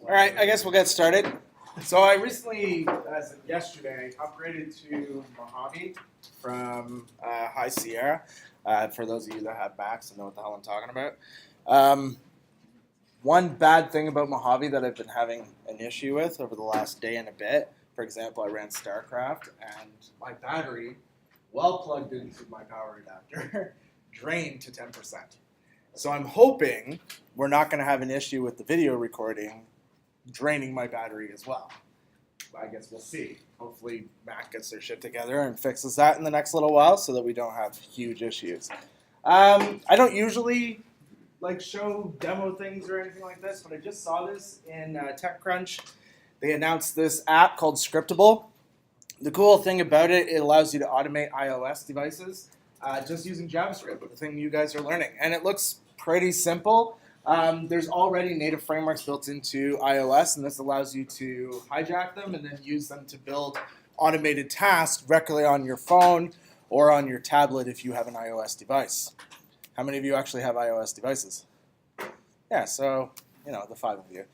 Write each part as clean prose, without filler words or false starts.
All right, I guess we'll get started. So I recently, as of yesterday, upgraded to Mojave from High Sierra. For those of you that have Macs and know what the hell I'm talking about. One bad thing about Mojave that I've been having an issue with over the last day and a bit, for example, I ran StarCraft and my battery, well plugged into my power adapter, drained to 10%. So I'm hoping we're not going to have an issue with the video recording draining my battery as well. I guess we'll see. Hopefully Mac gets their shit together and fixes that in the next little while so that we don't have huge issues. I don't usually show demo things or anything like this, but I just saw this in TechCrunch. They announced this app called Scriptable. The cool thing about it, it allows you to automate iOS devices just using JavaScript, the thing you guys are learning. And it looks pretty simple. There's already native frameworks built into iOS, and this allows you to hijack them and then use them to build automated tasks directly on your phone or on your tablet if you have an iOS device. How many of you actually have iOS devices? Yeah, so, the 5 of you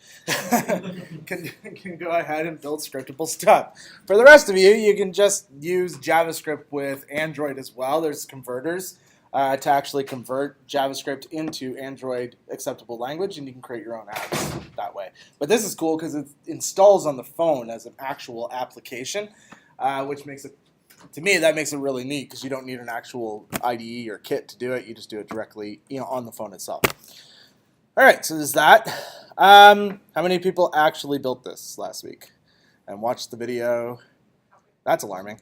can go ahead and build scriptable stuff. For the rest of you, you can just use JavaScript with Android as well. There's converters to actually convert JavaScript into Android acceptable language, and you can create your own apps that way. But this is cool because it installs on the phone as an actual application, which makes it, to me, that makes it really neat because you don't need an actual IDE or kit to do it. You just do it directly, on the phone itself. All right, so there's that. How many people actually built this last week and watched the video? That's alarming.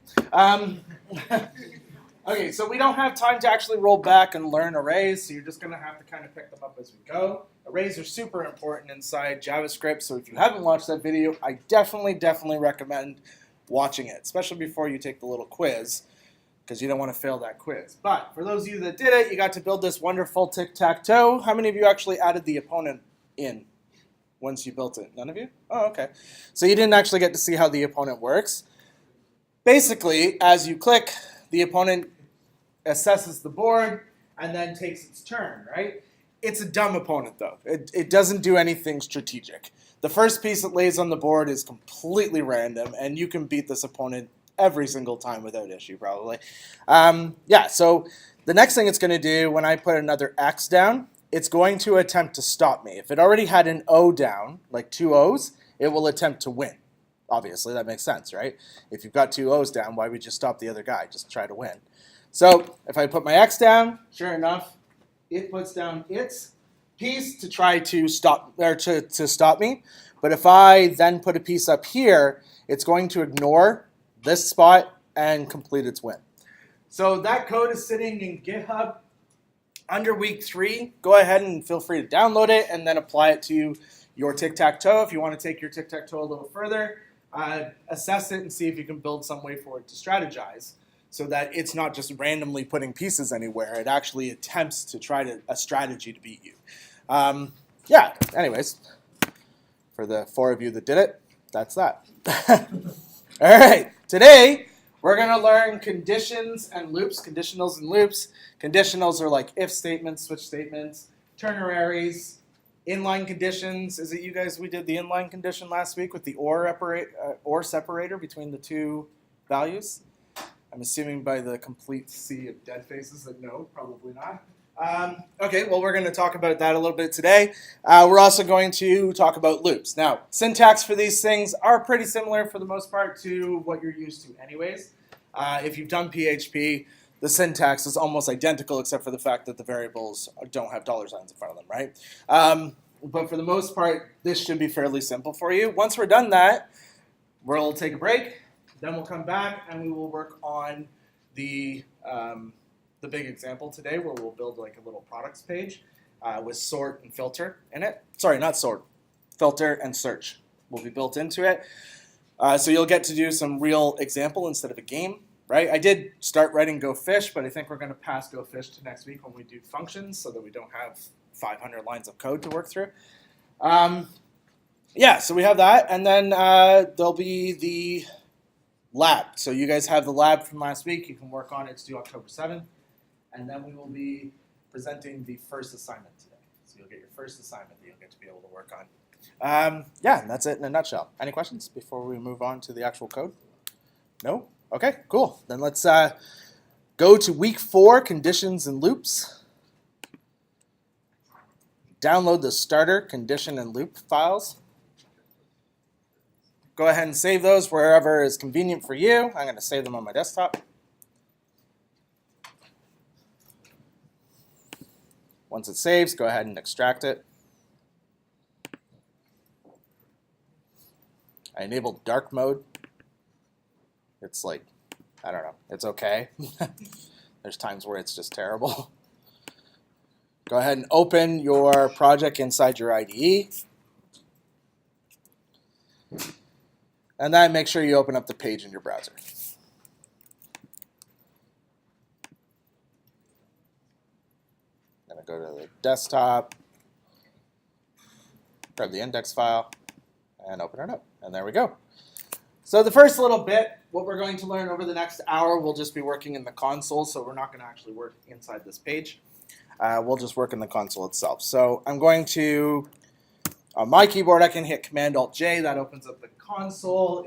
Okay, so we don't have time to actually roll back and learn arrays, so you're just going to have to kind of pick them up as we go. Arrays are super important inside JavaScript, so if you haven't watched that video, I definitely recommend watching it, especially before you take the little quiz, because you don't want to fail that quiz. But for those of you that did it, you got to build this wonderful tic-tac-toe. How many of you actually added the opponent in once you built it? None of you? Oh, okay. So you didn't actually get to see how the opponent works. Basically, as you click, the opponent assesses the board and then takes its turn, right? It's a dumb opponent, though. It doesn't do anything strategic. The first piece it lays on the board is completely random, and you can beat this opponent every single time without issue, probably. So the next thing it's going to do when I put another X down, it's going to attempt to stop me. If it already had an O down, like 2 O's, it will attempt to win. Obviously, that makes sense, right? If you've got 2 O's down, why would you stop the other guy? Just try to win. So if I put my X down, sure enough, it puts down its piece to try to stop or to stop me. But if I then put a piece up here, it's going to ignore this spot and complete its win. So that code is sitting in GitHub under week 3. Go ahead and feel free to download it and then apply it to your tic-tac-toe. If you want to take your tic-tac-toe a little further, assess it and see if you can build some way for it to strategize so that it's not just randomly putting pieces anywhere. It actually attempts to try a strategy to beat you. Anyways, for the 4 of you that did it, that's that. All right, today we're going to learn conditions and loops, conditionals and loops. Conditionals are like if statements, switch statements, ternaries, inline conditions. Is it you guys? We did the inline condition last week with the or separator between the two values. I'm assuming by the complete sea of dead faces that no, probably not. Okay, well, we're going to talk about that a little bit today. We're also going to talk about loops. Now, syntax for these things are pretty similar for the most part to what you're used to anyways. If you've done PHP, the syntax is almost identical except for the fact that the variables don't have dollar signs in front of them, right? But for the most part, this should be fairly simple for you. Once we're done that, we'll take a break. Then we'll come back and we will work on the big example today where we'll build like a little products page with sort and filter in it. Sorry, not sort. Filter and search will be built into it. So you'll get to do some real example instead of a game, right? I did start writing Go Fish, but I think we're going to pass Go Fish to next week when we do functions so that we don't have 500 lines of code to work through. So we have that. And then there'll be the lab. So you guys have the lab from last week. You can work on it. It's due October 7th. And then we will be presenting the first assignment today. So you'll get your first assignment that you'll get to be able to work on. Yeah, that's it in a nutshell. Any questions before we move on to the actual code? No? Okay, cool. Then let's go to week 4, conditions and loops. Download the starter, condition, and loop files. Go ahead and save those wherever is convenient for you. I'm going to save them on my desktop. Once it saves, go ahead and extract it. I enabled dark mode. It's like, I don't know, it's okay. There's times where it's just terrible. Go ahead and open your project inside your IDE. And then make sure you open up the page in your browser. I'm going to go to the desktop, grab the index file, and open it up. And there we go. So the first little bit, what we're going to learn over the next hour, we'll just be working in the console, so we're not going to actually work inside this page. We'll just work in the console itself. So I'm going to, on my keyboard, I can hit Command-Alt-J. That opens up the console.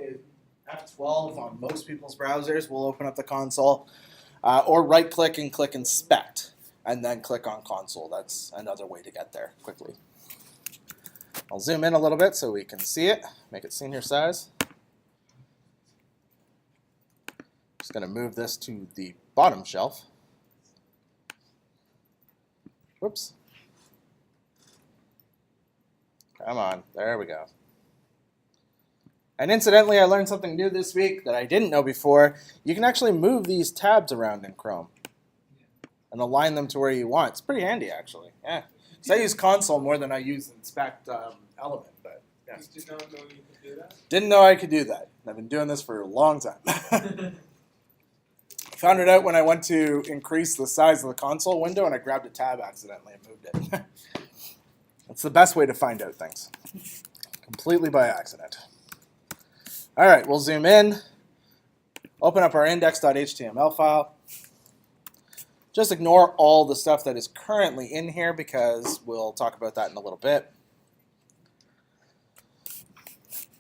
F12 on most people's browsers will open up the console. Or right-click and click Inspect, and then click on Console. That's another way to get there quickly. I'll zoom in a little bit so we can see it, make it senior size. Just going to move this to the bottom shelf. Whoops. Come on, there we go. And incidentally, I learned something new this week that I didn't know before. You can actually move these tabs around in Chrome and align them to where you want. It's pretty handy, actually. Yeah. So I use console more than I use inspect element, but yeah. You did not know you could do that? Didn't know I could do that. I've been doing this for a long time. Found it out when I went to increase the size of the console window and I grabbed a tab accidentally and moved it. That's the best way to find out things. Completely by accident. All right, we'll zoom in. Open up our index.html file. Just ignore all the stuff that is currently in here because we'll talk about that in a little bit.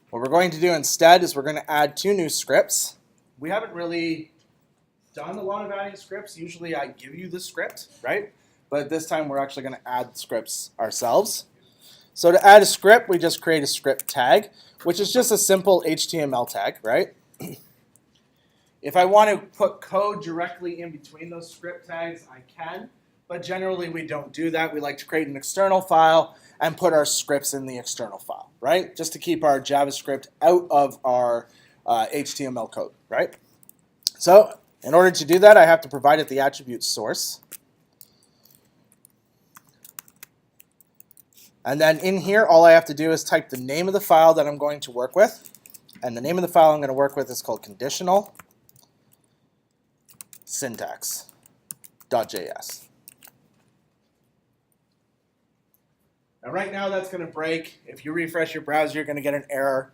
What we're going to do instead is we're going to add 2 new scripts. We haven't really done a lot of adding scripts. Usually I give you the script, right? But this time we're actually going to add scripts ourselves. So to add a script, we just create a script tag, which is just a simple HTML tag, right? If I want to put code directly in between those script tags, I can. But generally we don't do that. We like to create an external file and put our scripts in the external file, right? Just to keep our JavaScript out of our HTML code, right? So in order to do that, I have to provide it the attribute source. And then in here, all I have to do is type the name of the file that I'm going to work with. And the name of the file I'm going to work with is called conditional syntax.js. Now right now that's going to break. If you refresh your browser, you're going to get an error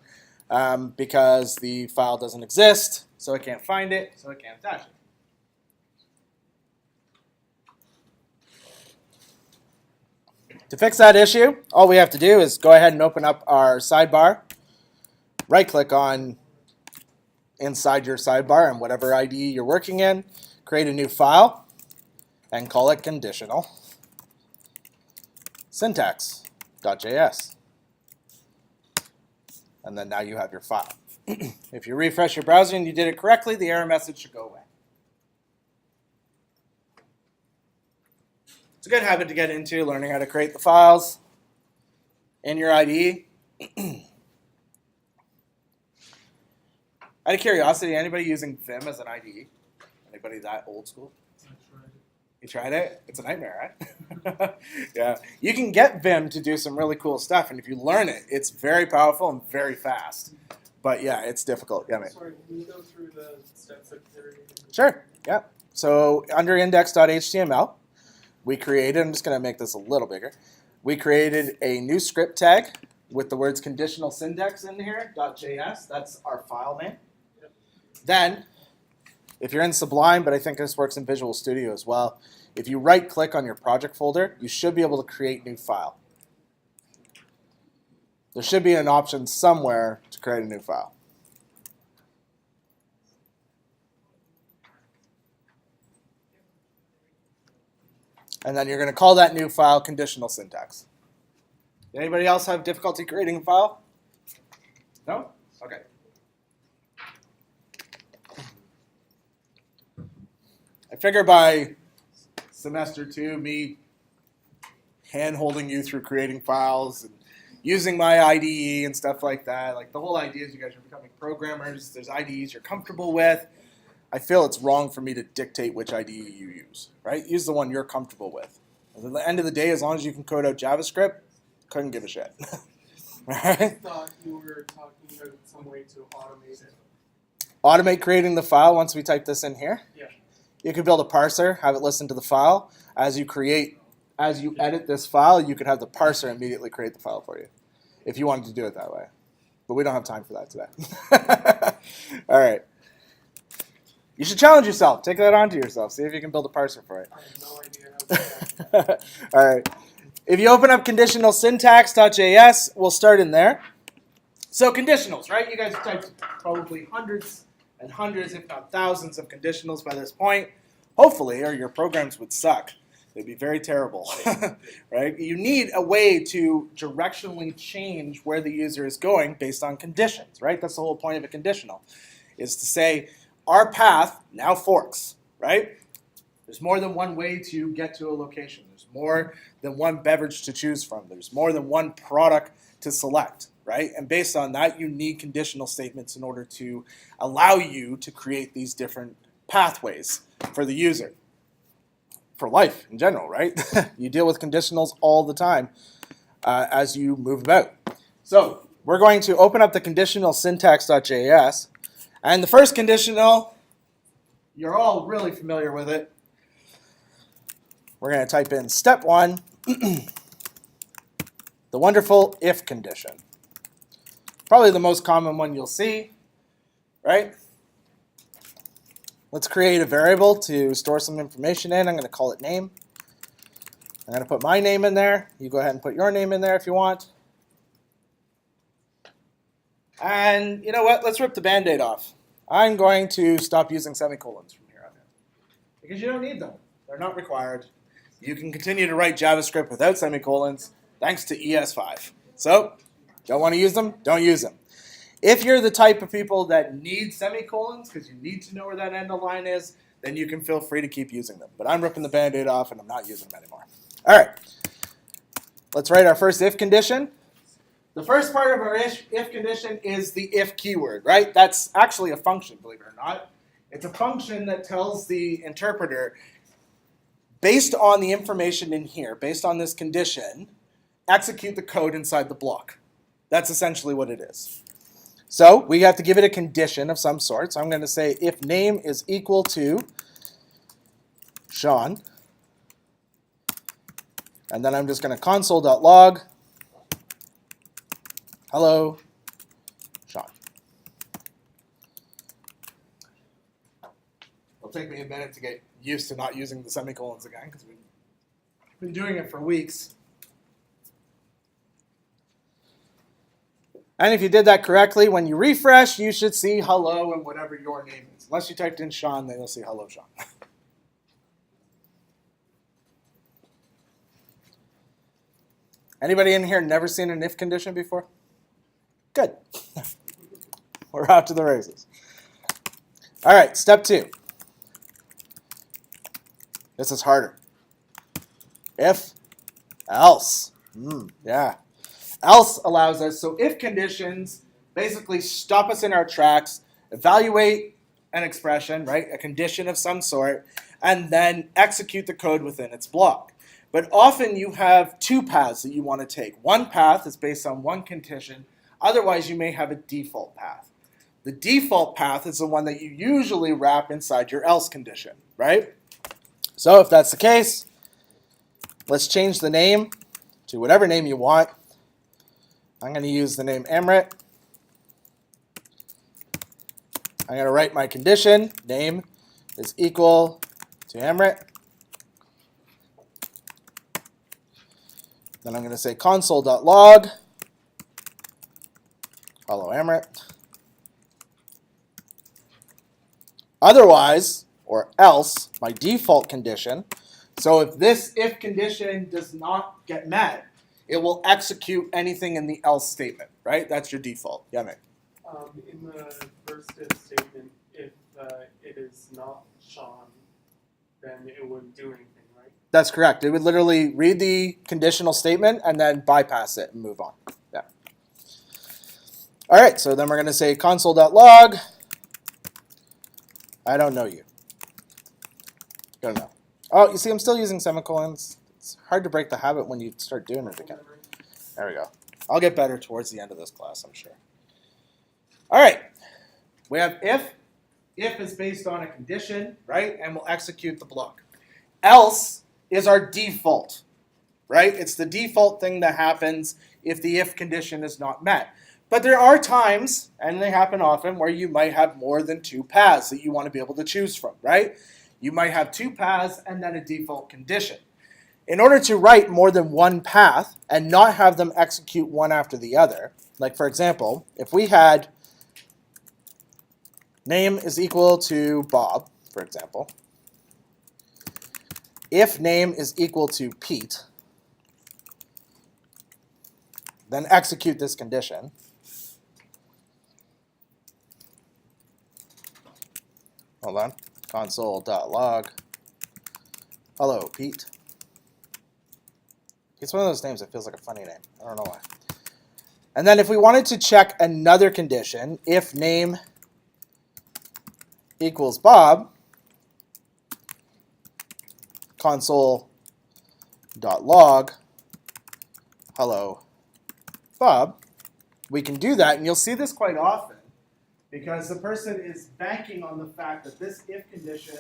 because the file doesn't exist, so it can't find it, so it can't attach it. To fix that issue, all we have to do is go ahead and open up our sidebar, right-click on inside your sidebar and whatever IDE you're working in, create a new file, and call it conditional syntax.js. And then now you have your file. If you refresh your browser and you did it correctly, the error message should go away. It's a good habit to get into, learning how to create the files in your IDE. Out of curiosity, anybody using Vim as an IDE? Anybody that old school? I tried it. You tried it? It's a nightmare, right? Yeah. You can get Vim to do some really cool stuff, and if you learn it, it's very powerful and very fast. But yeah, it's difficult. Yeah, mate. Sorry, can you go through the steps of iterating? Sure. Yeah. So under index.html, we created, I'm just going to make this a little bigger. We created a new script tag with the words conditional syntax in here, .js. That's our file name. Yep. Then, if you're in Sublime, but I think this works in Visual Studio as well, if you right-click on your project folder, you should be able to create new file. there should be an option somewhere to create a new file. And then you're going to call that new file conditional syntax. Anybody else have difficulty creating a file? No? Okay. I figure by semester 2, me hand-holding you through creating files and using my IDE and stuff like that, like the whole idea is you guys are becoming programmers, there's IDEs you're comfortable with. I feel it's wrong for me to dictate which IDE you use, right? Use the one you're comfortable with. At the end of the day, as long as you can code out JavaScript, couldn't give a shit. I Right? thought you were talking about some way to automate it. Automate creating the file once we type this in here. Yeah. You could build a parser, have it listen to the file. As you edit this file, you could have the parser immediately create the file for you if you wanted to do it that way. But we don't have time for that today. All right. You should challenge yourself. Take that onto yourself. See if you can build a parser for it. I have no idea how to do that. All right. If you open up conditionalsyntax.js, we'll start in there. So conditionals, right? You guys typed probably hundreds and hundreds, if not thousands, of conditionals by this point. Hopefully, or your programs would suck. They'd be very terrible, right? You need a way to directionally change where the user is going based on conditions, right? That's the whole point of a conditional, is to say our path now forks, right? There's more than one way to get to a location. There's more than one beverage to choose from. There's more than one product to select, right? And based on that, you need conditional statements in order to allow you to create these different pathways for the user. For life in general, right? You deal with conditionals all the time as you move about. So we're going to open up the conditionalsyntax.js. And the first conditional, you're all really familiar with it. We're going to type in step 1, the wonderful if condition. Probably the most common one you'll see, right? Let's create a variable to store some information in. I'm going to call it name. I'm going to put my name in there. You go ahead and put your name in there if you want. And you know what? Let's rip the Band-Aid off. I'm going to stop using semicolons from here on in. Because you don't need them. They're not required. You can continue to write JavaScript without semicolons thanks to ES5. So, don't want to use them? Don't use them. If you're the type of people that need semicolons because you need to know where that end of line is, then you can feel free to keep using them. But I'm ripping the Band-Aid off and I'm not using them anymore. All right. Let's write our first if condition. The first part of our if condition is the if keyword, right? That's actually a function, believe it or not. It's a function that tells the interpreter, based on the information in here, based on this condition, execute the code inside the block. That's essentially what it is. So we have to give it a condition of some sort. So I'm going to say if name is equal to Sean, and then I'm just going to console.log, hello, Sean. It'll take me a minute to get used to not using the semicolons again because we've been doing it for weeks. And if you did that correctly, when you refresh, you should see hello and whatever your name is. Unless you typed in Sean, then you'll see hello, Sean. Anybody in here never seen an if condition before? Good. We're out to the races. All right, step 2. This is harder. If, else. Yeah. Else allows us, so if conditions basically stop us in our tracks, evaluate an expression, right, a condition of some sort, and then execute the code within its block. But often you have 2 paths that you want to take. One path is based on one condition, otherwise you may have a default path. The default path is the one that you usually wrap inside your else condition, right? So if that's the case, let's change the name to whatever name you want. I'm going to use the name Iterate. I'm going to write my condition. Name is equal to Iterate. Then I'm going to say console.log. hello Iterate. Otherwise, or else, my default condition. So if this if condition does not get met, it will execute anything in the else statement, right? That's your default. Yeah, mate. In the first if statement, if it is not Sean, then it wouldn't do anything, right? That's correct. It would literally read the conditional statement and then bypass it and move on. Yeah. All right, so then we're going to say console.log. I don't know you. Don't know. Oh, you see, I'm still using semicolons. It's hard to break the habit when you start doing it again. There we go. I'll get better towards the end of this class, I'm sure. All right. We have if. If is based on a condition, right? And we'll execute the block. Else is our default, right? It's the default thing that happens if the if condition is not met. But there are times, and they happen often, where you might have more than two paths that you want to be able to choose from, right? You might have two paths and then a default condition. In order to write more than one path and not have them execute one after the other, like for example, if we had name is equal to Bob, for example, if name is equal to Pete, then execute this condition. Hold on. Console.log. Hello, Pete. It's one of those names that feels like a funny name. I don't know why. And then if we wanted to check another condition, if name equals Bob, console.log, hello, Bob, we can do that. And you'll see this quite often because the person is banking on the fact that this if condition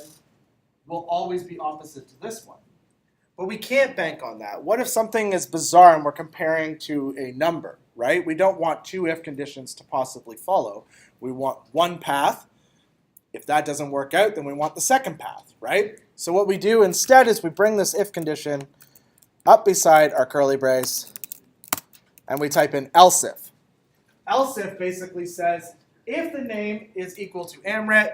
will always be opposite to this one. But we can't bank on that. What if something is bizarre and we're comparing to a number, right? We don't want two if conditions to possibly follow. We want one path. If that doesn't work out, then we want the second path, right? So what we do instead is we bring this if condition up beside our curly brace and we type in else if. Else if basically says, if the name is equal to Iterate,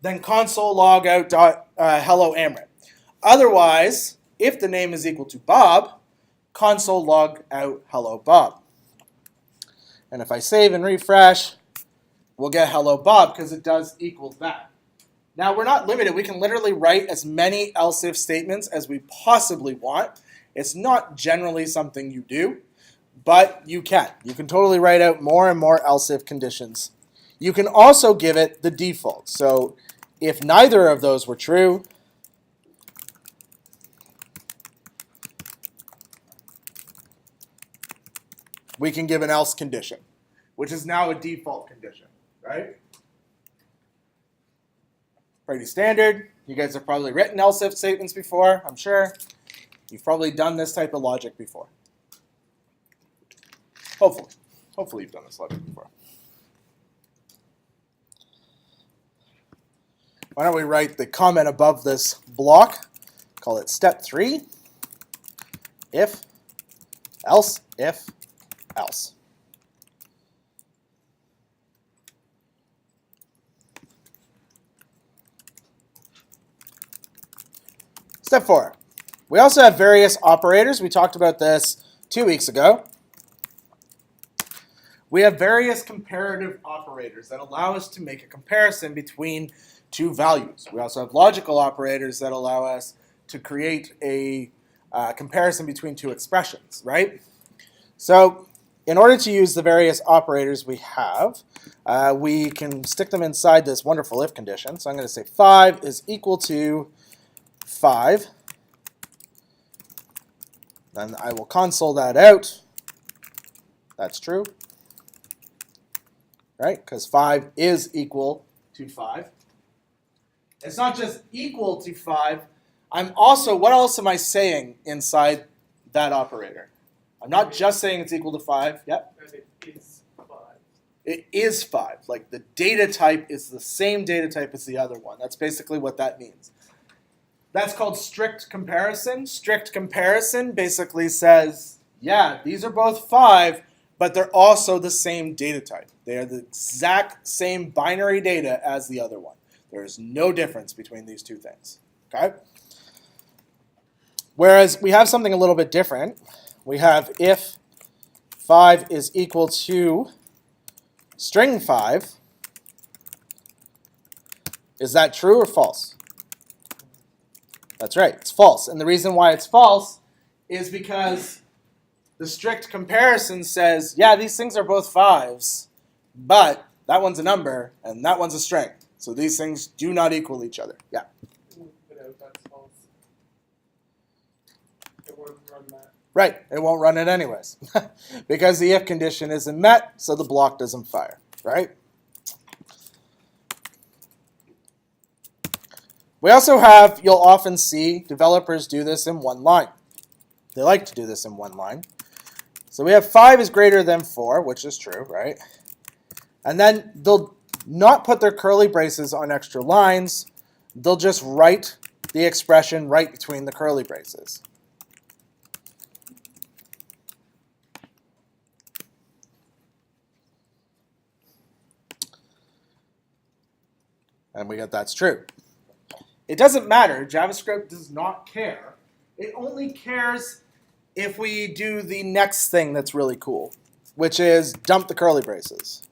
then console log out hello Iterate. Otherwise, if the name is equal to Bob, console log out hello Bob. And if I save and refresh, we'll get hello Bob because it does equal that. Now we're not limited. We can literally write as many else if statements as we possibly want. It's not generally something you do, but you can. You can totally write out more and more else if conditions. You can also give it the default. So if neither of those were true, we can give an else condition, which is now a default condition, right? Pretty standard. You guys have probably written else if statements before, I'm sure. You've probably done this type of logic before. Hopefully. Hopefully you've done this logic before. Why don't we write the comment above this block, call it step 3, if, else, else. Step 4. We also have various operators. We talked about this 2 weeks ago. We have various comparative operators that allow us to make a comparison between two values. We also have logical operators that allow us to create a comparison between two expressions, right? So in order to use the various operators we have, we can stick them inside this wonderful if condition. So I'm going to say 5 is equal to 5. Then I will console that out. That's true, right? Because 5 is equal to 5. It's not just equal to 5. I'm also, what else am I saying inside that operator? I'm not just saying it's equal to 5. Yep. That it is 5. It is 5. Like the data type is the same data type as the other one. That's basically what that means. That's called strict comparison. Strict comparison basically says, yeah, these are both 5, but they're also the same data type. They are the exact same binary data as the other one. There is no difference between these two things. Okay? Whereas we have something a little bit different. We have if 5 is equal to string 5. Is that true or false? That's right, it's false. And the reason why it's false is because the strict comparison says, yeah, these things are both 5s, but that one's a number and that one's a string. So these things do not equal each other. Yeah. That's false. It won't run that. Right, it won't run it anyways. Because the if condition isn't met, so the block doesn't fire, right? We also have, you'll often see developers do this in one line. They like to do this in one line. So we have 5 is greater than 4, which is true, right? And then they'll not put their curly braces on extra lines. They'll just write the expression right between the curly braces. And we get that's true. It doesn't matter. JavaScript does not care. It only cares if we do the next thing that's really cool, which is dump the curly braces.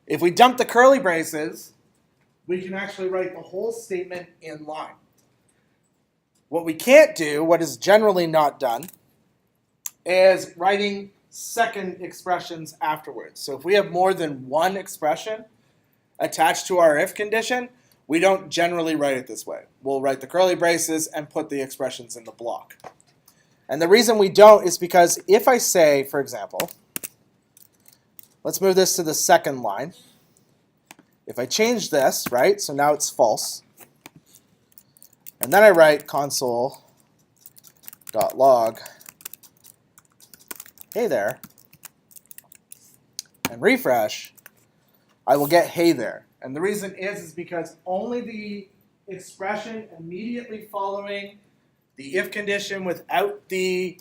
If we dump the curly braces, we can actually write the whole statement in line. What we can't do, what is generally not done, is writing second expressions afterwards. So if we have more than one expression attached to our if condition, we don't generally write it this way. We'll write the curly braces and put the expressions in the block. And the reason we don't is because if I say, for example, let's move this to the second line. If I change this, right, so now it's false, and then I write console.log, hey there, and refresh, I will get hey there. And the reason is because only the expression immediately following the if condition without the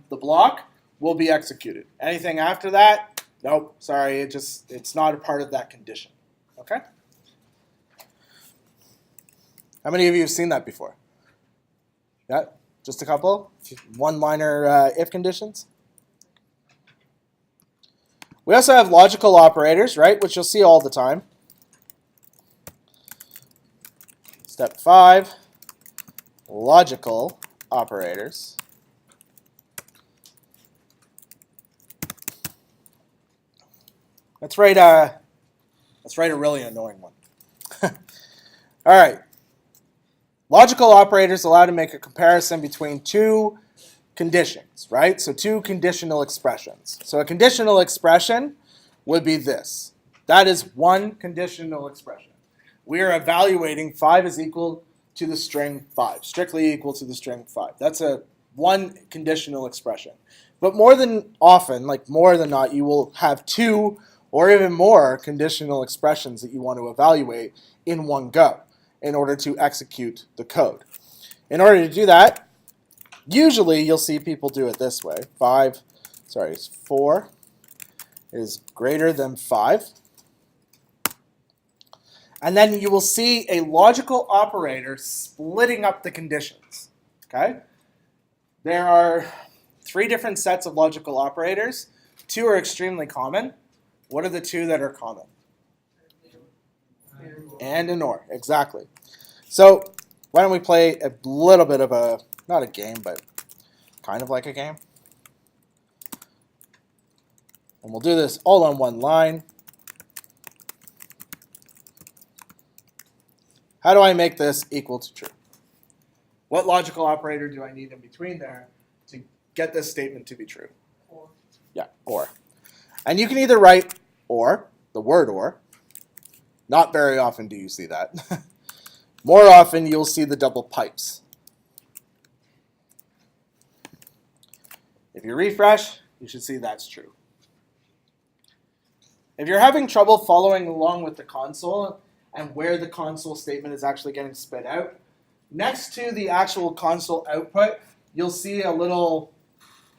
block will be executed. Anything after that, nope, sorry, it's not a part of that condition. Okay? How many of you have seen that before? Yeah, just a couple? One-liner if conditions? We also have logical operators, right, which you'll see all the time. Step 5, logical operators. Let's write a really annoying one. All right. Logical operators allow to make a comparison between two conditions, right? So two conditional expressions. So a conditional expression would be this. That is one conditional expression. We are evaluating 5 is equal to the string 5, strictly equal to the string 5. That's a one conditional expression. But more than often, like more than not, you will have two or even more conditional expressions that you want to evaluate in one go in order to execute the code. In order to do that, usually you'll see people do it this way. 4 is greater than 5. And then you will see a logical operator splitting up the conditions. Okay? There are 3 different sets of logical operators. 2 are extremely common. What are the 2 that are common? And and or, exactly. So why don't we play a little bit of a, not a game, but kind of like a game. And we'll do this all on one line. How do I make this equal to true? What logical operator do I need in between there to get this statement to be true? Or. Yeah, or. And you can either write or, the word or. Not very often do you see that. More often you'll see the double pipes. If you refresh, you should see that's true. If you're having trouble following along with the console and where the console statement is actually getting spit out, next to the actual console output, you'll see a little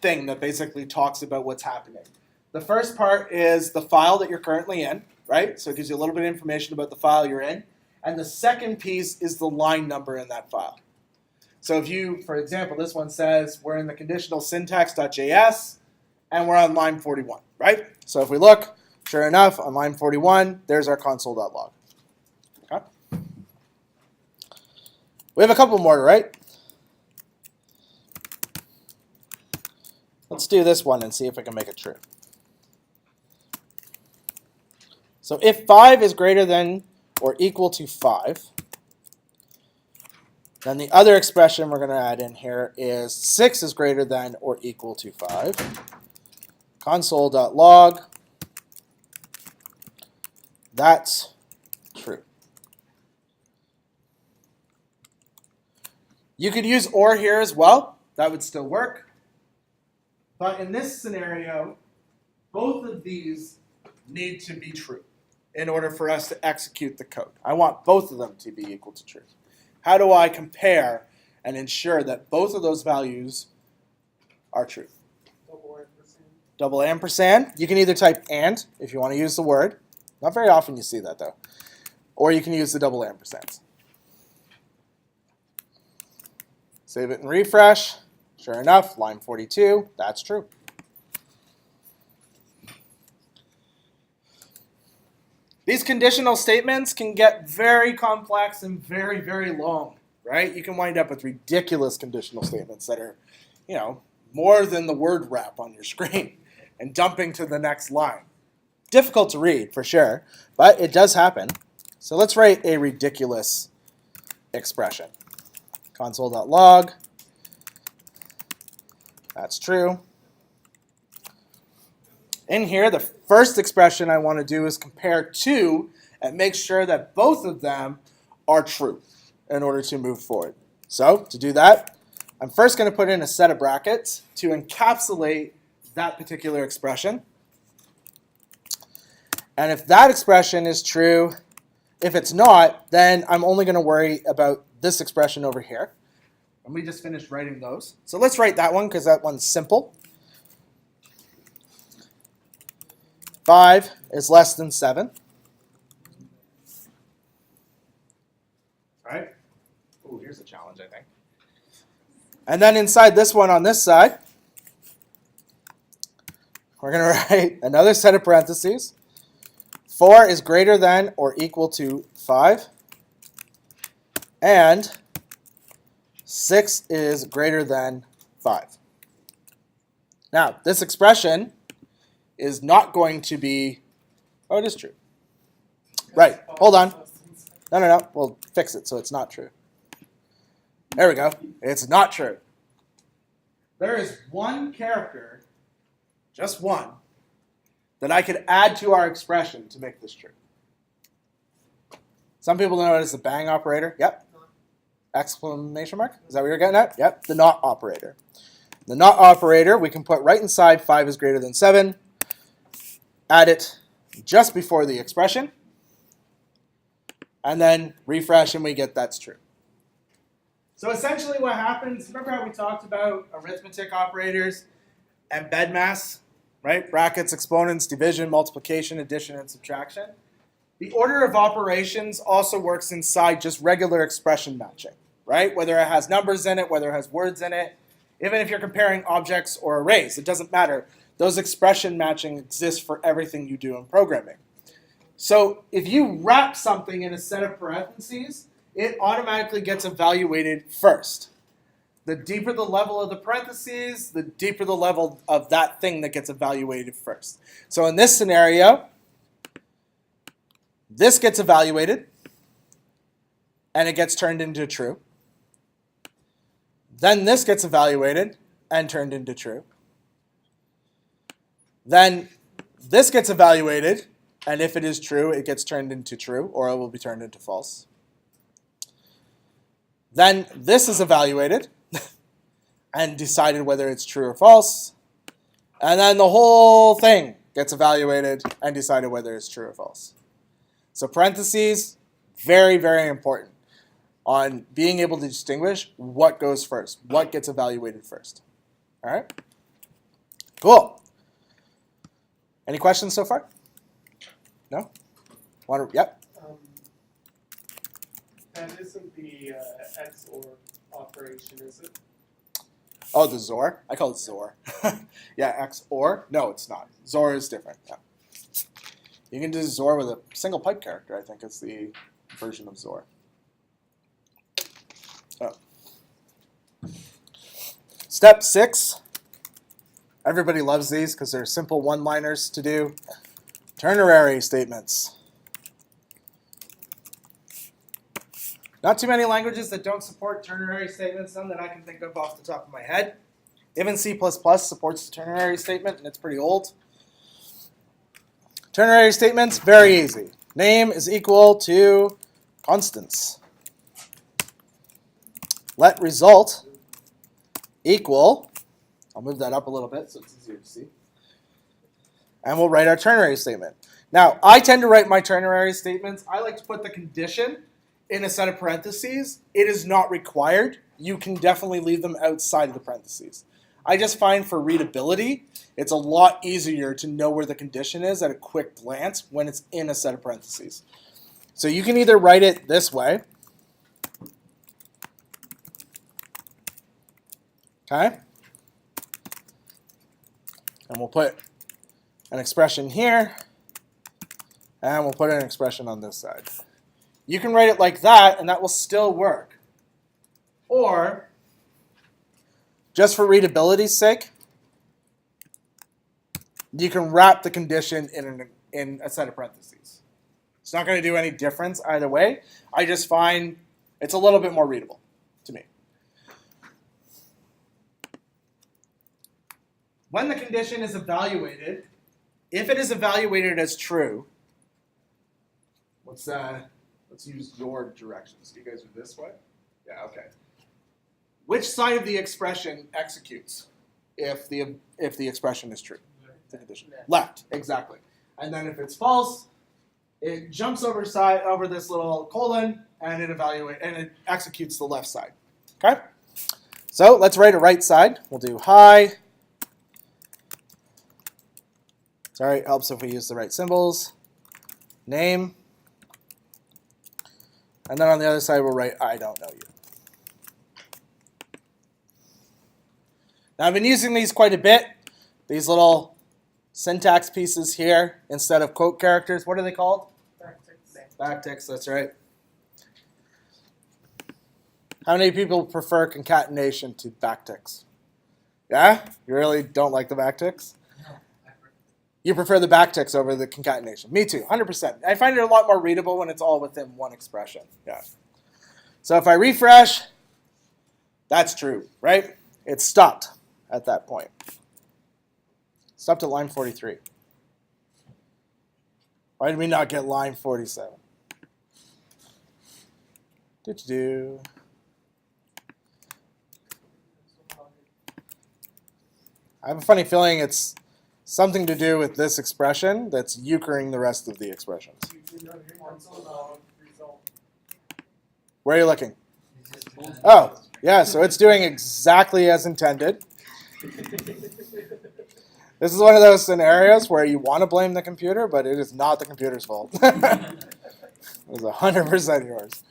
thing that basically talks about what's happening. The first part is the file that you're currently in, right? So it gives you a little bit of information about the file you're in. And the second piece is the line number in that file. So if you, for example, this one says we're in the conditional syntax.js and we're on line 41, right? So if we look, sure enough, on line 41, there's our console.log. Okay? We have a couple more, right? Let's do this one and see if we can make it true. So if 5 is greater than or equal to 5, then the other expression we're going to add in here is 6 is greater than or equal to 5. Console.log. That's true. You could use or here as well. That would still work. But in this scenario, both of these need to be true in order for us to execute the code. I want both of them to be equal to true. How do I compare and ensure that both of those values are true? Double ampersand. You can either type and if you want to use the word. Not very often you see that though. Or you can use the double ampersands. Save it and refresh. Sure enough, line 42, that's true. These conditional statements can get very complex and very, very long, right? You can wind up with ridiculous conditional statements that are, more than the word wrap on your screen and dumping to the next line. Difficult to read, for sure, but it does happen. So let's write a ridiculous expression. Console.log. That's true. In here, the first expression I want to do is compare two and make sure that both of them are true in order to move forward. So to do that, I'm first going to put in a set of brackets to encapsulate that particular expression. And if that expression is true, if it's not, then I'm only going to worry about this expression over here. And we just finished writing those. So let's write that one because that one's simple. 5 is less than 7. All right. Ooh, here's a challenge, I think. And then inside this one on this side, we're going to write another set of parentheses. 4 is greater than or equal to 5. And 6 is greater than 5. Now, this expression is not going to be, oh, it is true. Right, hold on. No, we'll fix it so it's not true. There we go. It's not true. There is one character, just one, that I could add to our expression to make this true. Some people know it as the bang operator. Yep. Exclamation mark? Is that what you're getting at? Yep. The not operator. The not operator we can put right inside 5 is greater than 7. Add it just before the expression. And then refresh and we get that's true. So essentially what happens, remember how we talked about arithmetic operators and bedmass, right? Brackets, exponents, division, multiplication, addition, and subtraction. The order of operations also works inside just regular expression matching, right? Whether it has numbers in it, whether it has words in it, even if you're comparing objects or arrays, it doesn't matter. Those expression matching exists for everything you do in programming. So if you wrap something in a set of parentheses, it automatically gets evaluated first. The deeper the level of the parentheses, the deeper the level of that thing that gets evaluated first. So in this scenario, this gets evaluated, and it gets turned into true. Then this gets evaluated and turned into true. Then this gets evaluated, and if it is true, it gets turned into true, or it will be turned into false. Then this is evaluated and decided whether it's true or false. And then the whole thing gets evaluated and decided whether it's true or false. So parentheses, very, very important on being able to distinguish what goes first, what gets evaluated first. All right? Cool. Any questions so far? No? Yep. That isn't the XOR operation, is it? Oh, the XOR? I call it XOR. Yeah, XOR? No, it's not. XOR is different. Yeah. You can do XOR with a single pipe character, I think is the version of XOR. Oh. Step 6. Everybody loves these because they're simple one-liners to do. Ternary statements. Not too many languages that don't support ternary statements, none that I can think of off the top of my head. Even C++ supports the ternary statement, and it's pretty old. Ternary statements, very easy. Name is equal to constants. Let result equal, I'll move that up a little bit so it's easier to see. And we'll write our ternary statement. Now, I tend to write my ternary statements. I like to put the condition in a set of parentheses. It is not required. You can definitely leave them outside of the parentheses. I just find for readability, it's a lot easier to know where the condition is at a quick glance when it's in a set of parentheses. So you can either write it this way. Okay? And we'll put an expression here, and we'll put an expression on this side. You can write it like that, and that will still work. Or, just for readability's sake, you can wrap the condition in a set of parentheses. It's not going to do any difference either way. I just find it's a little bit more readable to me. When the condition is evaluated, if it is evaluated as true, let's use your directions. You guys are this way? Yeah, okay. Which side of the expression executes if the expression is true? The condition. Left, exactly. And then if it's false, it jumps over this little colon and it executes the left side. Okay? So let's write a right side. We'll do hi. Sorry, it helps if we use the right symbols. Name. And then on the other side, we'll write, I don't know you. Now, I've been using these quite a bit. These little syntax pieces here instead of quote characters. What are they called? Backticks. Backticks, that's right. How many people prefer concatenation to backticks? Yeah? You really don't like the backticks? You prefer the backticks over the concatenation. Me too, 100%. I find it a lot more readable when it's all within one expression. Yeah. So if I refresh, that's true, right? It stopped at that point. Stopped at line 43. Why did we not get line 47? Do-do-do. I have a funny feeling it's something to do with this expression that's euchering the rest of the expressions. Where are you looking? Oh, yeah, so it's doing exactly as intended. This is one of those scenarios where you want to blame the computer, but it is not the computer's fault. It was 100% yours.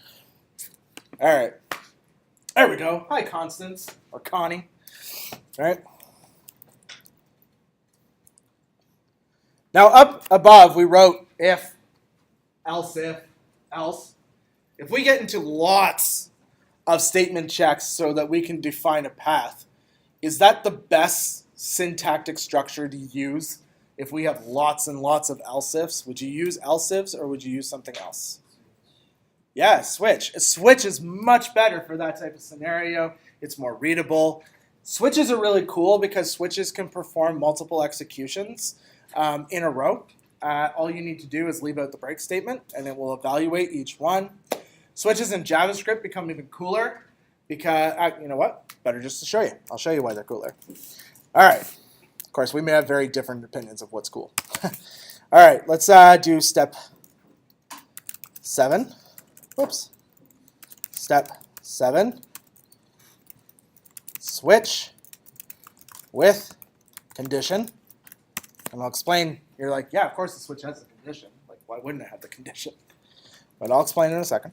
All right. There we go. Hi, Constance, or Connie. All right. Now, up above, we wrote if, else if, else. If we get into lots of statement checks so that we can define a path, is that the best syntactic structure to use if we have lots and lots of else ifs? Would you use else ifs or would you use something else? Yeah, switch. A switch is much better for that type of scenario. It's more readable. Switches are really cool because switches can perform multiple executions in a row. All you need to do is leave out the break statement, and it will evaluate each one. Switches in JavaScript become even cooler because, you know what? Better just to show you. I'll show you why they're cooler. All right, course, we may have very different opinions of what's cool. All right, let's do step 7. Whoops. Step 7. Switch with condition. And I'll explain. You're like, yeah, of course the switch has a condition. Like, why wouldn't it have the condition? But I'll explain in a second.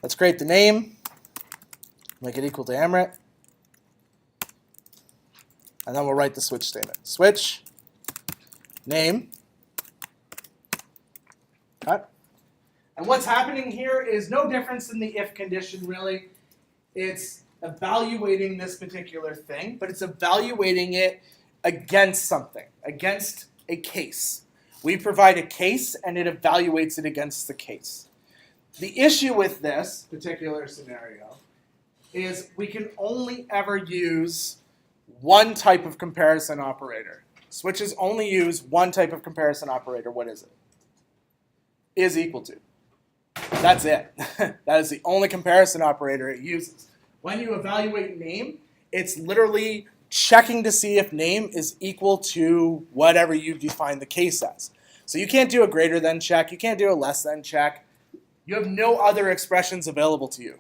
Let's create the name. Make it equal to Iterate. And then we'll write the switch statement. Switch name. Cut. And what's happening here is no difference in the if condition, really. It's evaluating this particular thing, but it's evaluating it against something, against a case. We provide a case, and it evaluates it against the case. The issue with this particular scenario is we can only ever use one type of comparison operator. Switches only use one type of comparison operator. What is it? Is equal to. That's it. That is the only comparison operator it uses. When you evaluate name, it's literally checking to see if name is equal to whatever you define the case as. So you can't do a greater than check. You can't do a less than check. You have no other expressions available to you.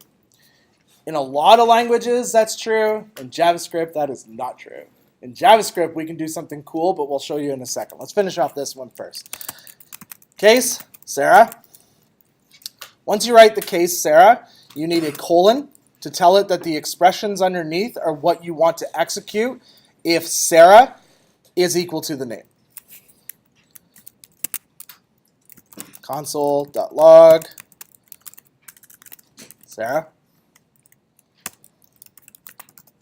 In a lot of languages, that's true. In JavaScript, that is not true. In JavaScript, we can do something cool, but we'll show you in a second. Let's finish off this one first. Case, Sarah. Once you write the case, Sarah, you need a colon to tell it that the expressions underneath are what you want to execute if Sarah is equal to the name. Console.log Sarah.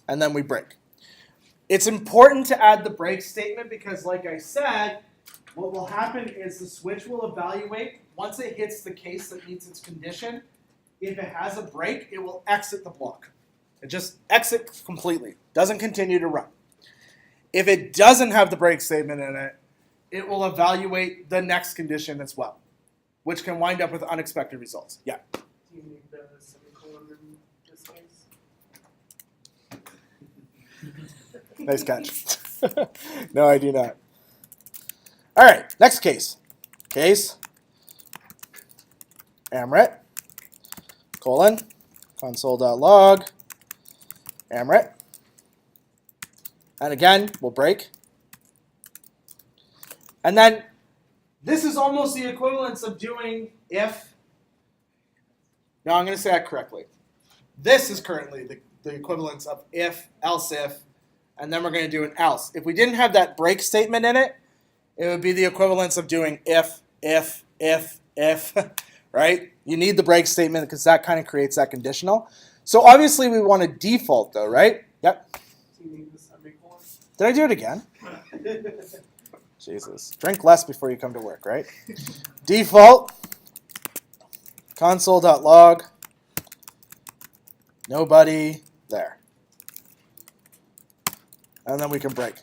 And then we break. It's important to add the break statement because, like I said, what will happen is the switch will evaluate. Once it hits the case that meets its condition, if it has a break, it will exit the block. It just exits completely. Doesn't continue to run. If it doesn't have the break statement in it, it will evaluate the next condition as well, which can wind up with unexpected results. Yeah? Do you need the semicolon in this case? Nice catch. No, I do not. All right, next case. Case, Iterate, colon, console.log, Iterate. And again, we'll break. And then this is almost the equivalence of doing if. No, I'm going to say that correctly. This is currently the equivalence of if, else if, and then we're going to do an else. If we didn't have that break statement in it, it would be the equivalence of doing if, right? You need the break statement because that kind of creates that conditional. So obviously we want a default though, right? Yep. Do you need the semicolon? Did I do it again? Jesus. Drink less before you come to work, right? Default, console.log, nobody there. And then we can break.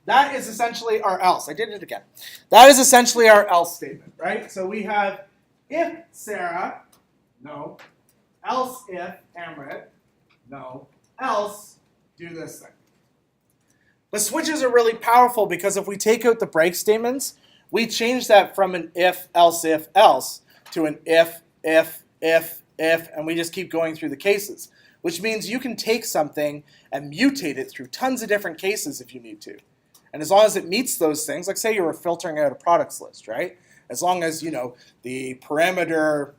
That is essentially our else. I did it again. That is essentially our else statement, right? So we have if Sarah, no. Else if Iterate, no. Else do this thing. But switches are really powerful because if we take out the break statements, we change that from an if, else to an if, and we just keep going through the cases, which means you can take something and mutate it through tons of different cases if you need to. And as long as it meets those things, like say you were filtering out a products list, right? As long as, the parameter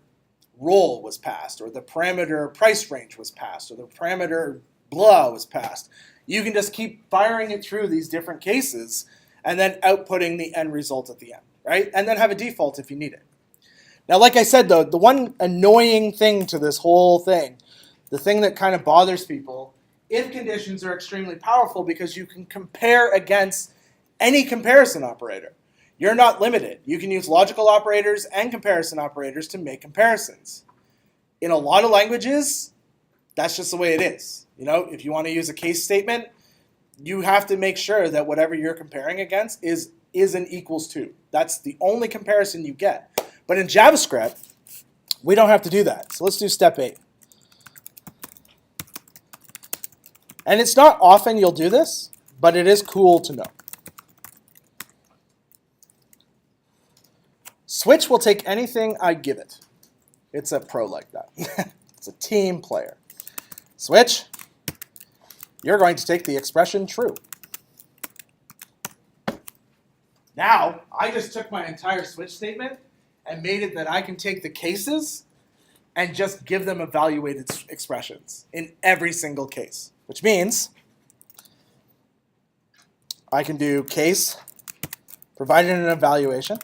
role was passed, or the parameter price range was passed, or the parameter blah was passed, you can just keep firing it through these different cases and then outputting the end result at the end, right? And then have a default if you need it. Now, like I said, though, the one annoying thing to this whole thing, the thing that kind of bothers people, if conditions are extremely powerful because you can compare against any comparison operator. You're not limited. You can use logical operators and comparison operators to make comparisons. In a lot of languages, that's just the way it is. If you want to use a case statement, you have to make sure that whatever you're comparing against is an equals to. That's the only comparison you get. But in JavaScript, we don't have to do that. So let's do step 8. And it's not often you'll do this, but it is cool to know. Switch will take anything I give it. It's a pro like that. It's a team player. Switch, you're going to take the expression true. Now, I just took my entire switch statement and made it that I can take the cases and just give them evaluated expressions in every single case, which means I can do case provided an evaluation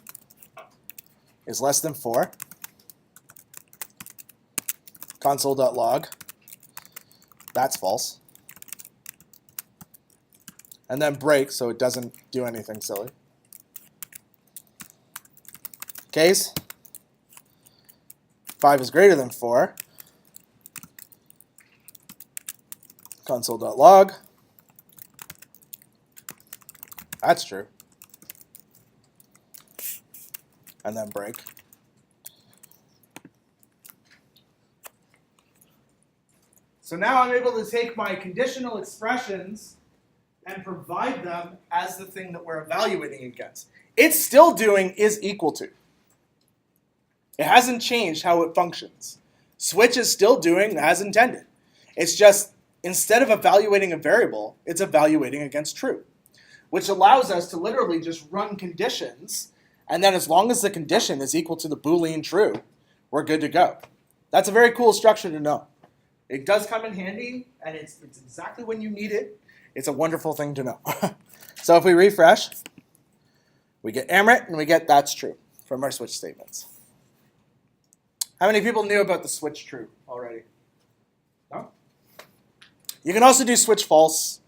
is less than 4, console.log, that's false, and then break so it doesn't do anything silly. Case 5 is greater than 4, console.log, that's true, and then break. So now I'm able to take my conditional expressions and provide them as the thing that we're evaluating against. It's still doing is equal to. It hasn't changed how it functions. Switch is still doing as intended. It's just, instead of evaluating a variable, it's evaluating against true, which allows us to literally just run conditions, and then as long as the condition is equal to the Boolean true, we're good to go. That's a very cool structure to know. It does come in handy, and it's exactly when you need it. It's a wonderful thing to know. So if we refresh, we get Iterate, and we get that's true from our switch statements. How many people knew about the switch true already? No? You can also do switch false.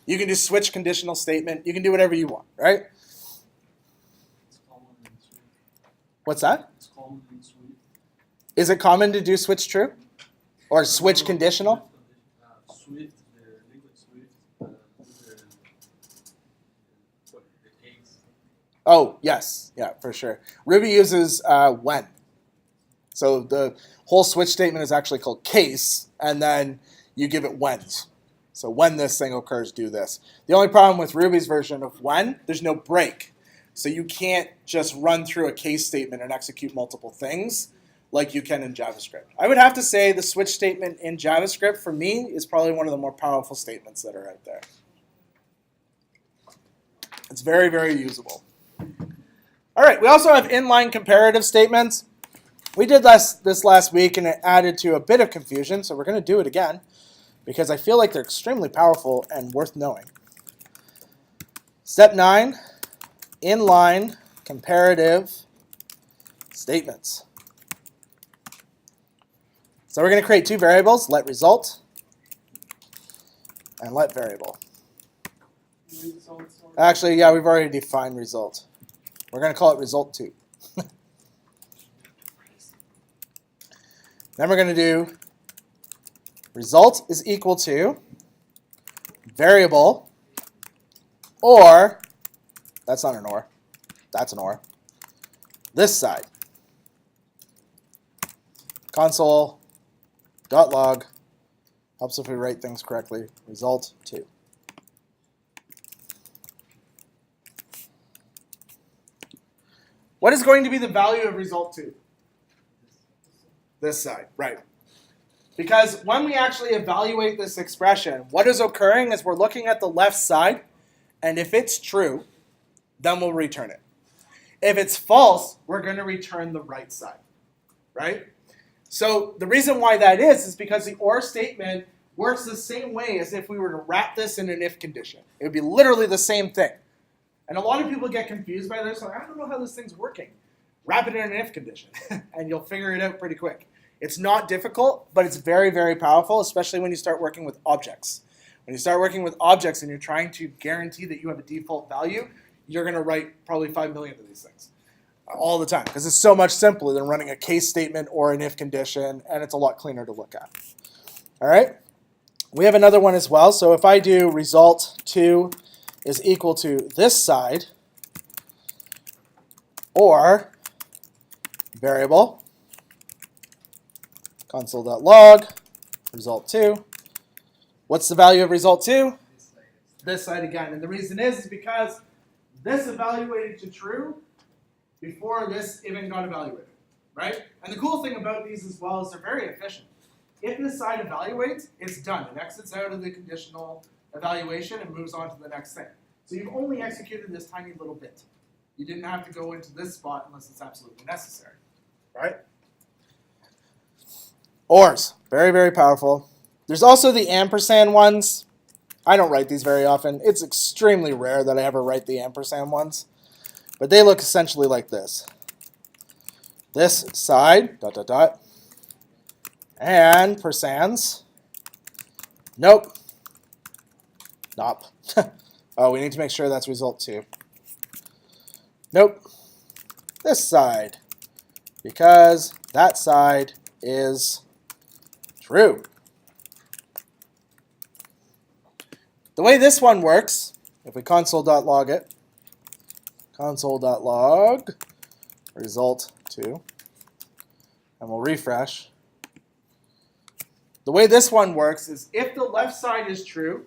You can do switch conditional statement. You can do whatever you want, right? It's common in Swift. What's that? It's common in Swift. Is it common to do switch true? Or switch conditional? Swift, the liquid Swift, the case. Oh, yes. Yeah, for sure. Ruby uses when. So the whole switch statement is actually called case, and then you give it whens. So when this thing occurs, do this. The only problem with Ruby's version of when, there's no break. So you can't just run through a case statement and execute multiple things like you can in JavaScript. I would have to say the switch statement in JavaScript, for me, is probably one of the more powerful statements that are out there. It's very, very usable. All right, we also have inline comparative statements. We did this last week, and it added to a bit of confusion, so we're going to do it again because I feel like they're extremely powerful and worth knowing. Step 9, inline comparative statements. So we're going to create two variables, let result and let variable. Actually, yeah, we've already defined result. We're going to call it result2. Then we're going to do result is equal to variable or, that's not an or, that's an or, this side. Console.log helps if we write things correctly, result2. What is going to be the value of result2? This side, right. Because when we actually evaluate this expression, what is occurring is we're looking at the left side, and if it's true, then we'll return it. If it's false, we're going to return the right side, right? So the reason why that is because the OR statement works the same way as if we were to wrap this in an if condition. It would be literally the same thing. And a lot of people get confused by this, like, I don't know how this thing's working. Wrap it in an if condition, and you'll figure it out pretty quick. It's not difficult, but it's very, very powerful, especially when you start working with objects. When you start working with objects and you're trying to guarantee that you have a default value, you're going to write probably 5 million of these things all the time, because it's so much simpler than running a case statement or an if condition, and it's a lot cleaner to look at. All right? We have another one as well. So if I do result2 is equal to this side, or variable, console.log, result2, What's the value of result 2? This side is This side again. And the reason is because this evaluated to true before this even got evaluated, right? And the cool thing about these as well is they're very efficient. If this side evaluates, it's done. It exits out of the conditional evaluation and moves on to the next thing. So you've only executed this tiny little bit. You didn't have to go into this spot unless it's absolutely necessary, right? Ors, very, very powerful. There's also the ampersand ones. I don't write these very often. It's extremely rare that I ever write the ampersand ones. But they look essentially like this. This side, dot, dot, dot, and persands. Nope. Nope. Oh, we need to make sure that's result 2. Nope. This side, because that side is true. The way this one works, if we console.log it, console.log result 2, and we'll refresh. The way this one works is if the left side is true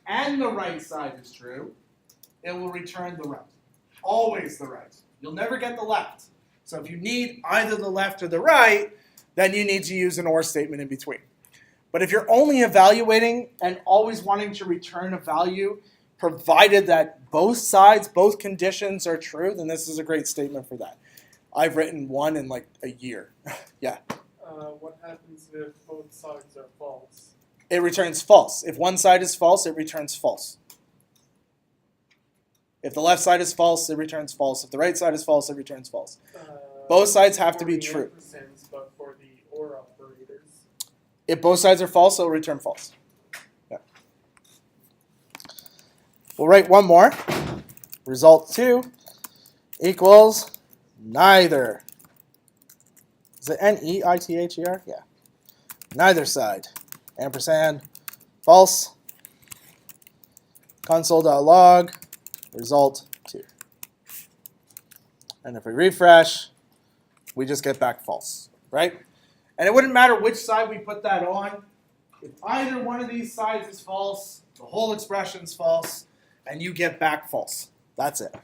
and the right side is true, it will return the right. Always the right. You'll never get the left. So if you need either the left or the right, then you need to use an OR statement in between. But if you're only evaluating and always wanting to return a value, provided that both sides, both conditions are true, then this is a great statement for that. I've written one in like a year. Yeah. What happens if both sides are false? It returns false. If one side is false, it returns false. If the left side is false, it returns false. If the right side is false, it returns false. Both sides have to be true. But for the OR operators. If both sides are false, it'll return false. Yeah. We'll write one more. Result 2 equals neither. Is it N-E-I-T-H-E-R? Yeah. Neither side. Ampersand. False. Console.log. Result 2. And if we refresh, we just get back false, right? And it wouldn't matter which side we put that on. If either one of these sides is false, the whole expression's false, and you get back false. That's it.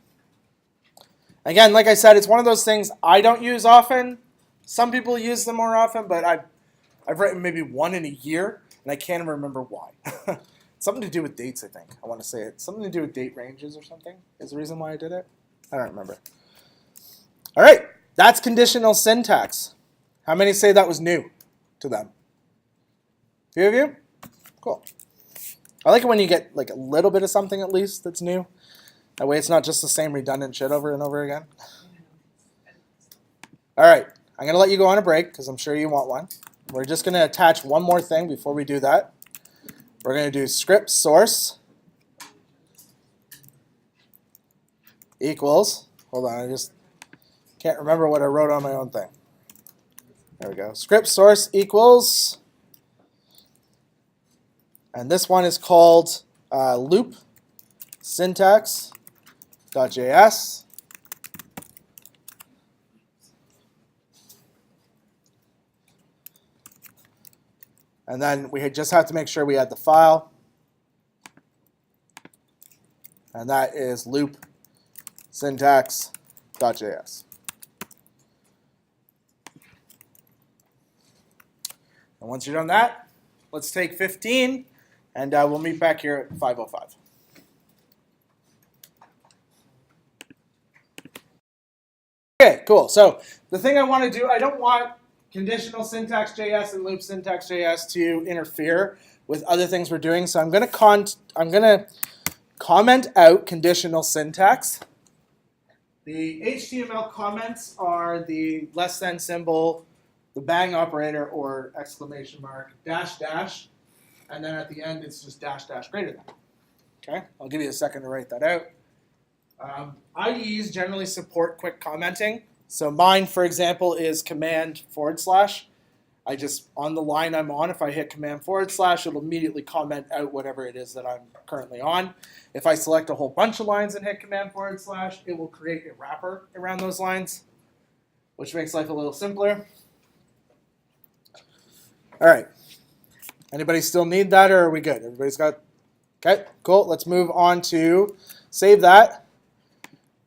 Again, like I said, it's one of those things I don't use often. Some people use them more often, but I've written maybe one in a year, and I can't even remember why. Something to do with dates, I think. I want to say it. Something to do with date ranges or something is the reason why I did it. I don't remember. All right, that's conditional syntax. How many say that was new to them? A few of you? Cool. I like it when you get like a little bit of something at least that's new. That way it's not just the same redundant shit over and over again. All right, I'm going to let you go on a break because I'm sure you want one. We're just going to attach one more thing before we do that. We're going to do script source equals, hold on, I just can't remember what I wrote on my own thing. There we go. Script source equals, and this one is called loop syntax.js. And then we just have to make sure we add the file. And that is loop syntax.js. And once you're done that, let's take 15, and we'll meet back here at 5:05. Okay, cool. So the thing I want to do, I don't want conditional syntax.js and loop syntax.js to interfere with other things we're doing. So I'm going to comment out conditional syntax. The HTML comments are the less than symbol, the bang operator or exclamation mark, dash dash, and then at the end it's just dash dash greater than. Okay, I'll give you a second to write that out. IDEs generally support quick commenting. So mine, for example, is command /. I just, on the line I'm on, if I hit command /, it'll immediately comment out whatever it is that I'm currently on. If I select a whole bunch of lines and hit command /, it will create a wrapper around those lines, which makes life a little simpler. All right. Anybody still need that, or are we good? Everybody's got, okay, cool. Let's move on to save that,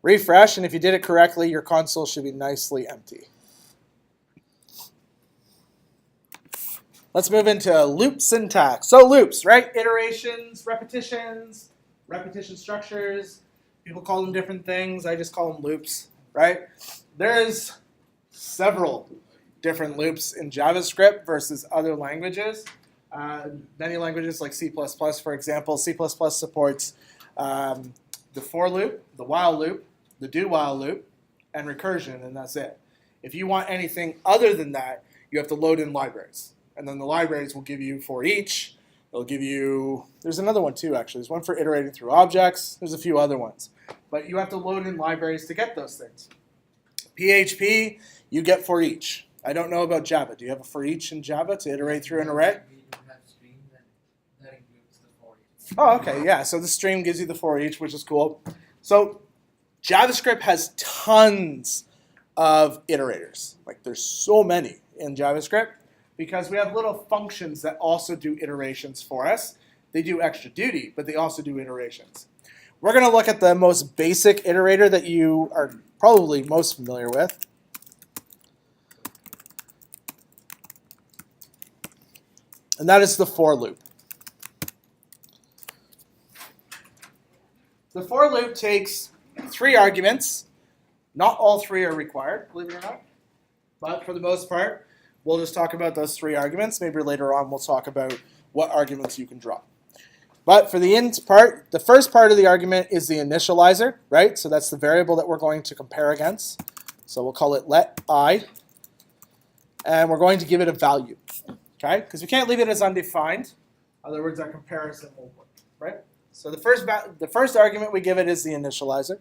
refresh, and if you did it correctly, your console should be nicely empty. Let's move into loop syntax. So loops, right? Iterations, repetitions, repetition structures. People call them different things. I just call them loops, right? There's several different loops in JavaScript versus other languages. Many languages like C++, for example, C++ supports the for loop, the while loop, the do while loop, and recursion, and that's it. If you want anything other than that, you have to load in libraries. And then the libraries will give you for each. They'll give you, there's another one too, actually. There's one for iterating through objects. There's a few other ones. But you have to load in libraries to get those things. PHP, you get for each. I don't know about Java. Do you have a for each in Java to iterate through an array? Oh, okay, yeah. So the stream gives you the for each, which is cool. So JavaScript has tons of iterators. Like there's so many in JavaScript because we have little functions that also do iterations for us. They do extra duty, but they also do iterations. We're going to look at the most basic iterator that you are probably most familiar with. And that is the for loop. The for loop takes 3 arguments. Not all 3 are required, believe it or not. But for the most part, we'll just talk about those 3 arguments. Maybe later on we'll talk about what arguments you can draw. But for the int part, the first part of the argument is the initializer, right? So that's the variable that we're going to compare against. So we'll call it let I. And we're going to give it a value, okay? Because we can't leave it as undefined. In other words, our comparison won't work, right? So the first argument we give it is the initializer.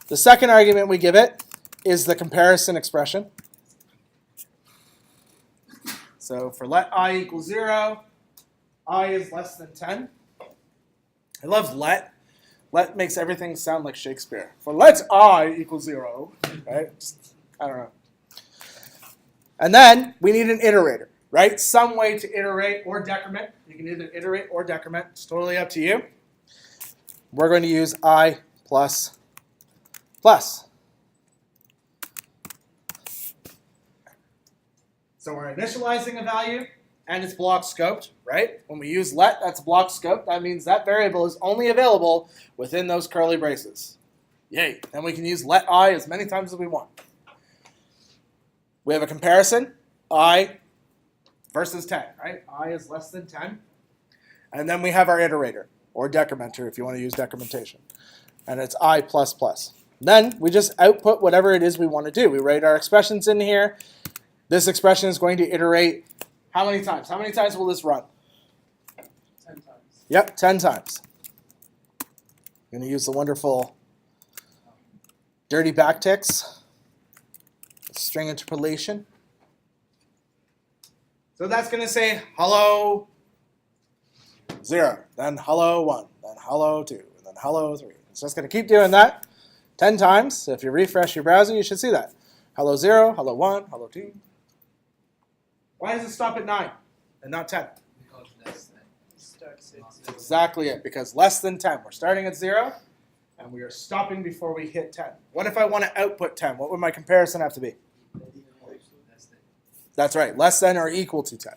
The second argument we give it is the comparison expression. So for let I equal 0, I is less than 10. I love let. Let makes everything sound like Shakespeare. For let I equal 0, right? Just, I don't know. And then we need an iterator, right? Some way to iterate or decrement. You can either iterate or decrement. It's totally up to you. We're going to use I plus plus. So we're initializing a value, and it's block scoped, right? When we use let, that's block scoped. That means that variable is only available within those curly braces. Yay. And we can use let I as many times as we want. We have a comparison, I versus 10, right? I is less than 10. And then we have our iterator, or decrementer if you want to use decrementation. And it's I plus plus. Then we just output whatever it is we want to do. We write our expressions in here. This expression is going to iterate how many times? How many times will this run? 10 times. Yep, 10 times. I'm going to use the wonderful dirty backticks, string interpolation. So that's going to say hello 0, then hello 1, then hello 2, and then hello 3. It's just going to keep doing that 10 times. So if you refresh your browser, you should see that. Hello 0, hello 1, hello 2. Why does it stop at 9 and not 10? Because less than. Starts at That's exactly it, because less than 10. We're starting at 0, and we are stopping before we hit 10. What if I want to output 10? What would my comparison have to be? Less than. That's right, less than or equal to 10.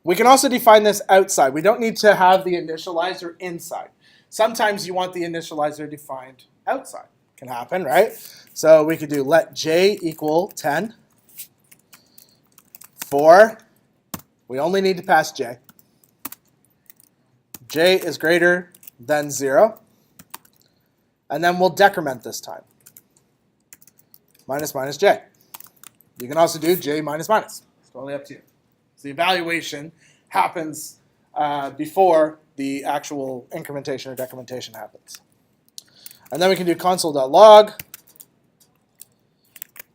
We can also define this outside. We don't need to have the initializer inside. Sometimes you want the initializer defined outside. Can happen, right? So we could do let j equal 10 for, we only need to pass j. J is greater than 0. And then we'll decrement this time. Minus minus j. You can also do j minus minus. It's totally up to you. So the evaluation happens before the actual incrementation or decrementation happens. And then we can do console.log.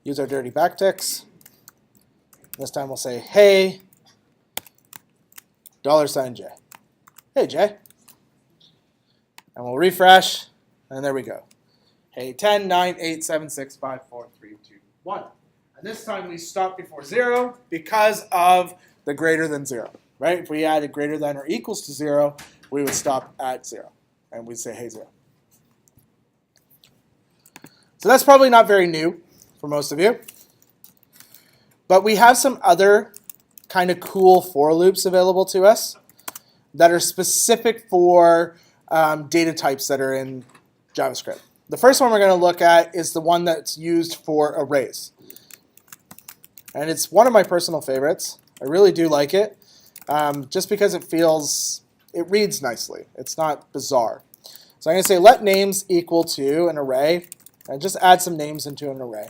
Use our dirty backticks. This time we'll say, hey, $j. Hey, J. And we'll refresh, and there we go. Hey, 10, 9, 8, 7, 6, 5, 4, 3, 2, 1. And this time we stop before 0 because of the greater than 0, right? If we added greater than or equals to 0, we would stop at 0. And we'd say, hey, 0. So that's probably not very new for most of you. But we have some other kind of cool for loops available to us that are specific for data types that are in JavaScript. The first one we're going to look at is the one that's used for arrays. And it's one of my personal favorites. I really do like it, just because it reads nicely. It's not bizarre. So I'm going to say let names equal to an array, and just add some names into an array.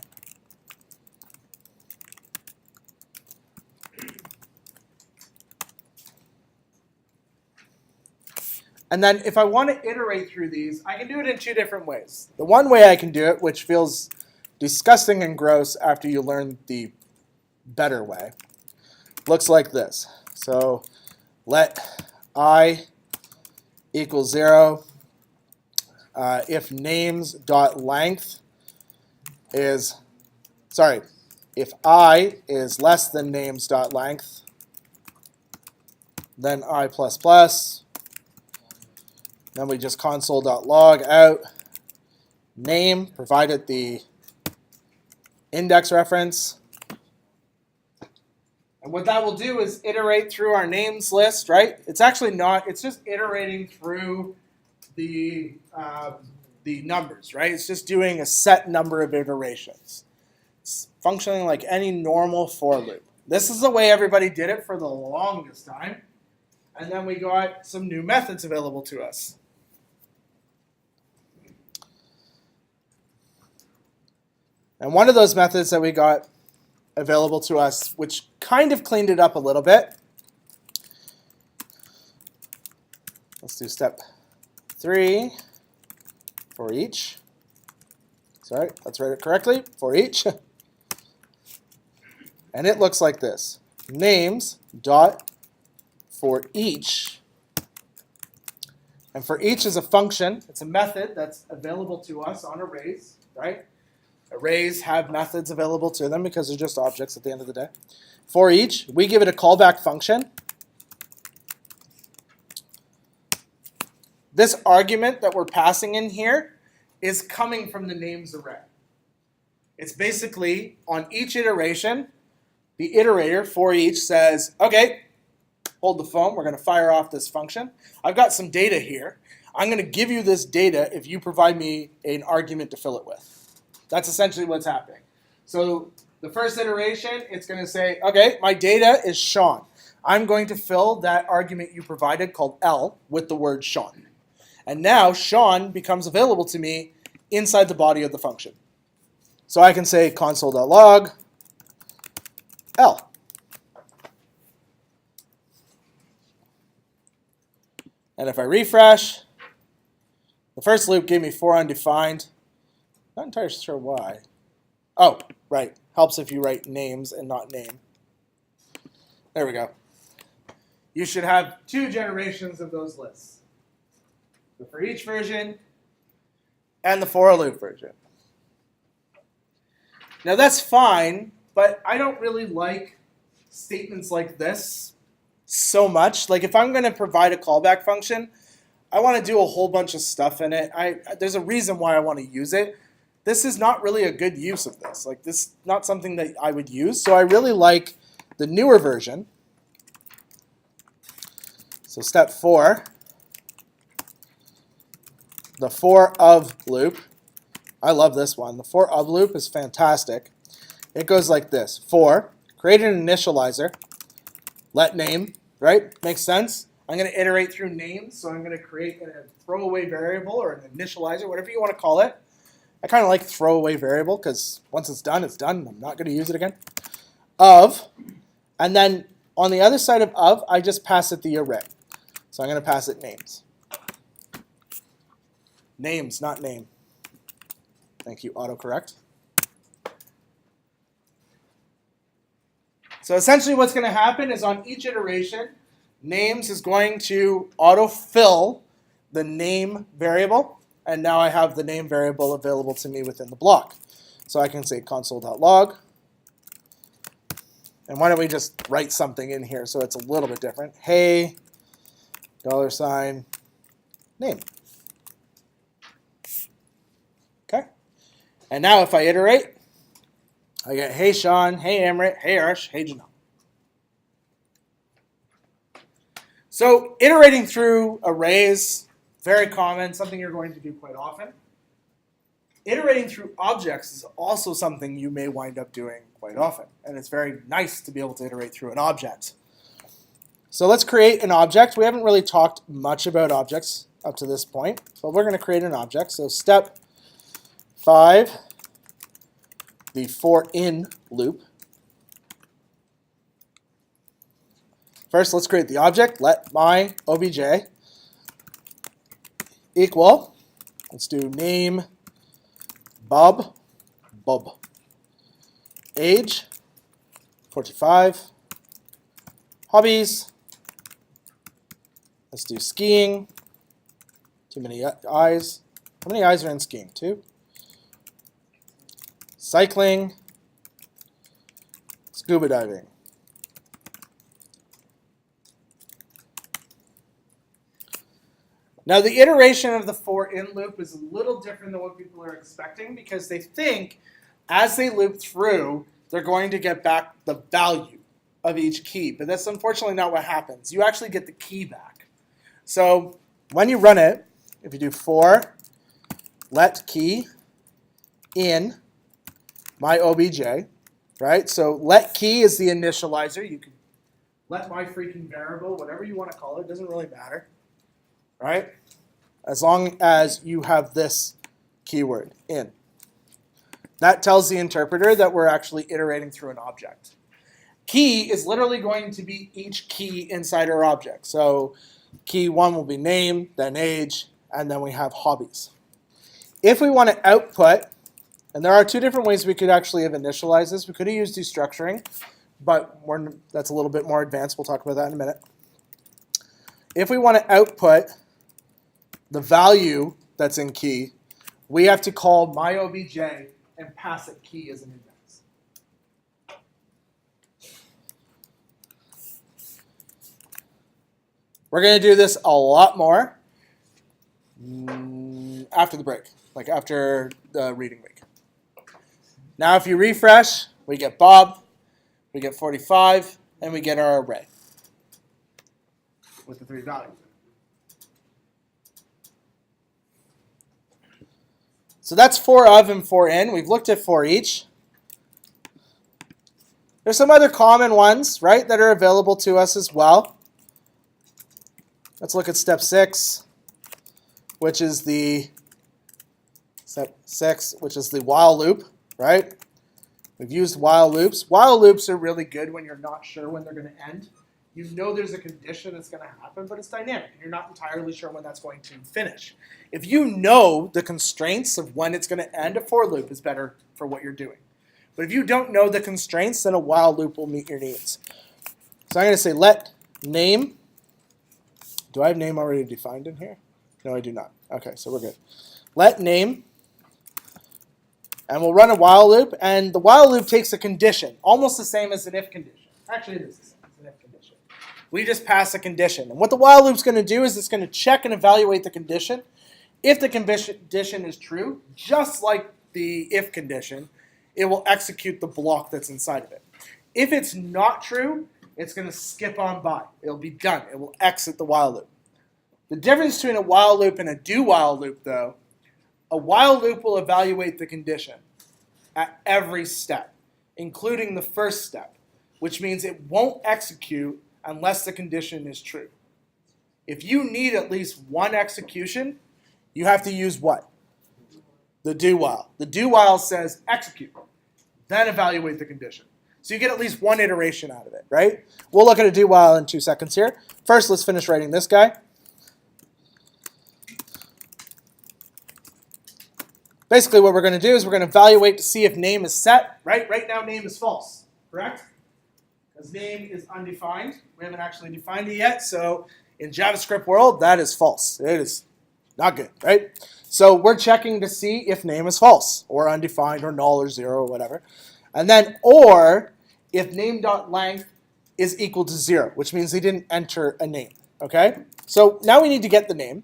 And then if I want to iterate through these, I can do it in two different ways. The one way I can do it, which feels disgusting and gross after you learn the better way, looks like this. So let I equal 0 if names.length is, if I is less than names.length, then I++. Then we just console.log out name, provided the index reference. And what that will do is iterate through our names list, right? It's actually not, it's just iterating through the numbers, right? It's just doing a set number of iterations. It's functioning like any normal for loop. This is the way everybody did it for the longest time. And then we got some new methods available to us. And one of those methods that we got available to us, which kind of cleaned it up a little bit. Let's do step 3 for each. Sorry, let's write it correctly, for each. And it looks like this. Names dot for each. And for each is a function. It's a method that's available to us on arrays, right? Arrays have methods available to them because they're just objects at the end of the day. For each, we give it a callback function. This argument that we're passing in here is coming from the names array. It's basically on each iteration, the iterator for each says, okay, hold the phone, we're going to fire off this function. I've got some data here. I'm going to give you this data if you provide me an argument to fill it with. That's essentially what's happening. So the first iteration, it's going to say, okay, my data is Sean. I'm going to fill that argument you provided called L with the word Sean. And now Sean becomes available to me inside the body of the function. So I can say console.log L. And if I refresh, the first loop gave me 4 undefined. Not entirely sure why. Oh, right. Helps if you write names and not name. There we go. You should have 2 generations of those lists. So for each version and the for loop version. Now that's fine, but I don't really like statements like this so much. Like if I'm going to provide a callback function, I want to do a whole bunch of stuff in it. There's a reason why I want to use it. This is not really a good use of this. Like this is not something that I would use. So I really like the newer version. So step 4, the for of loop. I love this one. The for of loop is fantastic. It goes like this. For, create an initializer, let name, right? Makes sense. I'm going to iterate through names. So I'm going to create a throwaway variable or an initializer, whatever you want to call it. I kind of like throwaway variable because once it's done, it's done. I'm not going to use it again. Of, and then on the other side of, I just pass it the array. So I'm going to pass it names. Names, not name. Thank you, autocorrect. So essentially what's going to happen is on each iteration, names is going to autofill the name variable. And now I have the name variable available to me within the block. So I can say console.log And why don't we just write something in here so it's a little bit different. Hey, $, name. Okay. And now if I iterate, I get hey Sean, hey Amrit, hey Arsh, hey Janelle. So iterating through arrays, very common, something you're going to do quite often. Iterating through objects is also something you may wind up doing quite often. And it's very nice to be able to iterate through an object. So let's create an object. We haven't really talked much about objects up to this point, but we're going to create an object. So step 5, the for in loop. First, let's create the object. Let my obj equal, let's do name Bob, age 45, hobbies, let's do skiing, too many eyes. How many eyes are in skiing? 2. Cycling, scuba diving. Now the iteration of the for in loop is a little different than what people are expecting because they think as they loop through, they're going to get back the value of each key. But that's unfortunately not what happens. You actually get the key back. So when you run it, if you do for let key in my obj, right? So let key is the initializer. You can let my freaking variable, whatever you want to call it, doesn't really matter. Right? As long as you have this keyword in. That tells the interpreter that we're actually iterating through an object. Key is literally going to be each key inside our object. So key 1 will be name, then age, and then we have hobbies. If we want to output, and there are 2 different ways we could actually have initialized this. We could have used destructuring, but that's a little bit more advanced. We'll talk about that in a minute. If we want to output the value that's in key, we have to call my obj and pass it key as an index. We're going to do this a lot more after the break, like after the reading week. Now if you refresh, we get Bob, we get 45, and we get our array with the 3 values. So that's for of and for in. We've looked at for each. There's some other common ones, right, that are available to us as well. Let's look at step 6, which is the while loop, right? We've used while loops. While loops are really good when you're not sure when they're going to end. You know there's a condition that's going to happen, but it's dynamic, and you're not entirely sure when that's going to finish. If you know the constraints of when it's going to end, a for loop is better for what you're doing. But if you don't know the constraints, then a while loop will meet your needs. So I'm going to say let name. Do I have name already defined in here? No, I do not. Okay, so we're good. Let name, and we'll run a while loop, and the while loop takes a condition, almost the same as an if condition. Actually, it is the same as an if condition. We just pass a condition. And what the while loop's going to do is it's going to check and evaluate the condition. If the condition is true, just like the if condition, it will execute the block that's inside of it. If it's not true, it's going to skip on by. It'll be done. It will exit the while loop. The difference between a while loop and a do while loop, though, a while loop will evaluate the condition at every step, including the first step, which means it won't execute unless the condition is true. If you need at least one execution, you have to use what? The do while. The do while says execute, then evaluate the condition. So you get at least one iteration out of it, right? We'll look at a do while in 2 seconds here. First, let's finish writing this guy. Basically, what we're going to do is we're going to evaluate to see if name is set, right? Right now, name is false, correct? Because name is undefined. We haven't actually defined it yet. So in JavaScript world, that is false. It is not good, right? So we're checking to see if name is false or undefined or null or 0 or whatever. And then or if name.length is equal to 0, which means they didn't enter a name. Okay? So now we need to get the name.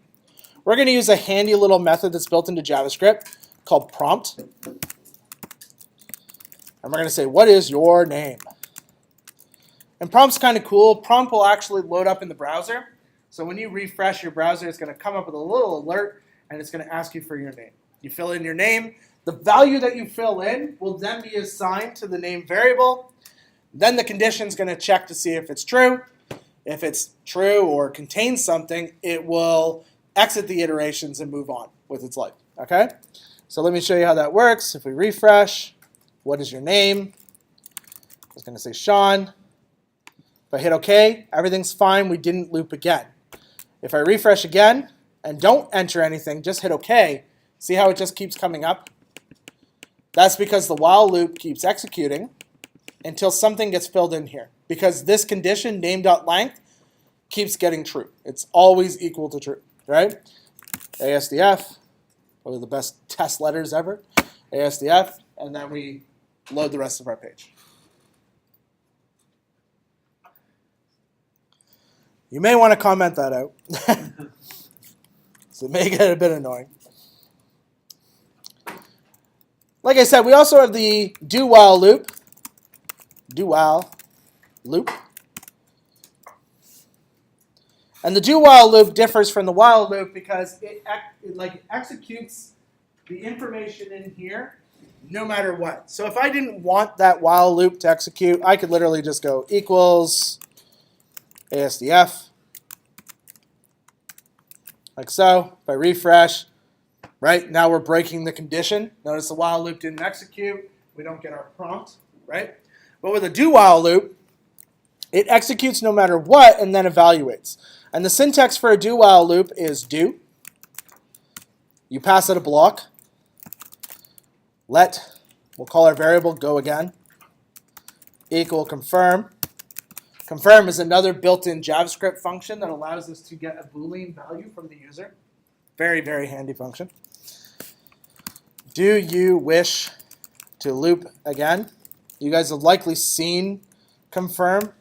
We're going to use a handy little method that's built into JavaScript called prompt. And we're going to say, what is your name? And prompt's kind of cool. Prompt will actually load up in the browser. So when you refresh your browser, it's going to come up with a little alert, and it's going to ask you for your name. You fill in your name. The value that you fill in will then be assigned to the name variable. Then the condition is going to check to see if it's true. If it's true or contains something, it will exit the iterations and move on with its life. Okay? So let me show you how that works. If we refresh, what is your name? It's going to say Sean. If I hit OK, everything's fine. We didn't loop again. If I refresh again and don't enter anything, just hit OK, see how it just keeps coming up? That's because the while loop keeps executing until something gets filled in here. Because this condition, name.length, keeps getting true. It's always equal to true, right? ASDF, one of the best test letters ever. ASDF, and then we load the rest of our page. You may want to comment that out. So it may get a bit annoying. Like I said, we also have the do while loop. Do while loop. And the do while loop differs from the while loop because it executes the information in here no matter what. So if I didn't want that while loop to execute, I could literally just go equals ASDF, like so. If I refresh, right, now we're breaking the condition. Notice the while loop didn't execute. We don't get our prompt, right? But with a do while loop, it executes no matter what and then evaluates. And the syntax for a do while loop is do. You pass it a block. Let, we'll call our variable go again, equal confirm. Confirm is another built-in JavaScript function that allows us to get a Boolean value from the user. Very, very handy function. Do you wish to loop again? You guys have likely seen confirm.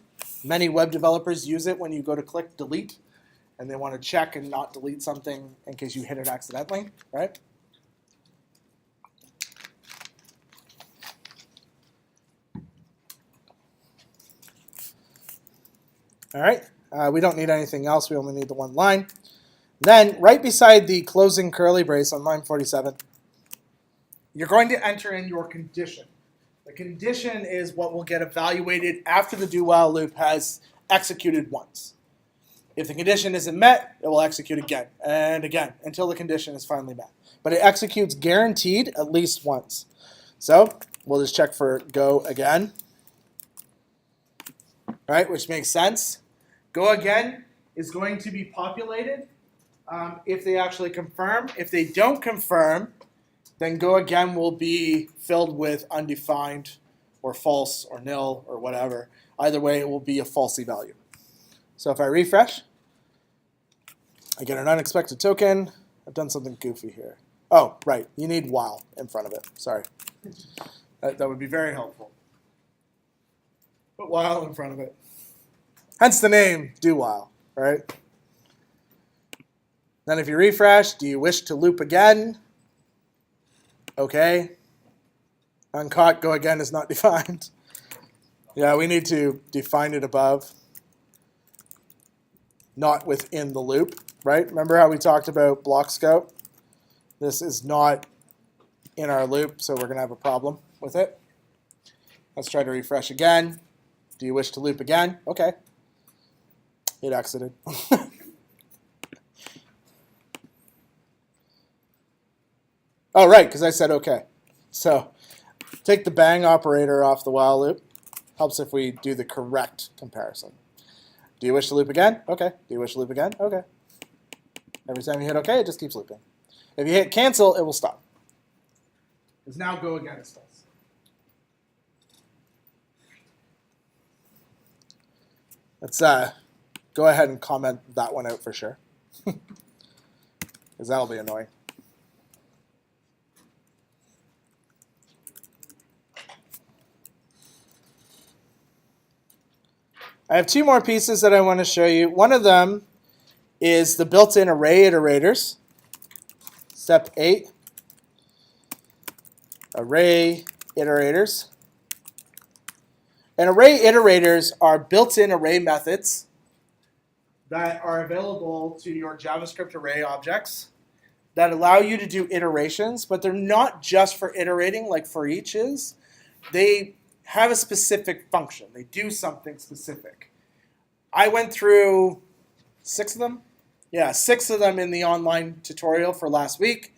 Many web developers use it when you go to click delete and they want to check and not delete something in case you hit it accidentally, right? All right, we don't need anything else. We only need the one line. Then right beside the closing curly brace on line 47, you're going to enter in your condition. The condition is what will get evaluated after the do while loop has executed once. If the condition isn't met, it will execute again and again until the condition is finally met. But it executes guaranteed at least once. So we'll just check for go again. Right, which makes sense. Go again is going to be populated if they actually confirm. If they don't confirm, then go again will be filled with undefined or false or nil or whatever. Either way, it will be a falsy value. So if I refresh, I get an unexpected token. I've done something goofy here. Oh, right, you need while in front of it. Sorry. That would be very helpful. Put while in front of it. Hence the name, do while, right? Then if you refresh, do you wish to loop again? Okay. Uncaught, go again is not defined. Yeah, we need to define it above, not within the loop, right? Remember how we talked about block scope? This is not in our loop, so we're going to have a problem with it. Let's try to refresh again. Do you wish to loop again? Okay. It exited. Oh, right, because I said okay. So take the bang operator off the while loop. Helps if we do the correct comparison. Do you wish to loop again? Okay. Do you wish to loop again? Okay. Every time you hit okay, it just keeps looping. If you hit cancel, it will stop. Because now go again is false. Let's go ahead and comment that one out for sure. Because that'll be annoying. I have two more pieces that I want to show you. One of them is the built-in array iterators. Step 8, array iterators. And array iterators are built-in array methods that are available to your JavaScript array objects that allow you to do iterations, but they're not just for iterating like for each is. They have a specific function. They do something specific. I went through 6 of them. Yeah, 6 of them in the online tutorial for last week.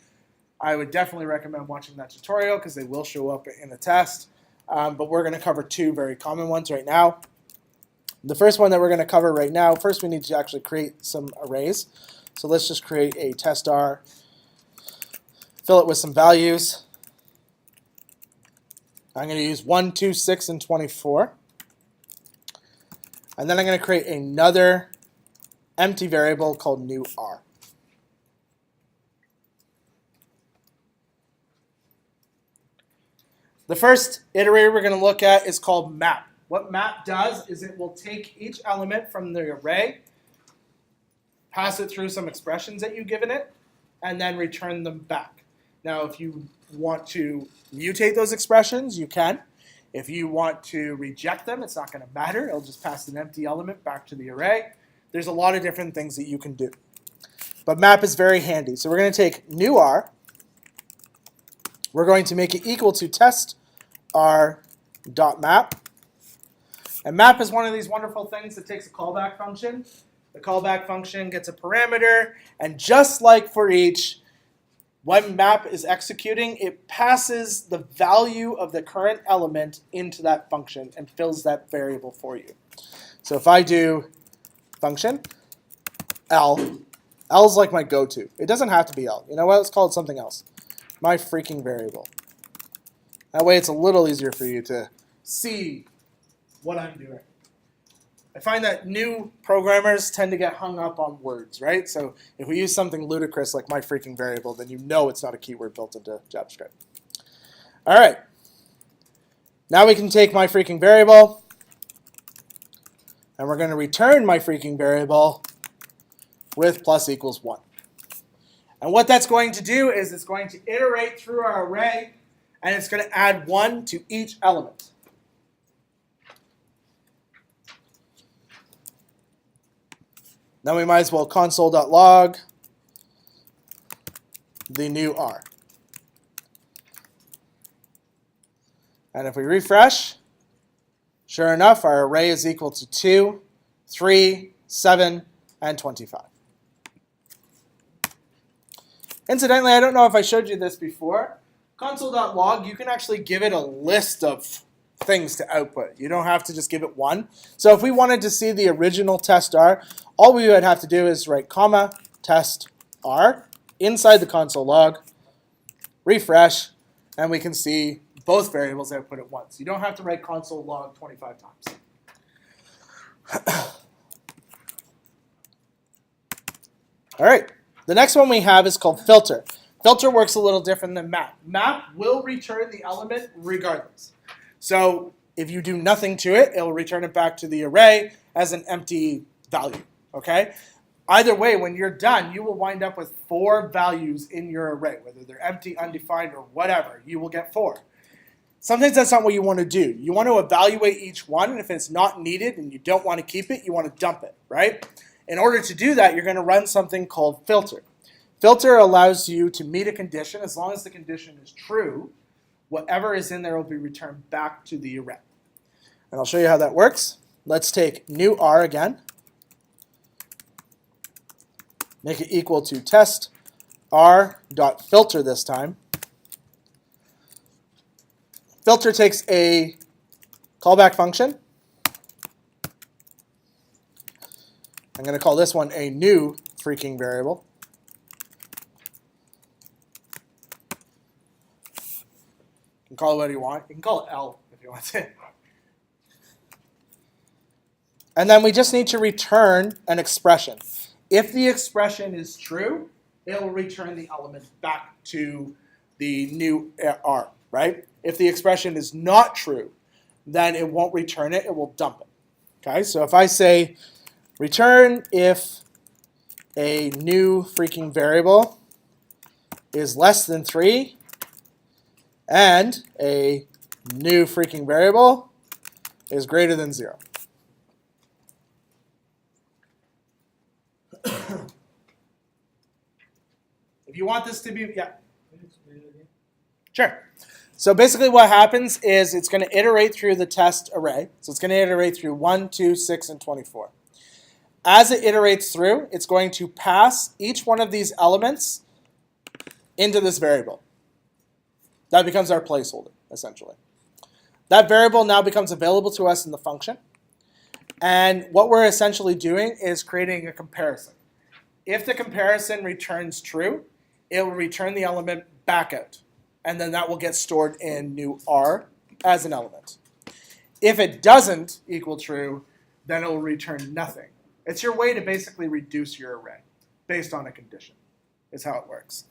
I would definitely recommend watching that tutorial because they will show up in the test. But we're going to cover 2 very common ones right now. The first one that we're going to cover right now, first we need to actually create some arrays. So let's just create a test R, fill it with some values. I'm going to use 1, 2, 6, and 24. And then I'm going to create another empty variable called new R. The first iterator we're going to look at is called map. What map does is it will take each element from the array, pass it through some expressions that you've given it, and then return them back. Now, if you want to mutate those expressions, you can. If you want to reject them, it's not going to matter. It'll just pass an empty element back to the array. There's a lot of different things that you can do. But map is very handy. So we're going to take new R. We're going to make it equal to test r.map. And map is one of these wonderful things that takes a callback function. The callback function gets a parameter, and just like for each, when map is executing, it passes the value of the current element into that function and fills that variable for you. So if I do function L, L is like my go-to. It doesn't have to be L. You know what? Let's call it something else. My freaking variable. That way it's a little easier for you to see what I'm doing. I find that new programmers tend to get hung up on words, right? So if we use something ludicrous like my freaking variable, then you know it's not a keyword built into JavaScript. All right. Now we can take my freaking variable, and we're going to return my freaking variable with plus equals 1. And what that's going to do is it's going to iterate through our array, and it's going to add 1 to each element. Then we might as well console.log the new R. And if we refresh, sure enough, our array is equal to 2, 3, 7, and 25. Incidentally, I don't know if I showed you this before. Console.log, you can actually give it a list of things to output. You don't have to just give it one. So if we wanted to see the original test R, all we would have to do is write comma test R inside the console log, refresh, and we can see both variables output at once. You don't have to write console log 25 times. All right, the next one we have is called filter. Filter works a little different than map. Map will return the element regardless. So if you do nothing to it, it'll return it back to the array as an empty value, okay? Either way, when you're done, you will wind up with 4 values in your array, whether they're empty, undefined, or whatever, you will get 4. Sometimes that's not what you want to do. You want to evaluate each one, and if it's not needed and you don't want to keep it, you want to dump it, right? In order to do that, you're going to run something called filter. Filter allows you to meet a condition. As long as the condition is true, whatever is in there will be returned back to the array. And I'll show you how that works. Let's take new R again. Make it equal to test R.filter this time. Filter takes a callback function. I'm going to call this one a new freaking variable. You can call it whatever you want. You can call it L if you want to. And then we just need to return an expression. If the expression is true, it will return the element back to the new R, right? If the expression is not true, then it won't return it, it will dump it. Okay, so if I say return if a new freaking variable is less than 3 and a new freaking variable is greater than 0. If you want this to be, yeah. Sure. So basically what happens is it's going to iterate through the test array. So it's going to iterate through 1, 2, 6, and 24. As it iterates through, it's going to pass each one of these elements into this variable. That becomes our placeholder, essentially. That variable now becomes available to us in the function. And what we're essentially doing is creating a comparison. If the comparison returns true, it will return the element back out. And then that will get stored in new R as an element. If it doesn't equal true, then it will return nothing. It's your way to basically reduce your array based on a condition, is how it works.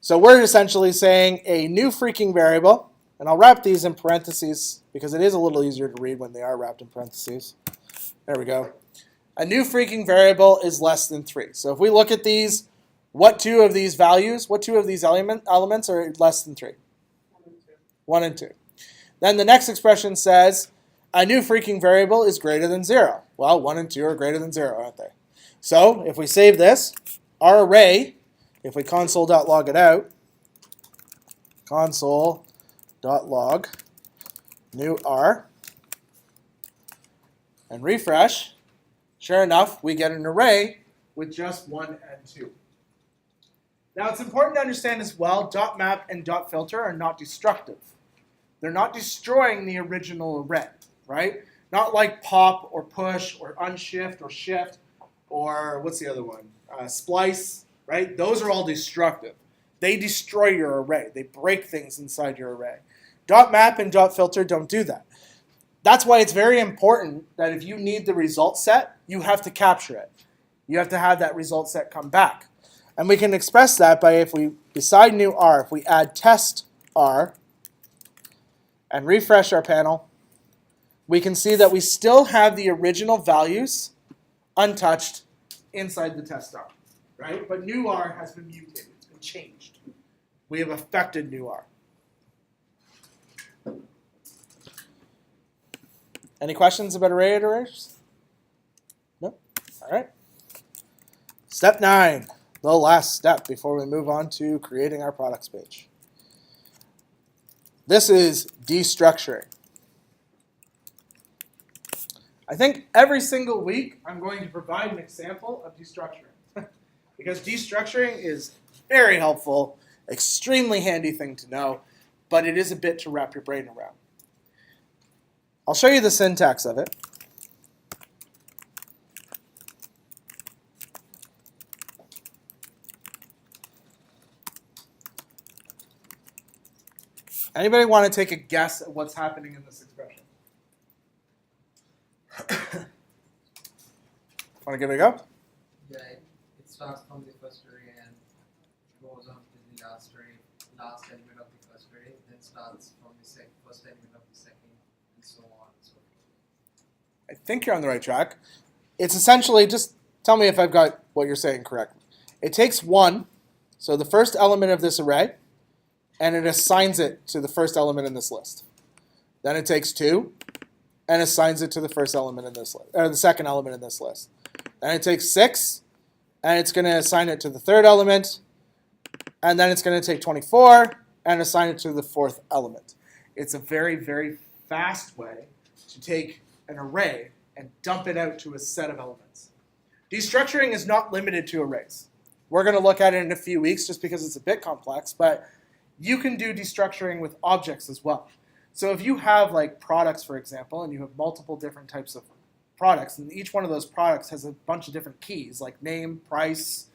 So we're essentially saying a new freaking variable, and I'll wrap these in parentheses because it is a little easier to read when they are wrapped in parentheses. There we go. A new freaking variable is less than 3. So if we look at these, what two of these elements are less than 3? 1 and 2. Then the next expression says, a new freaking variable is greater than 0. Well, 1 and 2 are greater than 0, aren't they? So if we save this, our array, if we console.log it out, console.log new R, and refresh, sure enough, we get an array with just 1 and 2. Now it's important to understand as well, .map and .filter are not destructive. They're not destroying the original array, right? Not like pop or push or unshift or shift or what's the other one? Splice, right? Those are all destructive. They destroy your array. They break things inside your array. .map and .filter don't do that. That's why it's very important that if you need the result set, you have to capture it. You have to have that result set come back. And we can express that by if we, beside new R, if we add test R and refresh our panel, we can see that we still have the original values untouched inside the test R, right? But new R has been mutated, it's been changed. We have affected new R. Any questions about array iterators? No? All right. Step 9, the last step before we move on to creating our products page. This is destructuring. I think every single week I'm going to provide an example of destructuring because destructuring is very helpful, extremely handy thing to know, but it is a bit to wrap your brain around. I'll show you the syntax of it. Anybody want to take a guess at what's happening in this expression? Want to give it a go? Yeah, it starts from the first array and goes on to the last element of the first array, then starts from the first element of the second, and so on and so forth. I think you're on the right track. It's essentially, just tell me if I've got what you're saying correctly. It takes 1, so the first element of this array, and it assigns it to the first element in this list. Then it takes 2 and assigns it to the first element in this list, or the second element in this list. Then it takes 6 and it's going to assign it to the third element, and then it's going to take 24 and assign it to the fourth element. It's a very, very fast way to take an array and dump it out to a set of elements. Destructuring is not limited to arrays. We're going to look at it in a few weeks just because it's a bit complex, but you can do destructuring with objects as well. So if you have like products, for example, and you have multiple different types of products, and each one of those products has a bunch of different keys, like name, price,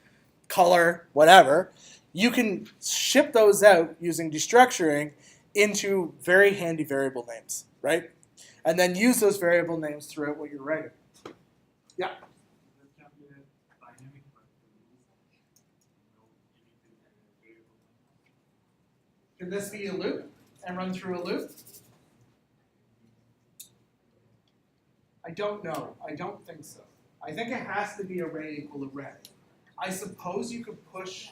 color, whatever, you can ship those out using destructuring into very handy variable names, right? And then use those variable names throughout what you're writing. Yeah? Can this be a loop and run through a loop? I don't know. I don't think so. I think it has to be array equal array. I suppose you could push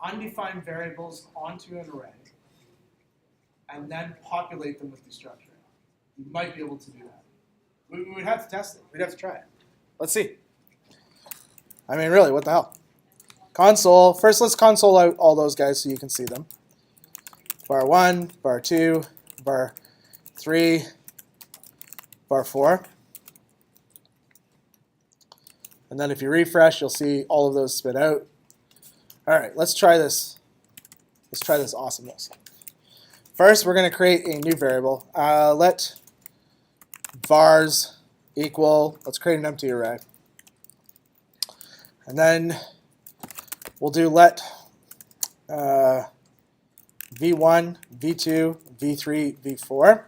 undefined variables onto an array and then populate them with destructure. You might be able to do that. We would have to test it. We'd have to try it. Let's see. I mean, really, what the hell? Console. First, let's console out all those guys so you can see them. Bar 1, bar 2, bar 3, bar 4. And then if you refresh, you'll see all of those spit out. All right, let's try this. Let's try this awesomeness. First, we're going to create a new variable. Let vars equal, let's create an empty array. And then we'll do let v1, v2, v3, v4.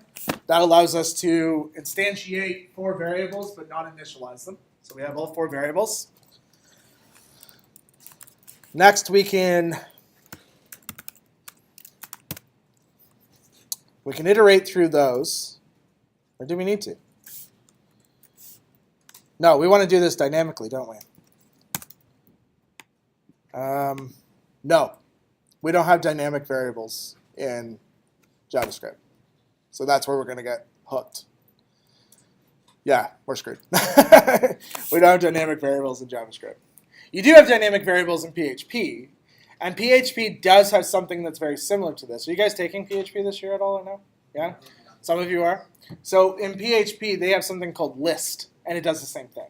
That allows us to instantiate 4 variables but not initialize them. So we have all 4 variables. Next, we can iterate through those. Or do we need to? No, we want to do this dynamically, don't we? No, we don't have dynamic variables in JavaScript. So that's where we're going to get hooked. Yeah, we're screwed. We don't have dynamic variables in JavaScript. You do have dynamic variables in PHP, and PHP does have something that's very similar to this. Are you guys taking PHP this year at all or no? Yeah? Some of you are. So in PHP, they have something called list, and it does the same thing.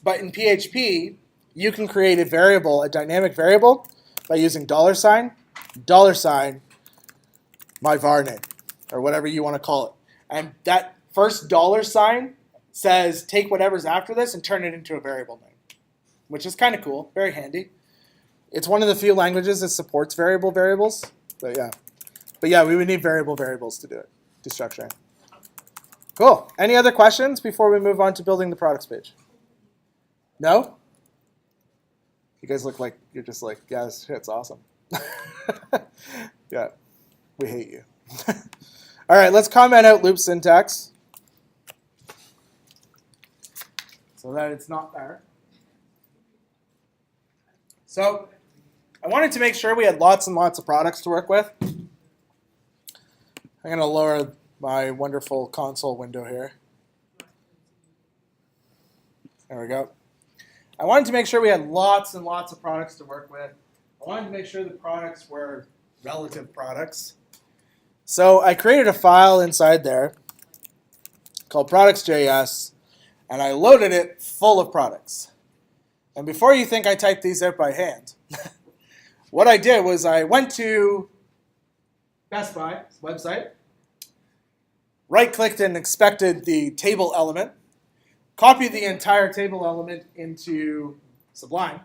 But in PHP, you can create a variable, a dynamic variable, by using $, my var name, or whatever you want to call it. And that first $, says take whatever's after this and turn it into a variable name, which is kind of cool, very handy. It's one of the few languages that supports variables, but yeah, we would need variables to do it, destructuring. Cool. Any other questions before we move on to building the products page? No? You guys look like you're just like, yeah, this shit's awesome. Yeah, we hate you. All right, let's comment out loop syntax so that it's not there. So I wanted to make sure we had lots and lots of products to work with. I'm going to lower my wonderful console window here. There we go. I wanted to make sure we had lots and lots of products to work with. I wanted to make sure the products were relative products. So I created a file inside there called products.js, and I loaded it full of products. And before you think I typed these out by hand, what I did was I went to Best Buy's website, right-clicked and inspected the table element, copied the entire table element into Sublime,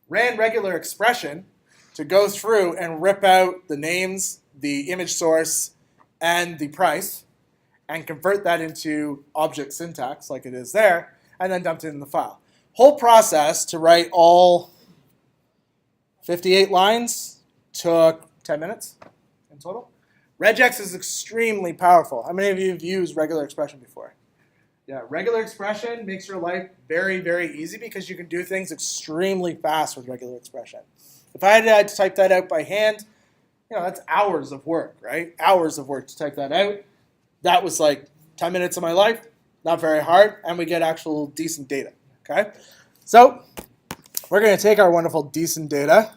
ran regular expression to go through and rip out the names, the image source, and the price, and convert that into object syntax like it is there, and then dumped it in the file. Whole process to write all 58 lines took 10 minutes in total. Regex is extremely powerful. How many of you have used regular expression before? Yeah, regular expression makes your life very, very easy because you can do things extremely fast with regular expression. If I had to type that out by hand, that's hours of work, right? Hours of work to type that out. That was like 10 minutes of my life, not very hard, and we get actual decent data, okay? So we're going to take our wonderful decent data,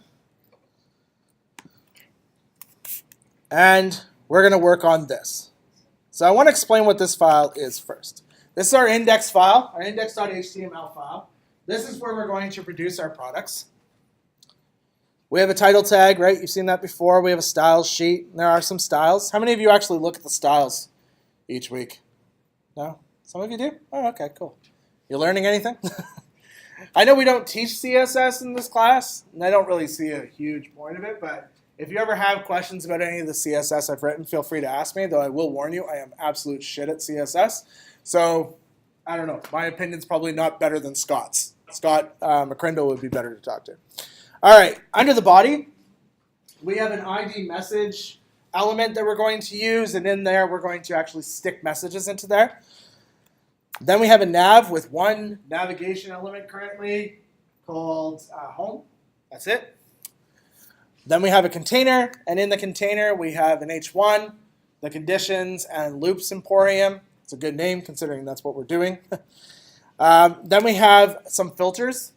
and we're going to work on this. So I want to explain what this file is first. This is our index file, our index.html file. This is where we're going to produce our products. We have a title tag, right? You've seen that before. We have a styles sheet. There are some styles. How many of you actually look at the styles each week? No? Some of you do? Oh, okay, cool. You learning anything? I know we don't teach CSS in this class, and I don't really see a huge point of it, but if you ever have questions about any of the CSS I've written, feel free to ask me, though I will warn you, I am absolute shit at CSS. So, I don't know. My opinion's probably not better than Scott's. Scott McCrindle would be better to talk to. All right, under the body, we have an ID message element that we're going to use, and in there we're going to actually stick messages into there. Then we have a nav with one navigation element currently called home. That's it. Then we have a container, and in the container we have an H1, the conditions and loops emporium. It's a good name considering that's what we're doing. Then we have some filters.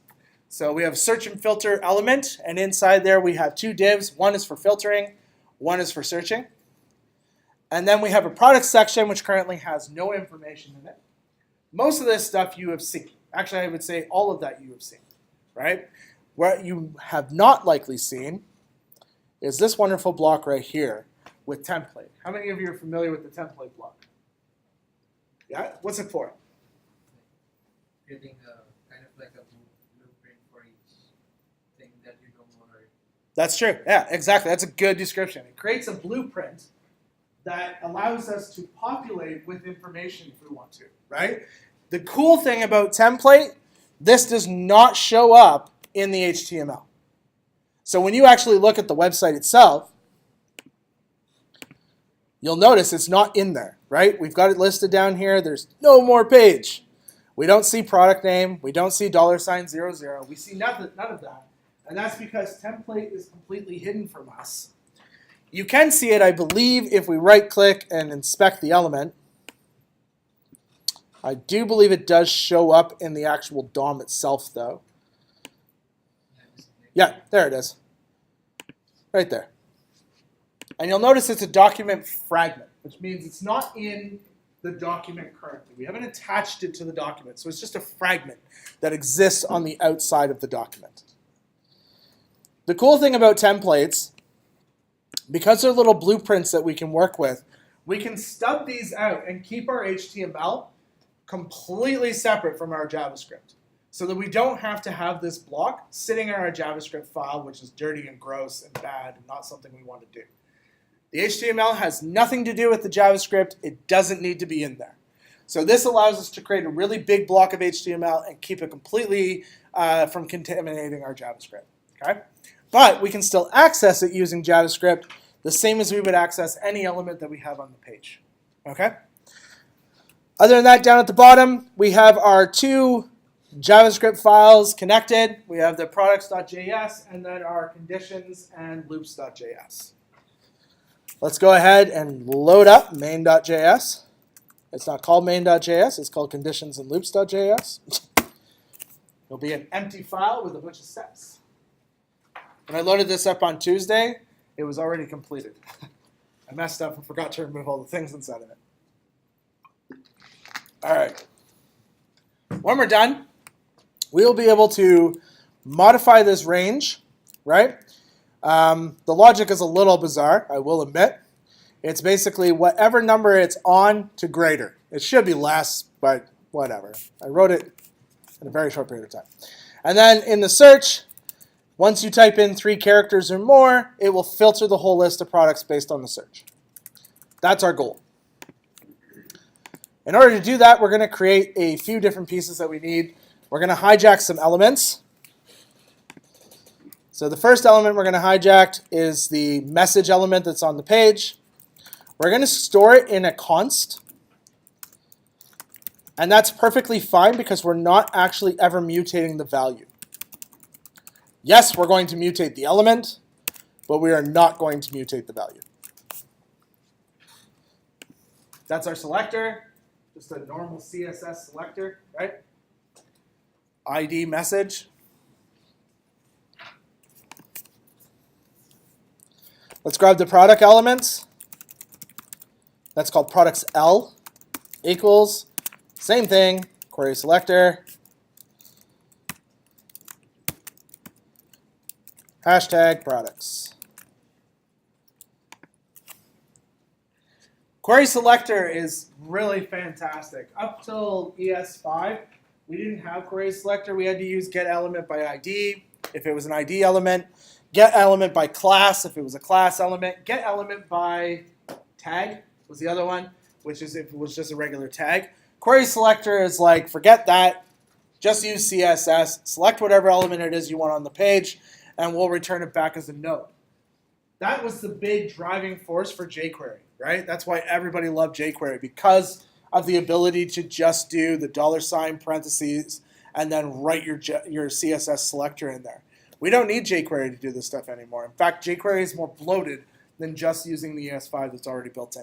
So we have a search and filter element, and inside there we have two divs. One is for filtering, one is for searching. And then we have a product section which currently has no information in it. Most of this stuff you have seen. Actually, I would say all of that you have seen, right? What you have not likely seen is this wonderful block right here with template. How many of you are familiar with the template block? Yeah? What's it for? Creating a kind of like a blueprint for each thing that you don't want to read. That's true. Yeah, exactly. That's a good description. It creates a blueprint that allows us to populate with information if we want to, right? The cool thing about template, this does not show up in the HTML. So when you actually look at the website itself, you'll notice it's not in there, right? We've got it listed down here. There's no more page. We don't see product name. We don't see $00. We see none of that. And that's because template is completely hidden from us. You can see it, I believe, if we right-click and inspect the element. I do believe it does show up in the actual DOM itself, though. Yeah, there it is. Right there. And you'll notice it's a document fragment, which means it's not in the document currently. We haven't attached it to the document, so it's just a fragment that exists on the outside of the document. The cool thing about templates, because they're little blueprints that we can work with, we can stub these out and keep our HTML completely separate from our JavaScript so that we don't have to have this block sitting in our JavaScript file, which is dirty and gross and bad and not something we want to do. The HTML has nothing to do with the JavaScript. It doesn't need to be in there. So this allows us to create a really big block of HTML and keep it completely from contaminating our JavaScript. Okay? But we can still access it using JavaScript the same as we would access any element that we have on the page. Okay? Other than that, down at the bottom, we have our two JavaScript files connected. We have the products.js and then our conditions and loops.js. Let's go ahead and load up main.js. It's not called main.js, it's called conditions and loops.js. It'll be an empty file with a bunch of steps. When I loaded this up on Tuesday, it was already completed. I messed up and forgot to remove all the things inside of it. All right. When we're done, we'll be able to modify this range, right? The logic is a little bizarre, I will admit. It's basically whatever number it's on to greater. It should be less, but whatever. I wrote it in a very short period of time. And then in the search, once you type in 3 characters or more, it will filter the whole list of products based on the search. That's our goal. In order to do that, we're going to create a few different pieces that we need. We're going to hijack some elements. So the first element we're going to hijack is the message element that's on the page. We're going to store it in a const. And that's perfectly fine because we're not actually ever mutating the value. Yes, we're going to mutate the element, but we are not going to mutate the value. That's our selector, just a normal CSS selector, right? ID message. Let's grab the product elements. That's called products L equals, same thing, query selector, hashtag products. Query selector is really fantastic. Up till ES5, we didn't have query selector. We had to use get element by ID if it was an ID element, get element by class if it was a class element, get element by tag was the other one, which is if it was just a regular tag. Query selector is like, forget that, just use CSS, select whatever element it is you want on the page, and we'll return it back as a node. That was the big driving force for jQuery, right? That's why everybody loved jQuery, because of the ability to just do the $ parentheses and then write your CSS selector in there. We don't need jQuery to do this stuff anymore. In fact, jQuery is more bloated than just using the ES5 that's already built in.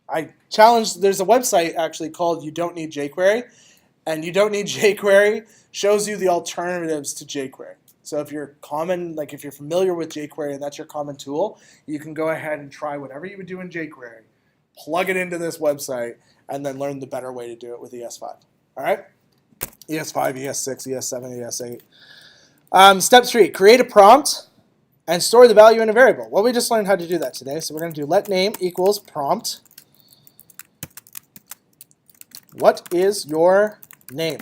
I challenge, there's a website actually called You Don't Need jQuery, and You Don't Need jQuery shows you the alternatives to jQuery. So if you're if you're familiar with jQuery and that's your common tool, you can go ahead and try whatever you would do in jQuery, plug it into this website, and then learn the better way to do it with ES5. All right? ES5, ES6, ES7, ES8. Step 3, create a prompt and store the value in a variable. Well, we just learned how to do that today. So we're going to do let name equals prompt. What is your name?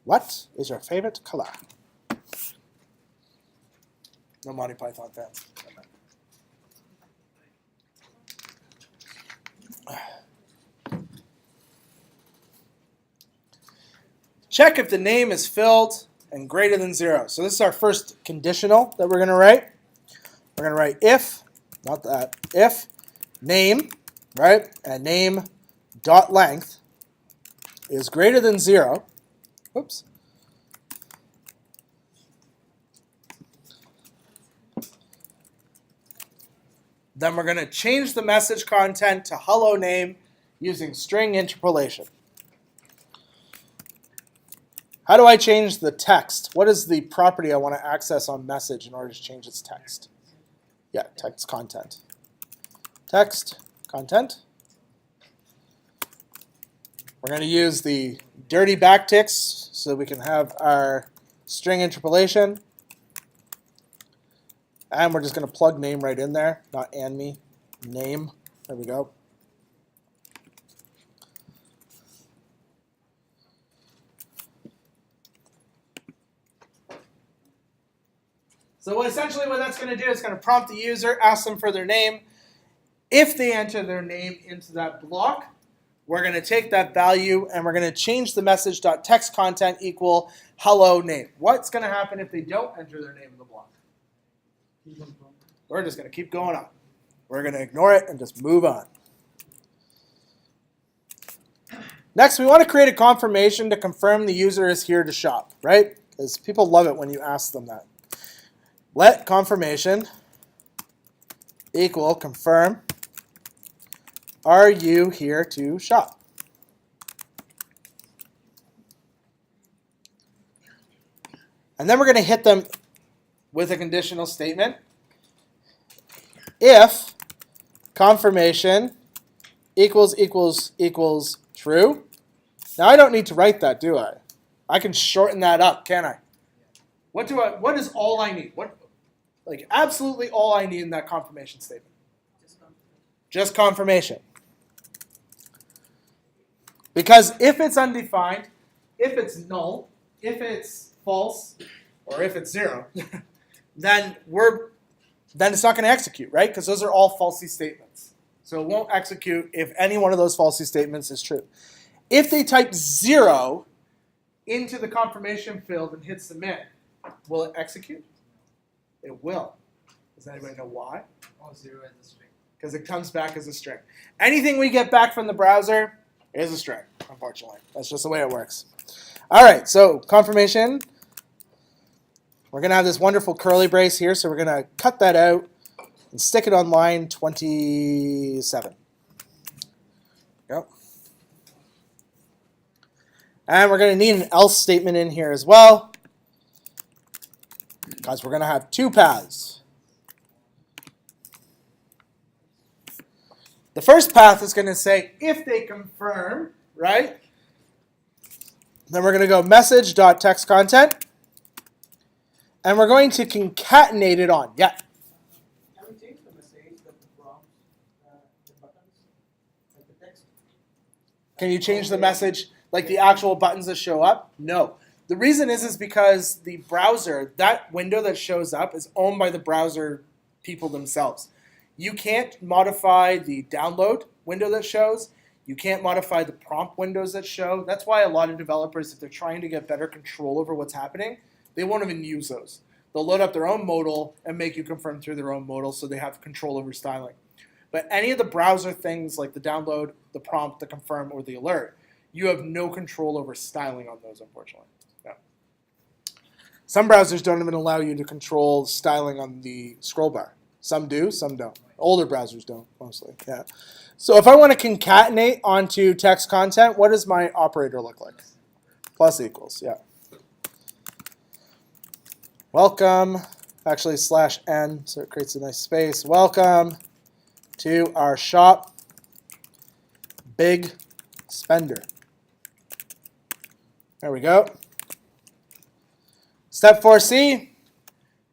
What is your favorite color? No Monty Python fans. Check if the name is filled and greater than 0. So this is our first conditional that we're going to write. We're going to write if, not that, if name, right, and name dot length is greater than 0. Oops. Then we're going to change the message content to hello name using string interpolation. How do I change the text? What is the property I want to access on message in order to change its text? Yeah, text content. Text content. We're going to use the dirty backticks so we can have our string interpolation. And we're just going to plug name right in there, not and me, name. There we go. So essentially what that's going to do is going to prompt the user, ask them for their name. If they enter their name into that block, we're going to take that value and we're going to change the message.text content equal hello name. What's going to happen if they don't enter their name in the block? We're just going to keep going on. We're going to ignore it and just move on. Next, we want to create a confirmation to confirm the user is here to shop, right? Because people love it when you ask them that. Let confirmation equal confirm, are you here to shop? And then we're going to hit them with a conditional statement. If confirmation equals true. Now I don't need to write that, do I? I can shorten that up, can't I? What is all I need? Absolutely all I need in that confirmation statement? Just confirmation. Because if it's undefined, if it's null, if it's false, or if it's 0, then it's not going to execute, right? Because those are all falsy statements. So it won't execute if any one of those falsy statements is true. If they type 0 into the confirmation field and hit submit, will it execute? It will. Does anybody know why? Or 0 as a string. Because it comes back as a string. Anything we get back from the browser is a string, unfortunately. That's just the way it works. All right, so confirmation. We're going to have this wonderful curly brace here, so we're going to cut that out and stick it on line 27. Go. And we're going to need an else statement in here as well, because we're going to have 2 paths. The first path is going to say if they confirm, right? Then we're going to go message.textContent. And we're going to concatenate it on. Yeah. Can we change the message, the prompts, the buttons, like the text? Can you change the message, like the actual buttons that show up? No. The reason is because the browser, that window that shows up is owned by the browser people themselves. You can't modify the download window that shows. You can't modify the prompt windows that show. That's why a lot of developers, if they're trying to get better control over what's happening, they won't even use those. They'll load up their own modal and make you confirm through their own modal so they have control over styling. But any of the browser things like the download, the prompt, the confirm, or the alert, you have no control over styling on those, unfortunately. No. Some browsers don't even allow you to control styling on the scroll bar. Some do, some don't. Older browsers don't, mostly. Yeah. So if I want to concatenate onto text content, what does my operator look like? Plus equals, yeah. Welcome, actually /n, so it creates a nice space. Welcome to our shop, big spender. There we go. Step 4C,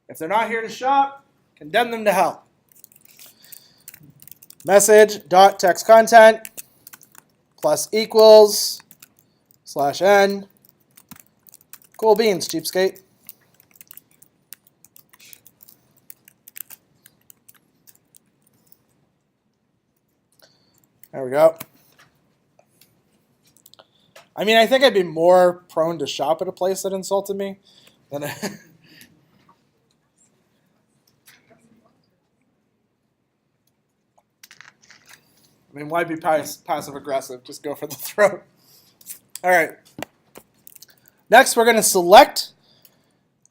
if they're not here to shop, condemn them to hell. Message.textContent plus equals /n. Cool beans, cheapskate. There we go. I mean, I think I'd be more prone to shop at a place that insulted me than I mean, why be passive aggressive? Just go for the throat. All right. Next, we're going to select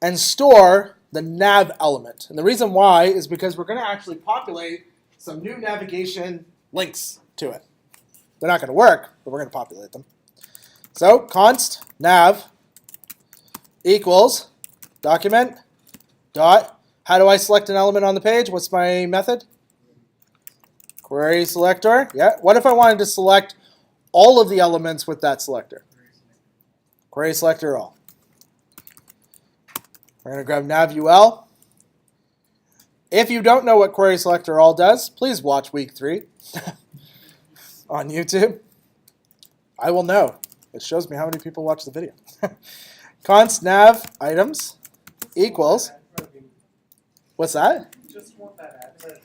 and store the nav element. And the reason why is because we're going to actually populate some new navigation links to it. They're not going to work, but we're going to populate them. So const nav equals document dot. How do I select an element on the page? What's my method? Query selector. Yeah. What if I wanted to select all of the elements with that selector? Query selector all. We're going to grab nav ul. If you don't know what query selector all does, please watch week 3 on YouTube. I will know. It shows me how many people watch the video. Const nav items equals. What's that? Just want that ad.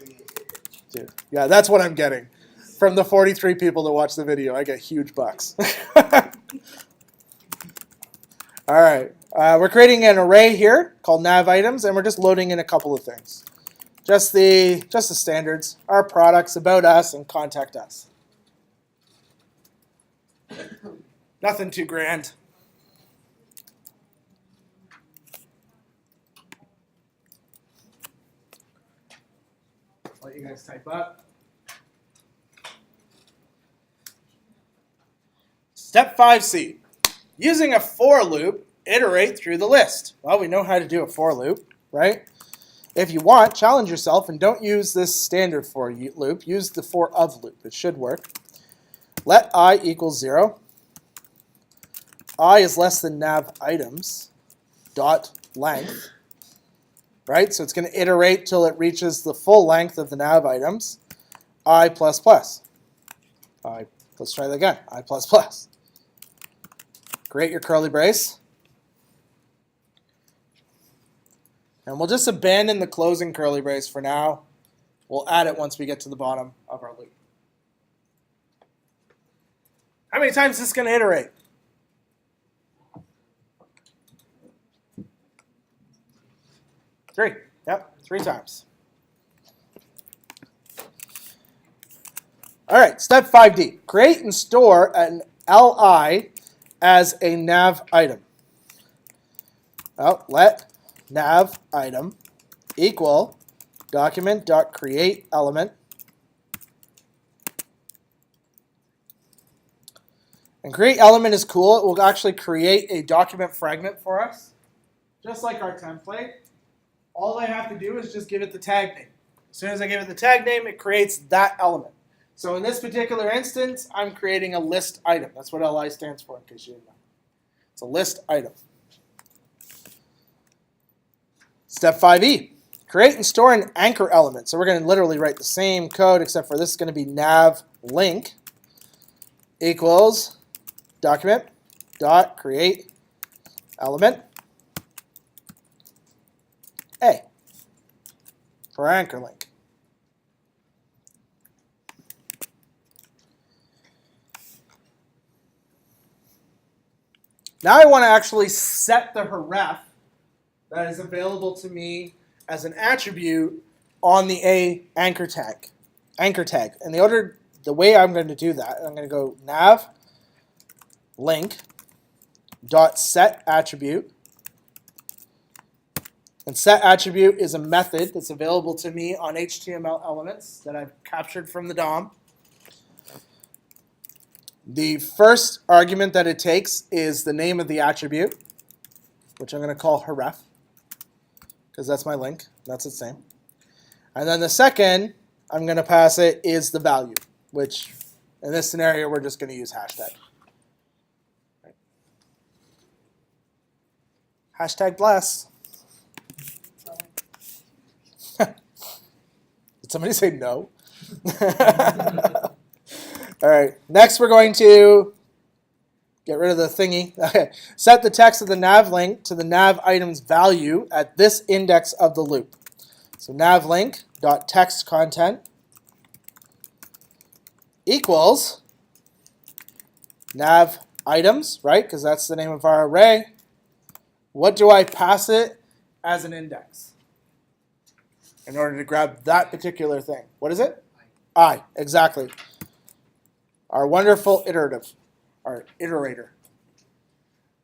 Dude, yeah, that's what I'm getting. From the 43 people that watch the video, I get huge bucks. All right. We're creating an array here called nav items, and we're just loading in a couple of things. Just the standards, our products, about us, and contact us. Nothing too grand. Let you guys type up. Step 5C. Using a for loop, iterate through the list. Well, we know how to do a for loop, right? If you want, challenge yourself and don't use this standard for loop. Use the for of loop. It should work. Let I equal 0. I is less than nav items dot length. Right? So it's going to iterate till it reaches the full length of the nav items. I plus plus. Let's try that again. I plus plus. Create your curly brace. And we'll just abandon the closing curly brace for now. We'll add it once we get to the bottom of our loop. How many times is this going to iterate? Three. Yep, 3 times. All right, step 5D. Create and store an LI as a nav item. Well, let nav item equal document.create element. And create element is cool. It will actually create a document fragment for us, just like our template. All I have to do is just give it the tag name. As soon as I give it the tag name, it creates that element. So in this particular instance, I'm creating a list item. That's what LI stands for, in case you didn't know. It's a list item. Step 5E. Create and store an anchor element. So we're going to literally write the same code, except for this is going to be nav link equals document dot create element A for our anchor link. Now I want to actually set the href that is available to me as an attribute on the A anchor tag. anchor tag. And the way I'm going to do that, I'm going to go nav link dot set attribute. And set attribute is a method that's available to me on HTML elements that I've captured from the DOM. The first argument that it takes is the name of the attribute, which I'm going to call href, because that's my link. That's its name. And then the second I'm going to pass it is the value, which in this scenario we're just going to use hashtag. Right. Hashtag bless. Did somebody say no? All right. Next, we're going to get rid of the thingy. Okay. Set the text of the nav link to the nav item's value at this index of the loop. So nav link dot text content equals nav items, right? Because that's the name of our array. What do I pass it as an index in order to grab that particular thing? What is it? I, exactly. Our wonderful iterative, our iterator.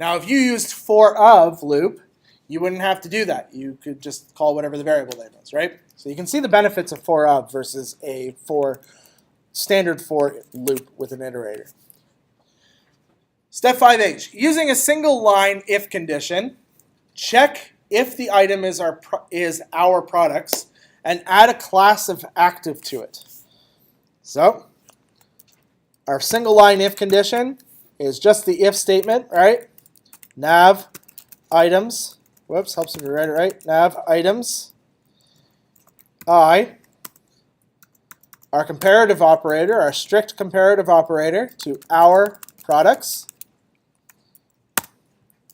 Now, if you used for of loop, you wouldn't have to do that. You could just call whatever the variable name is, right? So you can see the benefits of for of versus a standard for loop with an iterator. Step 5H, using a single line if condition, check if the item is our products and add a class of active to it. So our single line if condition is just the if statement, right? Nav items, whoops, helps me to write it right. Nav items, I, our comparative operator, our strict comparative operator to our products.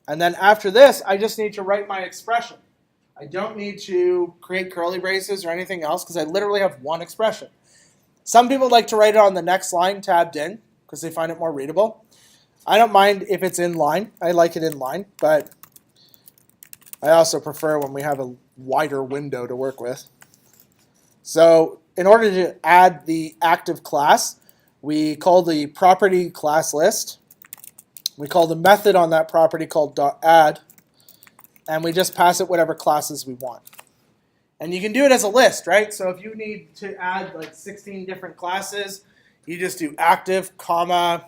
And then after this, I just need to write my expression. I don't need to create curly braces or anything else because I literally have one expression. Some people like to write it on the next line tabbed in because they find it more readable. I don't mind if it's in line. I like it in line, but I also prefer when we have a wider window to work with. So in order to add the active class, we call the property class list. We call the method on that property called .add, and we just pass it whatever classes we want. And you can do it as a list, right? So if you need to add like 16 different classes, you just do active, comma,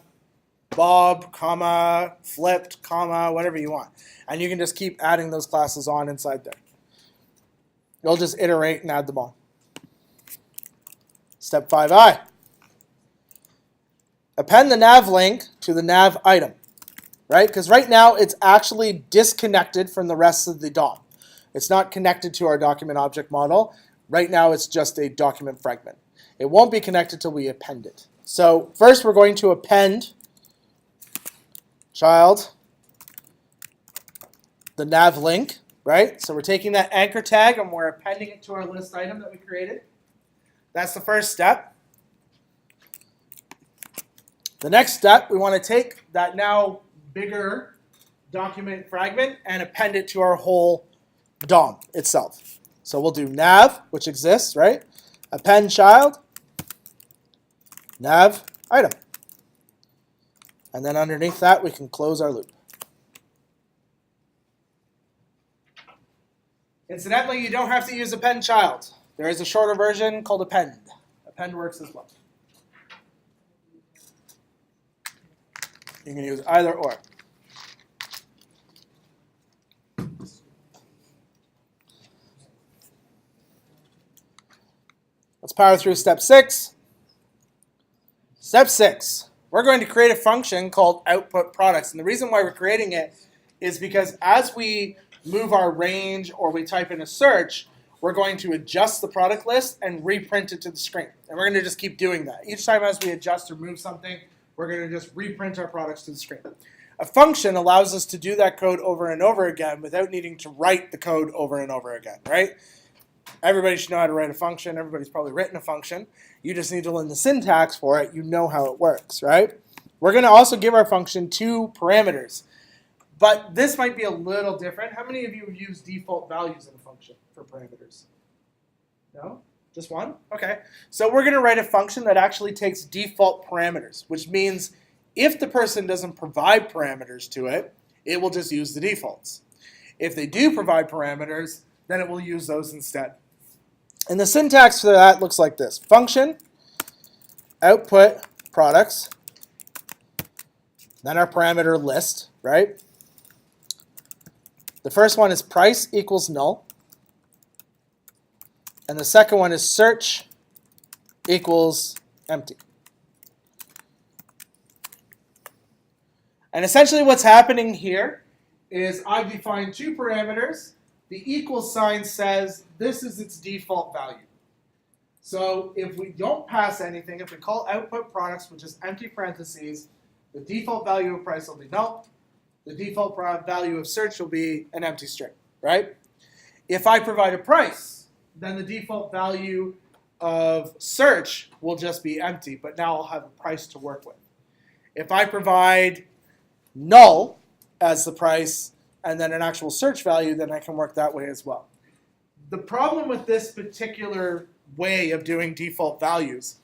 Bob, comma, flipped, comma, whatever you want. And you can just keep adding those classes on inside there. You'll just iterate and add them all. Step 5I. Append the nav link to the nav item, right? Because right now it's actually disconnected from the rest of the DOM. It's not connected to our document object model. Right now it's just a document fragment. It won't be connected till we append it. So first we're going to append child the nav link, right? So we're taking that anchor tag and we're appending it to our list item that we created. That's the first step. The next step, we want to take that now bigger document fragment and append it to our whole DOM itself. So we'll do nav, which exists, right? Append child, nav item. And then underneath that, we can close our loop. Incidentally, you don't have to use append child. There is a shorter version called append. Append works as well. You can use either or. Let's power through step 6. Step 6. We're going to create a function called output products. And the reason why we're creating it is because as we move our range or we type in a search, we're going to adjust the product list and reprint it to the screen. And we're going to just keep doing that. Each time as we adjust or move something, we're going to just reprint our products to the screen. A function allows us to do that code over and over again without needing to write the code over and over again, right? Everybody should know how to write a function. Everybody's probably written a function. You just need to learn the syntax for it. You know how it works, right? We're going to also give our function 2 parameters. But this might be a little different. How many of you have used default values in a function for parameters? No? Just one? Okay. So we're going to write a function that actually takes default parameters, which means if the person doesn't provide parameters to it, it will just use the defaults. If they do provide parameters, then it will use those instead. And the syntax for that looks like this. Function, output, products, then our parameter list, right? The first one is price equals null. And the second one is search equals empty. And essentially what's happening here is I've defined two parameters. The equal sign says this is its default value. So if we don't pass anything, if we call output products, which is empty parentheses, the default value of price will be null. The default value of search will be an empty string, right? If I provide a price, then the default value of search will just be empty, but now I'll have a price to work with. If I provide null as the price and then an actual search value, then I can work that way as well. The problem with this particular way of doing default values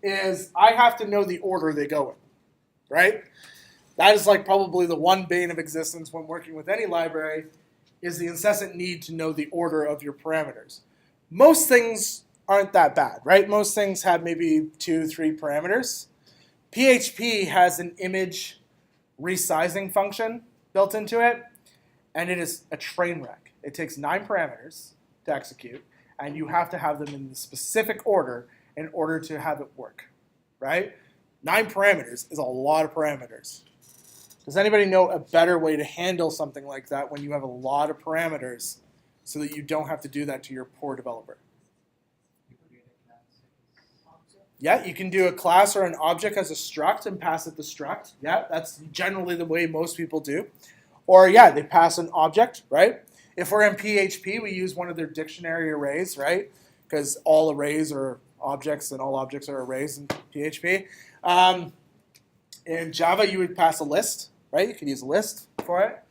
is I have to know the order they go in, right? That is like probably the one bane of existence when working with any library is the incessant need to know the order of your parameters. Most things aren't that bad, right? Most things have maybe 2-3 parameters. PHP has an image resizing function built into it, and it is a train wreck. It takes 9 parameters to execute, and you have to have them in the specific order in order to have it work, right? 9 parameters is a lot of parameters. Does anybody know a better way to handle something like that when you have a lot of parameters so that you don't have to do that to your poor developer? Yeah, you can do a class or an object as a struct and pass it the struct. Yeah, that's generally the way most people do. Or yeah, they pass an object, right? If we're in PHP, we use one of their dictionary arrays, right? Because all arrays are objects and all objects are arrays in PHP. In Java, you would pass a list, right? You could use a list for it.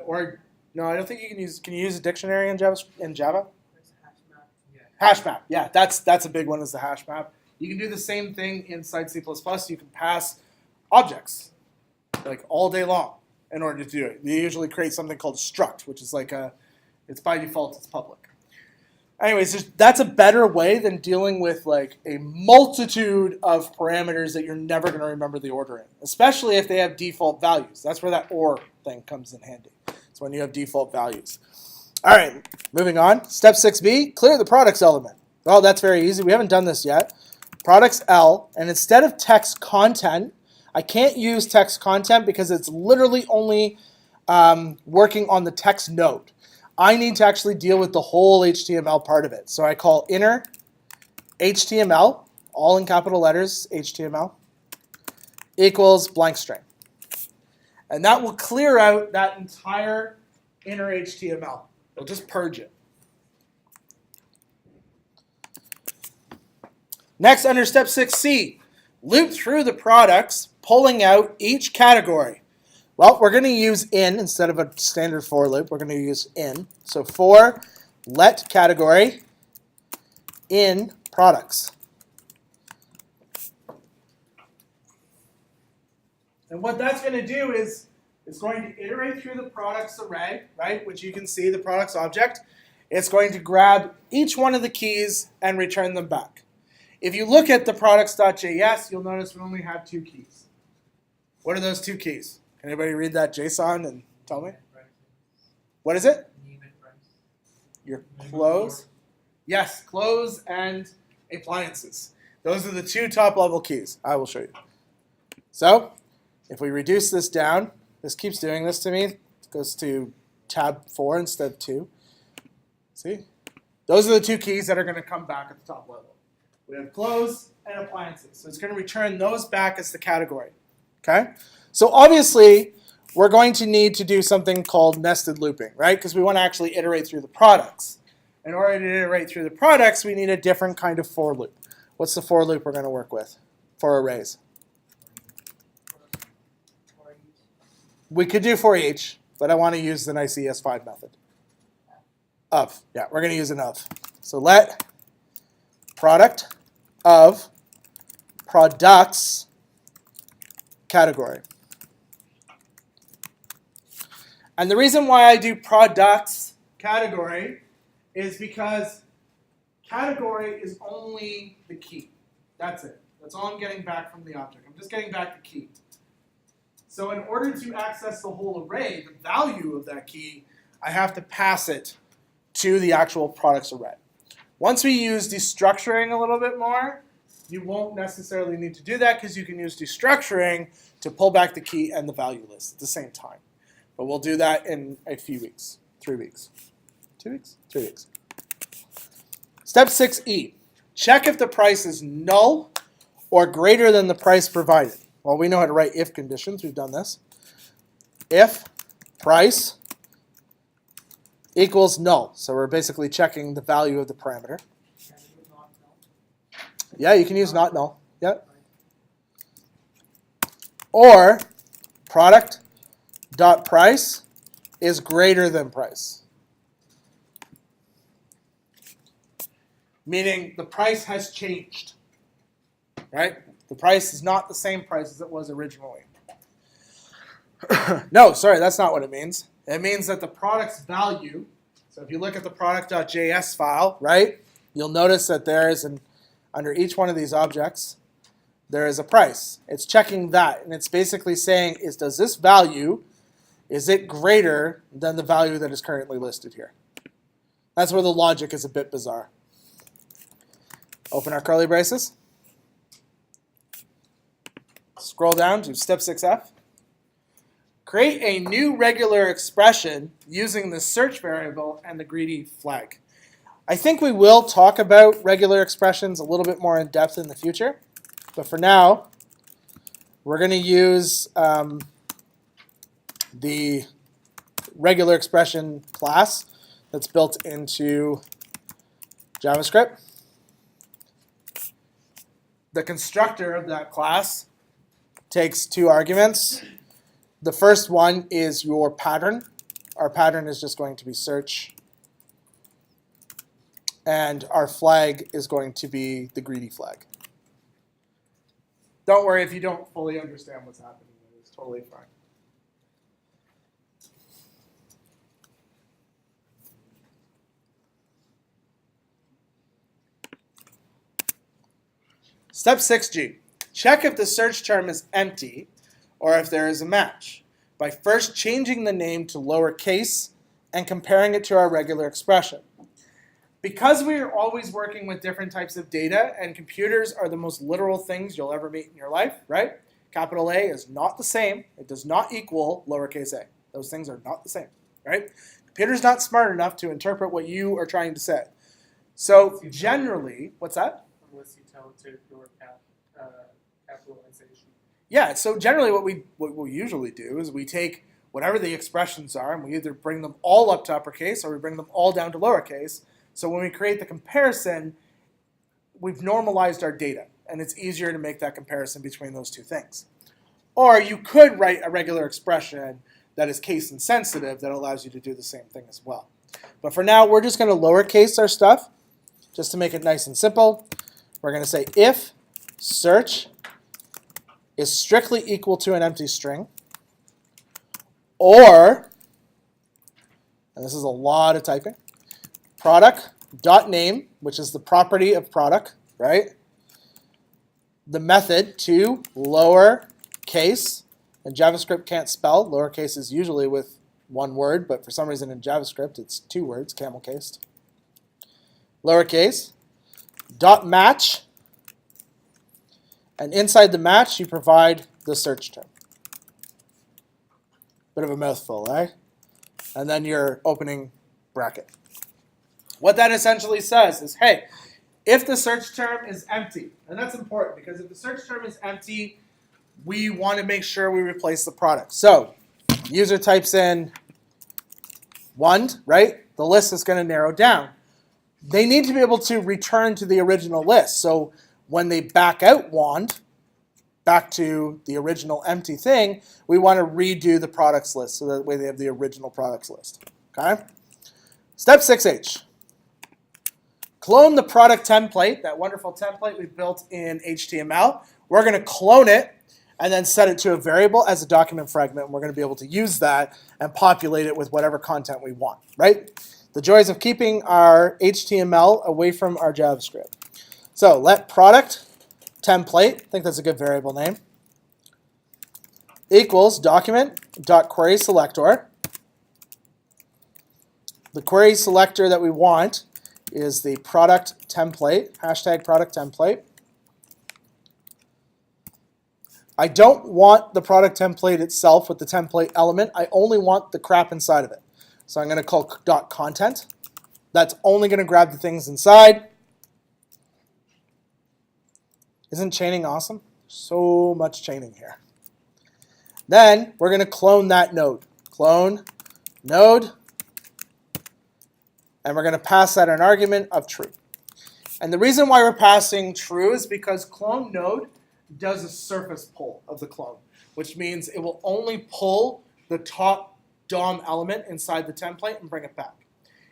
Or no, I don't think you can use. Can you use a dictionary in Java? It's a hash map. Yeah. Hash map. Yeah, that's a big one. Is the hash map. You can do the same thing inside C++. You can pass objects like all day long in order to do it. You usually create something called struct, which is like it's by default, it's public. Anyways, that's a better way than dealing with like a multitude of parameters that you're never going to remember the order in, especially if they have default values. That's where that or thing comes in handy. It's when you have default values. All right, moving on. Step 6b, clear the products element. Well, that's very easy. We haven't done this yet. Products L, and instead of text content, I can't use text content because it's literally only working on the text node. I need to actually deal with the whole HTML part of it. So I call inner HTML, all in capital letters, HTML, equals blank string. And that will clear out that entire inner HTML. It'll just purge it. Next, under step 6c, loop through the products, pulling out each category. Well, we're going to use in instead of a standard for loop. We're going to use in. So for let category in products. And what that's going to do is it's going to iterate through the products array, right, which you can see the products object. It's going to grab each one of the keys and return them back. If you look at the products.js, you'll notice we only have 2 keys. What are those 2 keys? Can anybody read that JSON and tell me? What is it? Your clothes? Yes, clothes and appliances. Those are the 2 top-level keys. I will show you. So if we reduce this down, this keeps doing this to me. It goes to tab 4 instead of 2. See? Those are the 2 keys that are going to come back at the top level. We have clothes and appliances. So it's going to return those back as the category. Okay? So obviously, we're going to need to do something called nested looping, right? Because we want to actually iterate through the products. In order to iterate through the products, we need a different kind of for loop. What's the for loop we're going to work with for arrays? We could do for each, but I want to use the nice ES5 method. Of. Yeah, we're going to use an of. So let product of products category. And the reason why I do products category is because category is only the key. That's it. That's all I'm getting back from the object. I'm just getting back the key. So in order to access the whole array, the value of that key, I have to pass it to the actual products array. Once we use destructuring a little bit more, you won't necessarily need to do that because you can use destructuring to pull back the key and the value list at the same time. But we'll do that in a few weeks. 3 weeks. 2 weeks? 3 weeks. Step 6E. Check if the price is null or greater than the price provided. Well, we know how to write if conditions. We've done this. If price equals null. So we're basically checking the value of the parameter. Can you not know? Yeah, you can use not null. Yep. Or product dot price is greater than price. Meaning the price has changed. Right? The price is not the same price as it was originally. No, sorry, that's not what it means. It means that the product's value, so if you look at the product.js file, right, you'll notice that there is under each one of these objects, there is a price. It's checking that, and it's basically saying, does this value, is it greater than the value that is currently listed here? That's where the logic is a bit bizarre. Open our curly braces. Scroll down to step 6F. Create a new regular expression using the search variable and the greedy flag. I think we will talk about regular expressions a little bit more in depth in the future. But for now, we're going to use the regular expression class that's built into JavaScript. The constructor of that class takes 2 arguments. The first one is your pattern. Our pattern is just going to be search. And our flag is going to be the greedy flag. Don't worry if you don't fully understand what's happening. It's totally fine. Step 6G. Check if the search term is empty or if there is a match by first changing the name to lowercase and comparing it to our regular expression. Because we are always working with different types of data and computers are the most literal things you'll ever meet in your life, right? Capital A is not the same. It does not equal lowercase a. Those things are not the same, right? Computer's not smart enough to interpret what you are trying to say. So generally, what's that? Unless you tell it to ignore capitalization. Yeah, so generally what we usually do is we take whatever the expressions are and we either bring them all up to uppercase or we bring them all down to lowercase. So when we create the comparison, we've normalized our data and it's easier to make that comparison between those two things. Or you could write a regular expression that is case insensitive that allows you to do the same thing as well. But for now, we're just going to lowercase our stuff just to make it nice and simple. We're going to say if search is strictly equal to an empty string, or, and this is a lot of typing, product.name, which is the property of product, right? The method to lowercase, and JavaScript can't spell. Lowercase is usually with 1 word, but for some reason in JavaScript it's 2 words, camel-cased. Lowercase, dot match, and inside the match you provide the search term. Bit of a mouthful, eh? And then your opening bracket. What that essentially says is, hey, if the search term is empty, and that's important because if the search term is empty, we want to make sure we replace the product. So, user types in wand, right? The list is going to narrow down. They need to be able to return to the original list. So when they back out wand, back to the original empty thing, we want to redo the products list so that way they have the original products list. Okay? Step 6H. clone the product template, that wonderful template we built in HTML. We're going to clone it and then set it to a variable as a document fragment. And we're going to be able to use that and populate it with whatever content we want, right? The joys of keeping our HTML away from our JavaScript. So let product template, I think that's a good variable name, equals document.query selector. The query selector that we want is the product template, hashtag product template. I don't want the product template itself with the template element. I only want the crap inside of it. So I'm going to call .content. That's only going to grab the things inside. Isn't chaining awesome? So much chaining here. Then we're going to clone that node. Clone node. And we're going to pass that an argument of true. And the reason why we're passing true is because clone node does a surface pull of the clone, which means it will only pull the top DOM element inside the template and bring it back.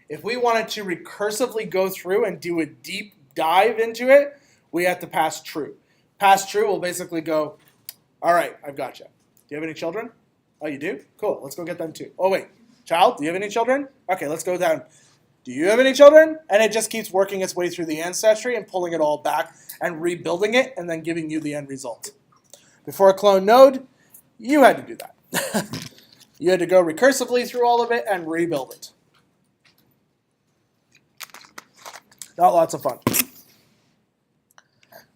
If we wanted to recursively go through and do a deep dive into it, we have to pass true. Pass true will basically go, all right, I've got you. Do you have any children? Oh, you do? Cool, let's go get them too. Oh, wait, child, do you have any children? Okay, let's go down. Do you have any children? And it just keeps working its way through the ancestry and pulling it all back and rebuilding it and then giving you the end result. Before clone node, you had to do that. You had to go recursively through all of it and rebuild it. Not lots of fun.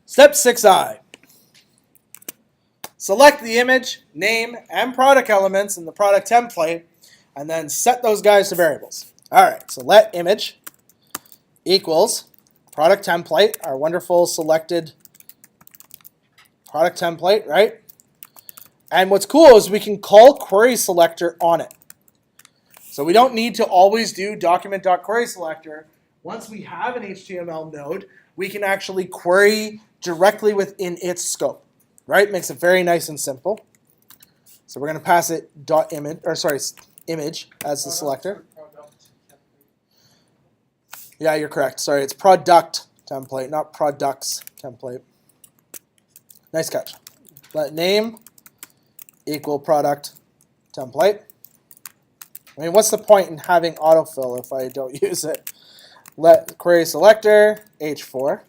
Step 6i. Select the image, name, and product elements in the product template, and then set those guys to variables. All right, so let image equals product template, our wonderful selected product template, right? And what's cool is we can call query selector on it. So we don't need to always do document.query selector. Once we have an HTML node, we can actually query directly within its scope, right? Makes it very nice and simple. So we're going to pass it image as the selector. Yeah, you're correct. Sorry, it's product template, not products template. Nice catch. Let name equal product template. I mean, what's the point in having autofill if I don't use it? Let query selector h4.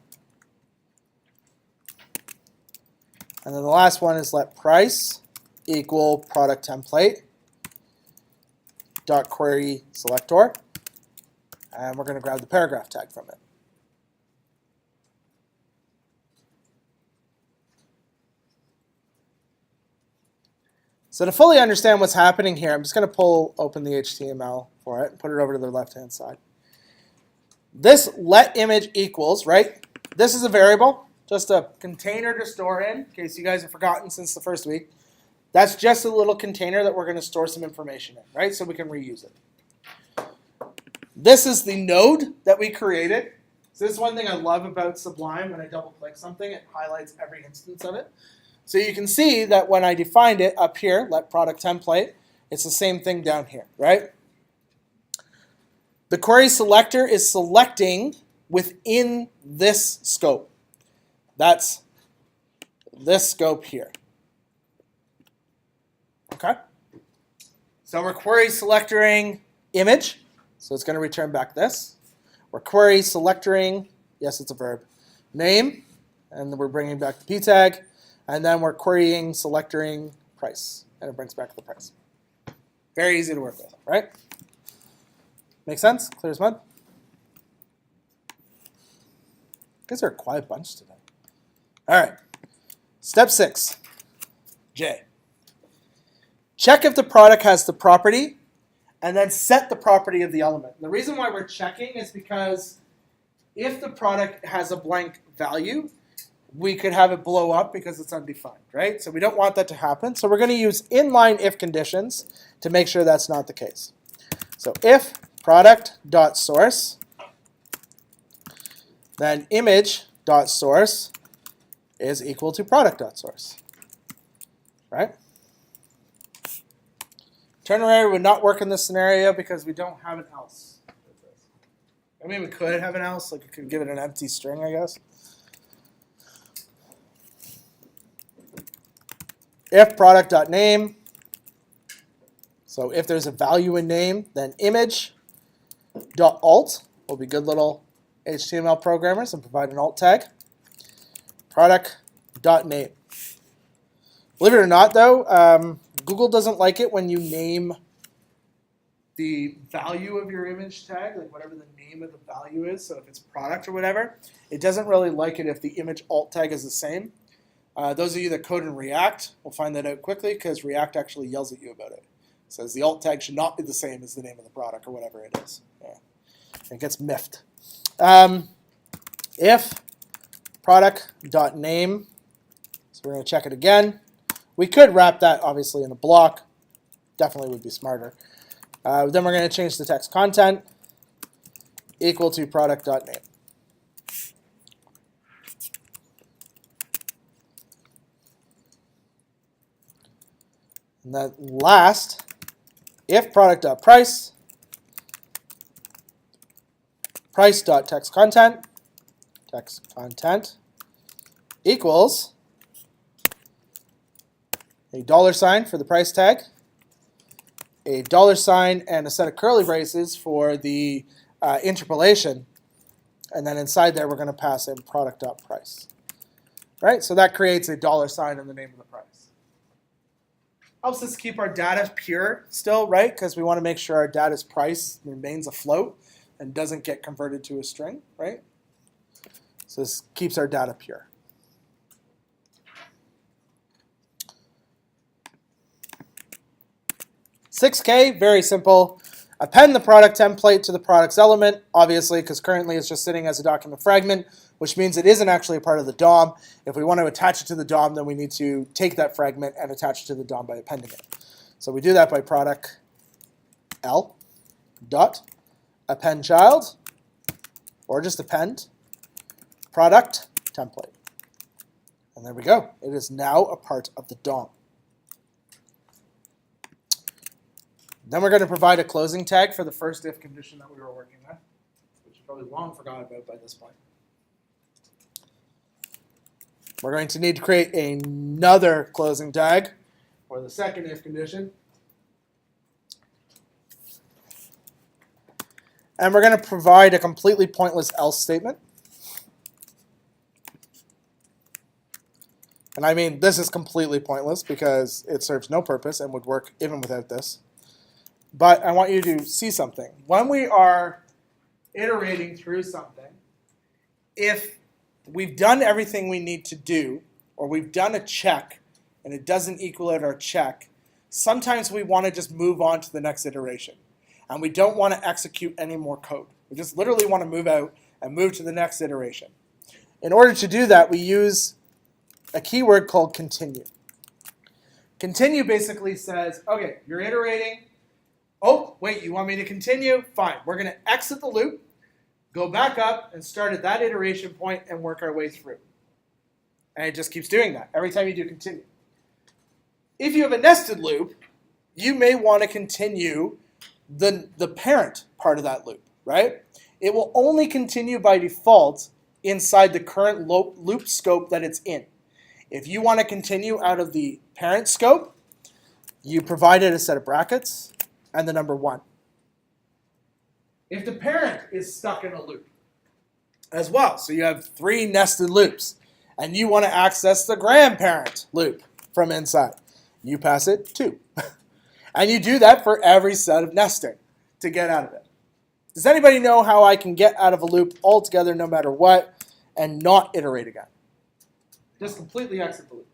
And then the last one is let price equal product template dot query selector. And we're going to grab the paragraph tag from it. So to fully understand what's happening here, I'm just going to open the HTML for it and put it over to the left-hand side. This let image equals, right? This is a variable, just a container to store in case you guys have forgotten since the first week. That's just a little container that we're going to store some information in, right? So we can reuse it. This is the node that we created. So this is one thing I love about Sublime. When I double-click something, it highlights every instance of it. So you can see that when I defined it up here, let product template, it's the same thing down here, right? The query selector is selecting within this scope. That's this scope here. Okay? So we're query selectoring image. So it's going to return back this. We're query selectoring, yes, it's a verb, name, and we're bringing back the p tag, and then we're querying selectoring price, and it brings back the price. Very easy to work with, right? Make sense? Clear as mud? You guys are a quiet bunch today. All right. Step 6, J. Check if the product has the property and then set the property of the element. The reason why we're checking is because if the product has a blank value, we could have it blow up because it's undefined, right? So we don't want that to happen. So we're going to use inline if conditions to make sure that's not the case. So if product.source, then image.source is equal to product.source, right? Ternary would not work in this scenario because we don't have an else. I mean, we could have an else, like we could give it an empty string, I guess. If product.name, so if there's a value in name, then image.alt will be good little HTML programmers and provide an alt tag. Product.name. Believe it or not, though, Google doesn't like it when you name the value of your image tag, like whatever the name of the value is. So if it's product or whatever, it doesn't really like it if the image alt tag is the same. Those of you that code in React will find that out quickly because React actually yells at you about it. It says the alt tag should not be the same as the name of the product or whatever it is. Yeah. It gets miffed. If product.name, so we're going to check it again. We could wrap that obviously in a block. Definitely would be smarter. Then we're going to change the text content equal to product.name. And then last, if product.price, price.textContent, text content equals a $ for the price tag, a $, and a set of curly braces for the interpolation. And then inside there, we're going to pass in product.price. Right? So that creates a $ in the name of the price. Helps us keep our data pure still, right? Because we want to make sure our data's price remains a float and doesn't get converted to a string, right? So this keeps our data pure. $6K, very simple. Append the product template to the product's element, obviously, because currently it's just sitting as a document fragment, which means it isn't actually a part of the DOM. If we want to attach it to the DOM, then we need to take that fragment and attach it to the DOM by appending it. So we do that by product L dot append child, or just append product template. And there we go. It is now a part of the DOM. Then we're going to provide a closing tag for the first if condition that we were working with, which you probably long forgot about by this point. We're going to need to create another closing tag for the second if condition. And we're going to provide a completely pointless else statement. And I mean, this is completely pointless because it serves no purpose and would work even without this. But I want you to see something. When we are iterating through something, if we've done everything we need to do, or we've done a check and it doesn't equal out our check, sometimes we want to just move on to the next iteration. And we don't want to execute any more code. We just literally want to move out and move to the next iteration. In order to do that, we use a keyword called continue. Continue basically says, okay, you're iterating. Oh, wait, you want me to continue? Fine. We're going to exit the loop, go back up, and start at that iteration point and work our way through. And it just keeps doing that every time you do continue. If you have a nested loop, you may want to continue the parent part of that loop, right? It will only continue by default inside the current loop scope that it's in. If you want to continue out of the parent scope, you provided a set of brackets and the number 1. If the parent is stuck in a loop as well, so you have 3 nested loops, and you want to access the grandparent loop from inside, you pass it 2. And you do that for every set of nesting to get out of it. Does anybody know how I can get out of a loop altogether no matter what and not iterate again? Just completely exit the loop.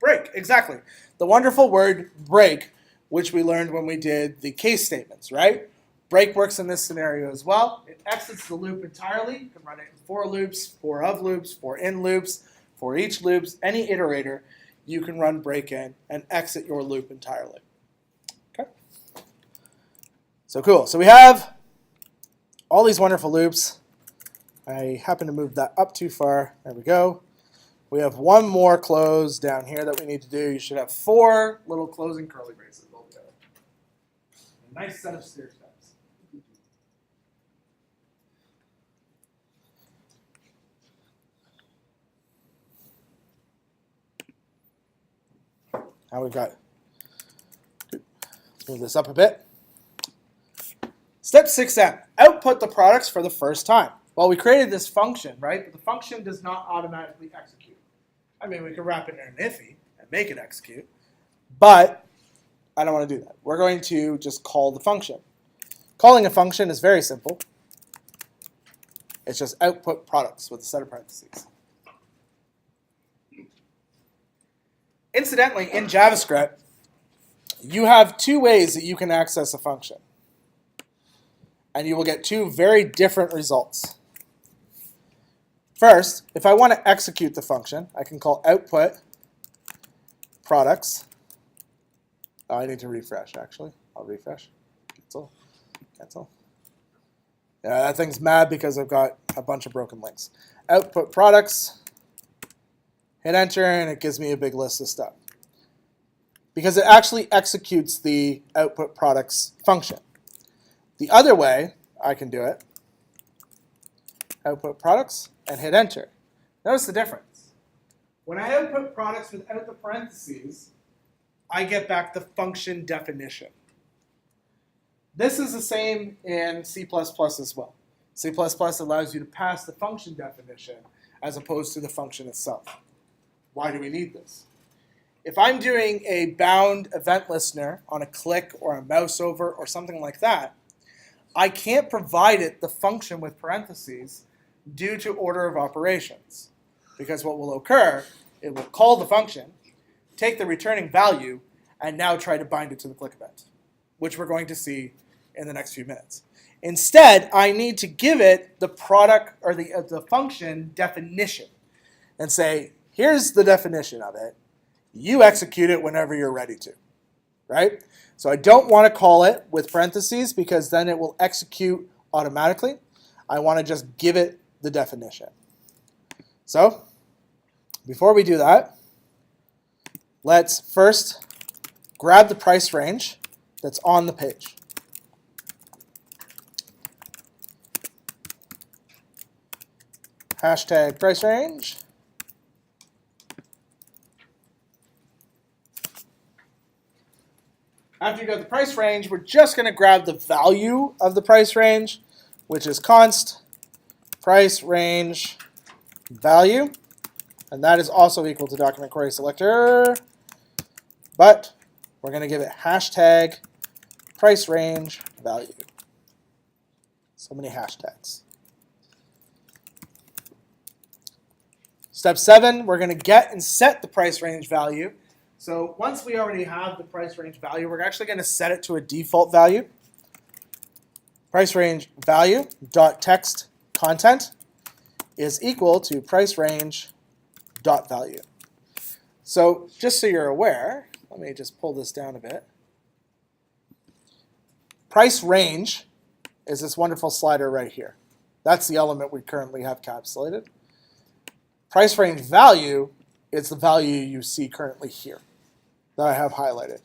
Break, exactly. The wonderful word break, which we learned when we did the case statements, right? Break works in this scenario as well. It exits the loop entirely. You can run it in for loops, for of loops, for in loops, for each loops, any iterator, you can run break in and exit your loop entirely. Okay? So cool. So we have all these wonderful loops. I happen to move that up too far. There we go. We have one more close down here that we need to do. You should have 4 little closing curly braces altogether. A nice set of steer steps. Now we've got, let's move this up a bit. Step 6M, output the products for the first time. Well, we created this function, right? But the function does not automatically execute. I mean, we can wrap it in an iffy and make it execute, but I don't want to do that. We're going to just call the function. Calling a function is very simple. It's just output products with a set of parentheses. Incidentally, in JavaScript, you have two ways that you can access a function. And you will get two very different results. First, if I want to execute the function, I can call output products. Oh, I need to refresh, actually. I'll refresh. Cancel. Cancel. Yeah, that thing's mad because I've got a bunch of broken links. Output products. Hit enter, and it gives me a big list of stuff. Because it actually executes the output products function. The other way I can do it, output products, and hit enter. Notice the difference. When I output products without the parentheses, I get back the function definition. This is the same in C++ as well. C++ allows you to pass the function definition as opposed to the function itself. Why do we need this? If I'm doing a bound event listener on a click or a mouse over or something like that, I can't provide it the function with parentheses due to order of operations. Because what will occur, it will call the function, take the returning value, and now try to bind it to the click event, which we're going to see in the next few minutes. Instead, I need to give it the product or the function definition and say, here's the definition of it. You execute it whenever you're ready to, right? So I don't want to call it with parentheses because then it will execute automatically. I want to just give it the definition. So before we do that, let's first grab the price range that's on the page. Hashtag price range. After you got the price range, we're just going to grab the value of the price range, which is const price range value. And that is also equal to document query selector. But we're going to give it hashtag price range value. So many hashtags. Step 7, we're going to get and set the price range value. So once we already have the price range value, we're actually going to set it to a default value. Price range value dot text content is equal to price range dot value. So just so you're aware, let me just pull this down a bit. Price range is this wonderful slider right here. That's the element we currently have capsulated. Price range value is the value you see currently here that I have highlighted.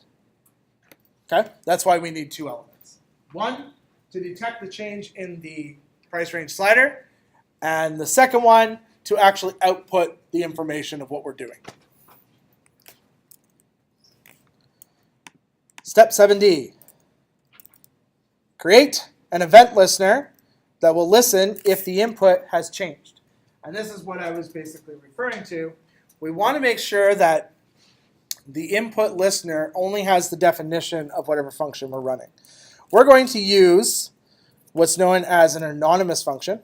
Okay? That's why we need two elements. One, to detect the change in the price range slider, and the second one, to actually output the information of what we're doing. Step 7D. Create an event listener that will listen if the input has changed. And this is what I was basically referring to. We want to make sure that the input listener only has the definition of whatever function we're running. We're going to use what's known as an anonymous function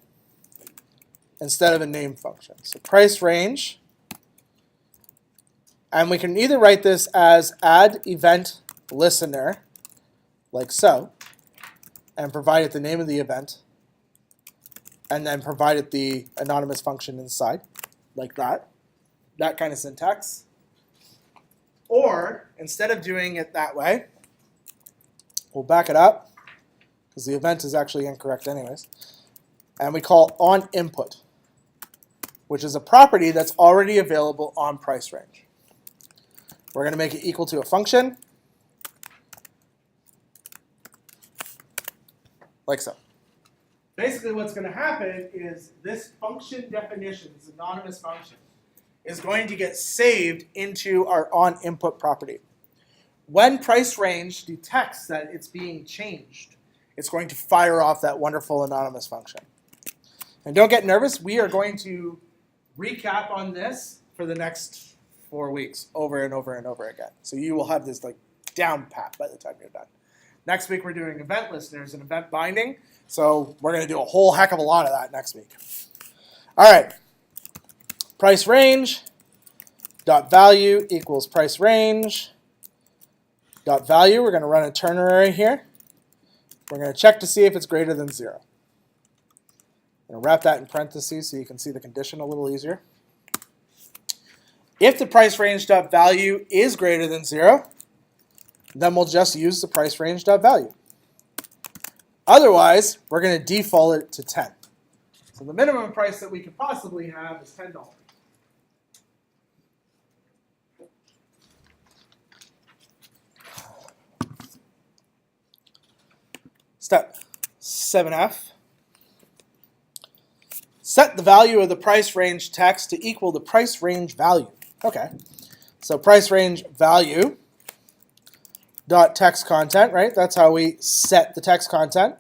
instead of a name function. So price range, and we can either write this as add event listener, like so, and provide it the name of the event, and then provide it the anonymous function inside, like that. That kind of syntax. Or, instead of doing it that way, we'll back it up, because the event is actually incorrect anyways, and we call onInput, which is a property that's already available on price range. We're going to make it equal to a function, like so. Basically what's going to happen is this function definition, this anonymous function, is going to get saved into our onInput property. when price range detects that it's being changed, it's going to fire off that wonderful anonymous function. And don't get nervous, we are going to recap on this for the next 4 weeks, over and over and over again. So you will have this like down pat by the time you're done. Next week we're doing event listeners and event binding. So we're going to do a whole heck of a lot of that next week. All right. Price range dot value equals price range dot value. We're going to run a ternary here. We're going to check to see if it's greater than 0. I'm going to wrap that in parentheses so you can see the condition a little easier. If the price range dot value is greater than 0, then we'll just use the price range dot value. Otherwise, we're going to default it to 10. So the minimum price that we could possibly have is $10. Step 7F. Set the value of the price range text to equal the price range value. Okay, so price range value dot text content, right? That's how we set the text content.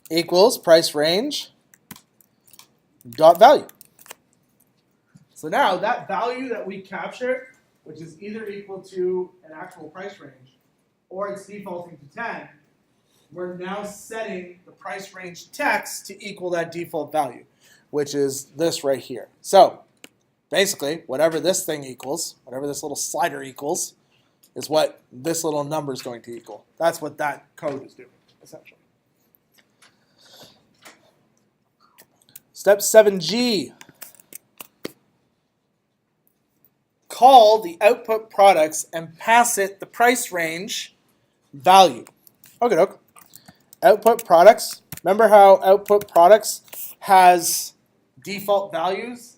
Equals price range dot value. So now that value that we captured, which is either equal to an actual price range or it's defaulting to 10, we're now setting the price range text to equal that default value, which is this right here. So basically, whatever this thing equals, whatever this little slider equals, is what this little number is going to equal. That's what that code is doing, essentially. Step 7G. Call the output products and pass it the price range value. Okay, doke. Output products. Remember how output products has default values?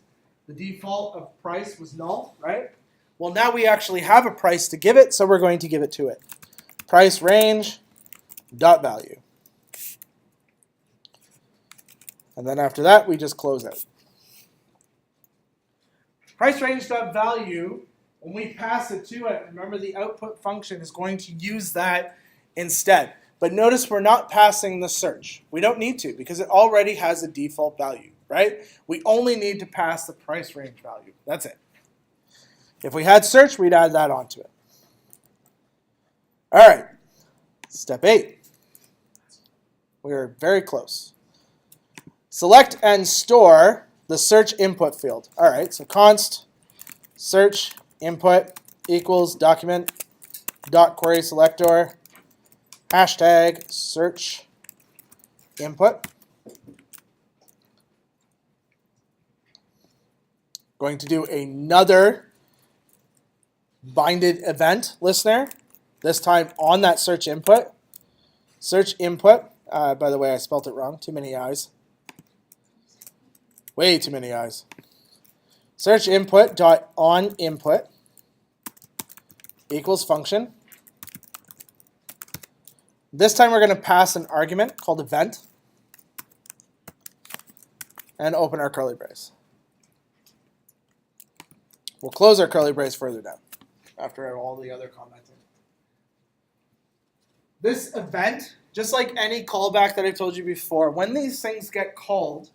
The default of price was null, right? Well, now we actually have a price to give it, so we're going to give it to it. Price range dot value. And then after that, we just close out. Price range dot value, when we pass it to it, remember the output function is going to use that instead. But notice we're not passing the search. We don't need to because it already has a default value, right? We only need to pass the price range value. That's it. If we had search, we'd add that onto it. All right. Step 8. We're very close. Select and store the search input field. All right, so const search input equals document dot query selector hashtag search input. Going to do another binded event listener, this time on that search input. Search input, by the way, I spelled it wrong, too many I's. Way too many I's. Search input dot on input equals function. This time we're going to pass an argument called event and open our curly brace. We'll close our curly brace further down after all the other commenting. This event, just like any callback that I told you before, when these things get called,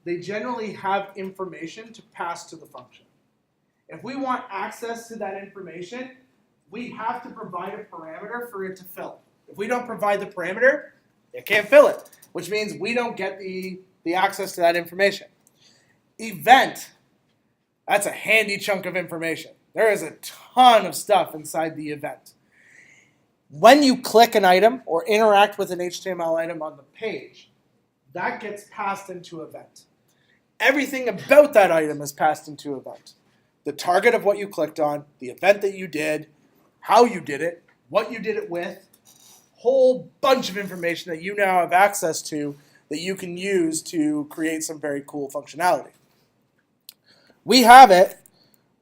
they generally have information to pass to the function. If we want access to that information, we have to provide a parameter for it to fill. If we don't provide the parameter, it can't fill it, which means we don't get the access to that information. Event, that's a handy chunk of information. There is a ton of stuff inside the event. When you click an item or interact with an HTML item on the page, that gets passed into event. Everything about that item is passed into event. The target of what you clicked on, the event that you did, how you did it, what you did it with, whole bunch of information that you now have access to that you can use to create some very cool functionality. We have it.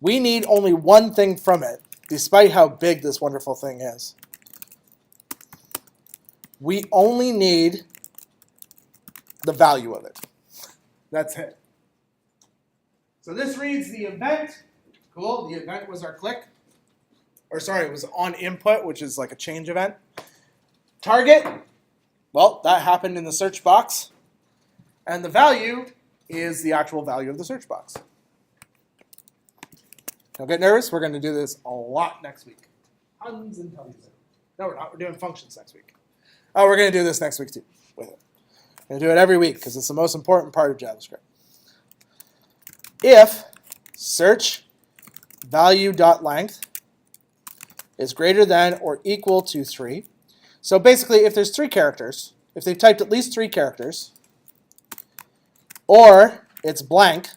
We need only one thing from it, despite how big this wonderful thing is. We only need the value of it. That's it. So this reads the event. Cool. The event was our click. or sorry, it was on input, which is like a change event. Target, well, that happened in the search box. And the value is the actual value of the search box. Don't get nervous. We're going to do this a lot next week. Tons and tons of it. No, we're not. We're doing functions next week. Oh, we're going to do this next week too with it. We're going to do it every week because it's the most important part of JavaScript. If search value.length is greater than or equal to 3. So basically, if there's 3 characters, if they've typed at least 3 characters, or it's blank,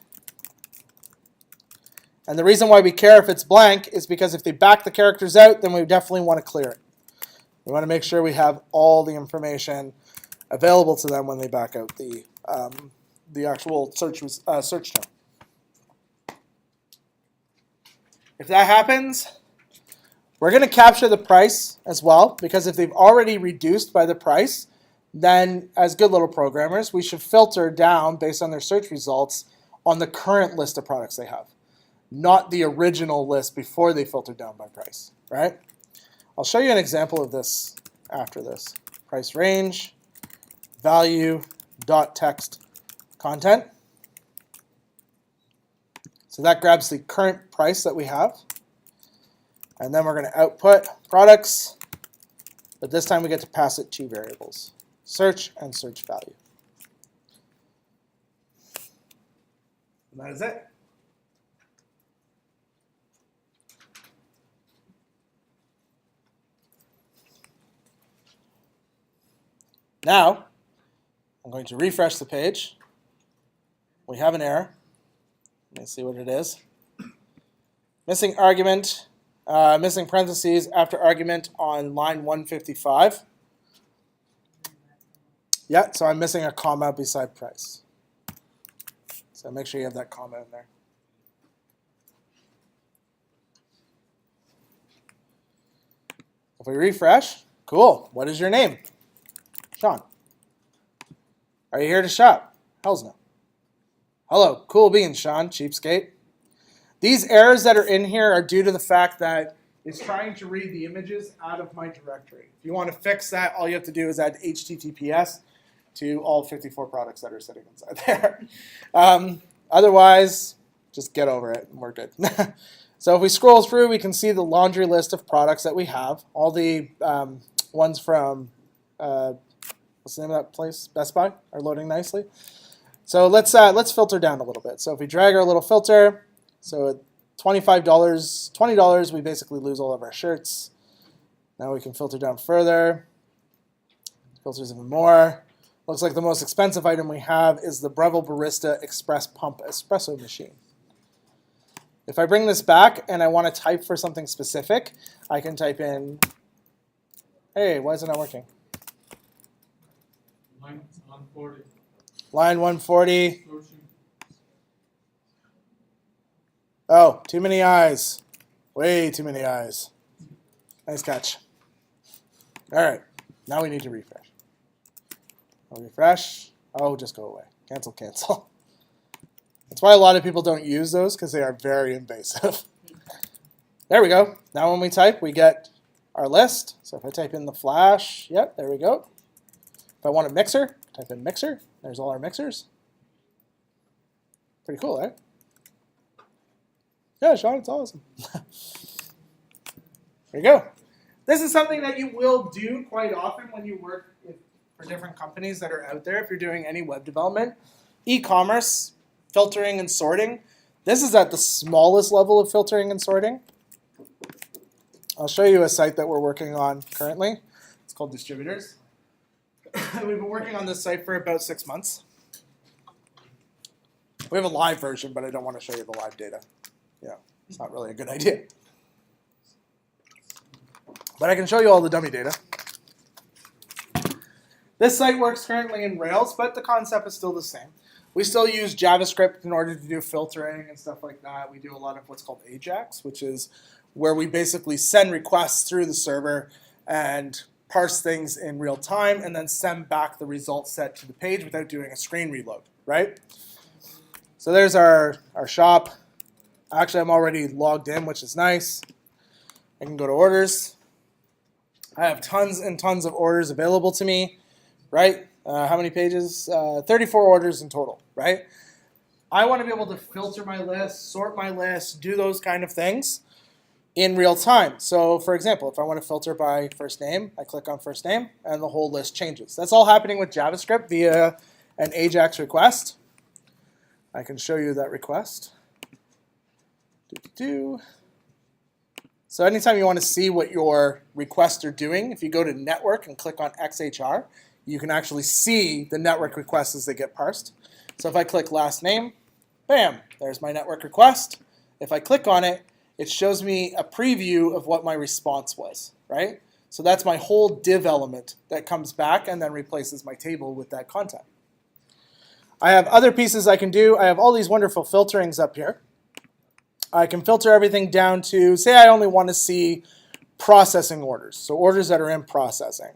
and the reason why we care if it's blank is because if they back the characters out, then we definitely want to clear it. We want to make sure we have all the information available to them when they back out the actual search term. If that happens, we're going to capture the price as well, because if they've already reduced by the price, then as good little programmers, we should filter down based on their search results on the current list of products they have, not the original list before they filtered down by price, right? I'll show you an example of this after this. Price range, value, dot text, content. So that grabs the current price that we have. And then we're going to output products, but this time we get to pass it 2 variables, search and search value. And that is it. Now, I'm going to refresh the page. We have an error. Let me see what it is. Missing argument, missing parentheses after argument on line 155. Yeah, so I'm missing a comma beside price. So make sure you have that comma in there. If we refresh, cool. What is your name? Sean. Are you here to shop? Hells no. Hello, cool beans, Sean, cheapskate. These errors that are in here are due to the fact that it's trying to read the images out of my directory. If you want to fix that, all you have to do is add HTTPS to all 54 products that are sitting inside there. Otherwise, just get over it and we're good. So if we scroll through, we can see the laundry list of products that we have. All the ones from, what's the name of that place? Best Buy are loading nicely. So let's filter down a little bit. So if we drag our little filter, so at $25, $20, we basically lose all of our shirts. Now we can filter down further. Filters even more. Looks like the most expensive item we have is the Breville Barista Express Pump Espresso Machine. If I bring this back and I want to type for something specific, I can type in, hey, why is it not working? Line 140. Line 140. Oh, too many eyes. Way too many eyes. Nice catch. All right, now we need to refresh. I'll refresh. Oh, just go away. Cancel, cancel. That's why a lot of people don't use those, because they are very invasive. There we go. Now when we type, we get our list. So if I type in the flash, yep, there we go. If I want a mixer, type in mixer. There's all our mixers. Pretty cool, right? Yeah, Sean, it's awesome. There you go. This is something that you will do quite often when you work for different companies that are out there. If you're doing any web development, e-commerce, filtering and sorting. This is at the smallest level of filtering and sorting. I'll show you a site that we're working on currently. It's called Distributors. We've been working on this site for about 6 months. We have a live version, but I don't want to show you the live data. Yeah, it's not really a good idea. But I can show you all the dummy data. This site works currently in Rails, but the concept is still the same. We still use JavaScript in order to do filtering and stuff like that. We do a lot of what's called AJAX, which is where we basically send requests through the server and parse things in real time and then send back the result set to the page without doing a screen reload, right? So there's our shop. Actually, I'm already logged in, which is nice. I can go to orders. I have tons and tons of orders available to me, right? How many pages? 34 orders in total, right? I want to be able to filter my list, sort my list, do those kind of things in real time. So for example, if I want to filter by first name, I click on first name and the whole list changes. That's all happening with JavaScript via an AJAX request. I can show you that request. So anytime you want to see what your requests are doing, if you go to network and click on XHR, you can actually see the network requests as they get parsed. So if I click last name, bam, there's my network request. If I click on it, it shows me a preview of what my response was, right? So that's my whole div element that comes back and then replaces my table with that content. I have other pieces I can do. I have all these wonderful filterings up here. I can filter everything down to, say I only want to see processing orders, so orders that are in processing.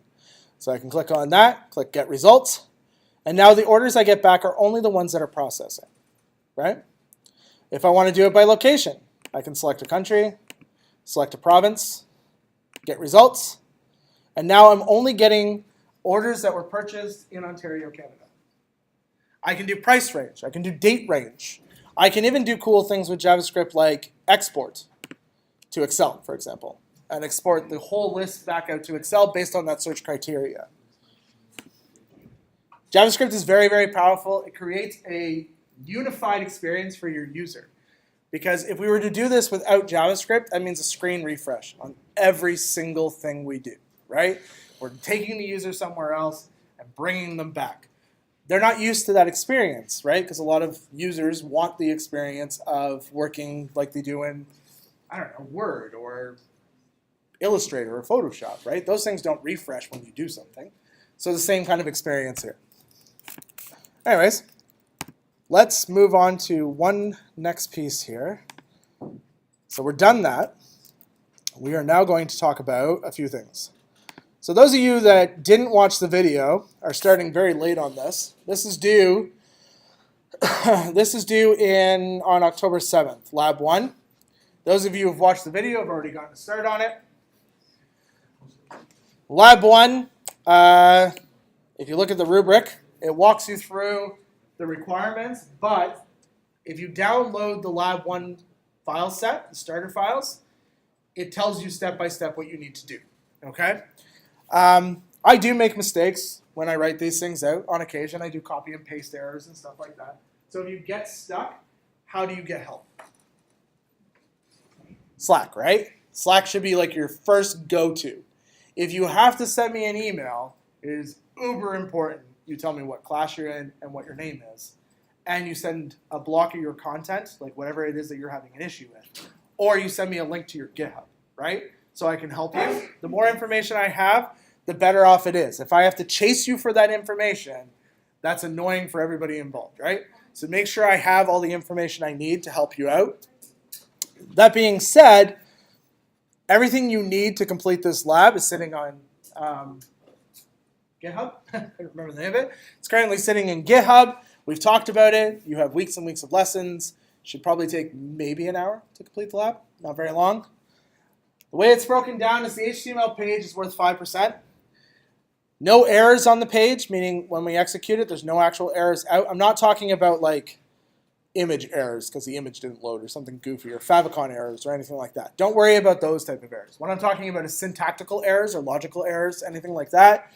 So I can click on that, click Get Results, and now the orders I get back are only the ones that are processing, right? If I want to do it by location, I can select a country, select a province, get results, and now I'm only getting orders that were purchased in Ontario, Canada. I can do price range, I can do date range. I can even do cool things with JavaScript like export to Excel, for example, and export the whole list back out to Excel based on that search criteria. JavaScript is very, very powerful. It creates a unified experience for your user. Because if we were to do this without JavaScript, that means a screen refresh on every single thing we do, right? We're taking the user somewhere else and bringing them back. They're not used to that experience, right? Because a lot of users want the experience of working like they do in, I don't know, Word or Illustrator or Photoshop, right? Those things don't refresh when you do something. So the same kind of experience here. Anyways, let's move on to one next piece here. So we're done that. We are now going to talk about a few things. So those of you that didn't watch the video are starting very late on this. This is due on October 7th, Lab 1. Those of you who have watched the video have already gotten a start on it. Lab 1, if you look at the rubric, it walks you through the requirements, but if you download the Lab 1 file set, the starter files, it tells you step by step what you need to do, okay? I do make mistakes when I write these things out. On occasion, I do copy and paste errors and stuff like that. So if you get stuck, how do you get help? Slack, right? Slack should be like your first go-to. If you have to send me an email, it is uber important you tell me what class you're in and what your name is. And you send a block of your content, like whatever it is that you're having an issue with. Or you send me a link to your GitHub, right? So I can help you. The more information I have, the better off it is. If I have to chase you for that information, that's annoying for everybody involved, right? So make sure I have all the information I need to help you out. That being said, everything you need to complete this lab is sitting on GitHub. I don't remember the name of it. It's currently sitting in GitHub. We've talked about it. You have weeks and weeks of lessons. Should probably take maybe an hour to complete the lab. Not very long. The way it's broken down is the HTML page is worth 5%. No errors on the page, meaning when we execute it, there's no actual errors out. I'm not talking about like image errors because the image didn't load or something goofy or favicon errors or anything like that. Don't worry about those type of errors. What I'm talking about is syntactical errors or logical errors, anything like that.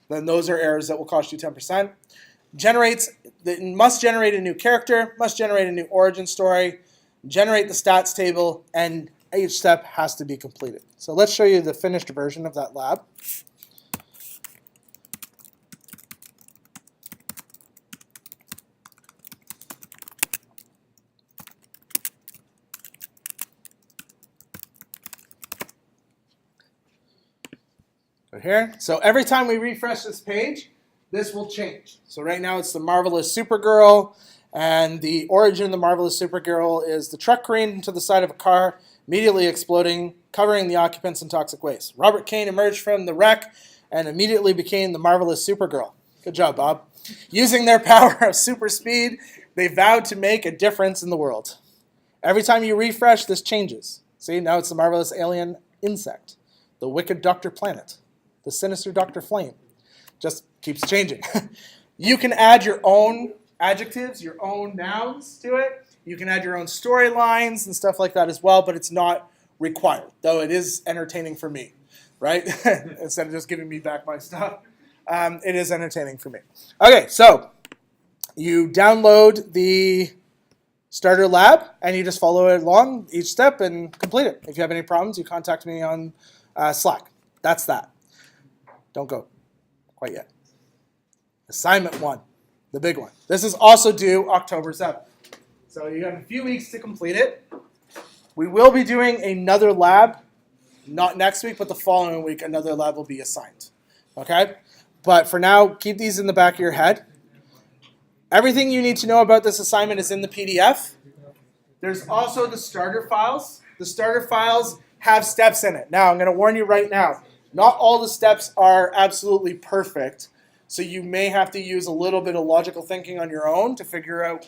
Then those are errors that will cost you 10%. Must generate a new character, must generate a new origin story, generate the stats table, and each step has to be completed. So let's show you the finished version of that lab. Right here. So every time we refresh this page, this will change. So right now it's the Marvelous Supergirl, and the origin of the Marvelous Supergirl is the truck crane into the side of a car, immediately exploding, covering the occupants in toxic waste. Robert Kane emerged from the wreck and immediately became the Marvelous Supergirl. Good job, Bob. Using their power of super speed, they vowed to make a difference in the world. Every time you refresh, this changes. See, now it's the Marvelous Alien insect, the wicked Dr. Planet, the sinister Dr. Flame. Just keeps changing. You can add your own adjectives, your own nouns to it. You can add your own storylines and stuff like that as well, but it's not required, though it is entertaining for me, right? Instead of just giving me back my stuff, it is entertaining for me. Okay, so you download the starter lab and you just follow it along each step and complete it. If you have any problems, you contact me on Slack. That's that. Don't go quite yet. Assignment 1, the big one. This is also due October 7th. So you have a few weeks to complete it. We will be doing another lab, not next week, but the following week, another lab will be assigned. Okay? But for now, keep these in the back of your head. Everything you need to know about this assignment is in the PDF. There's also the starter files. The starter files have steps in it. Now, I'm going to warn you right now, not all the steps are absolutely perfect. So you may have to use a little bit of logical thinking on your own to figure out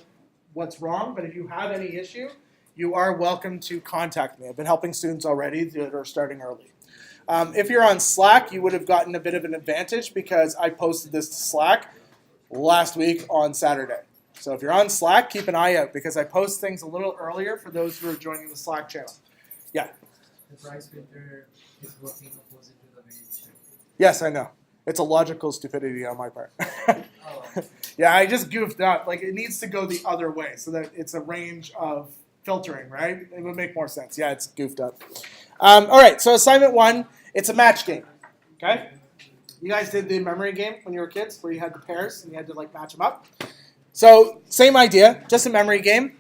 what's wrong. But if you have any issue, you are welcome to contact me. I've been helping students already that are starting early. If you're on Slack, you would have gotten a bit of an advantage because I posted this to Slack last week on Saturday. So if you're on Slack, keep an eye out because I post things a little earlier for those who are joining the Slack channel. Yeah? The price filter is working opposite to the way it should. Yes, I know. It's a logical stupidity on my part. Oh. Yeah, I just goofed up. Like, it needs to go the other way so that it's a range of filtering, right? It would make more sense. Yeah, it's goofed up. All right, so assignment 1, it's a match game, okay? You guys did the memory game when you were kids where you had the pairs and you had to, like, match them up. So, same idea, just a memory game.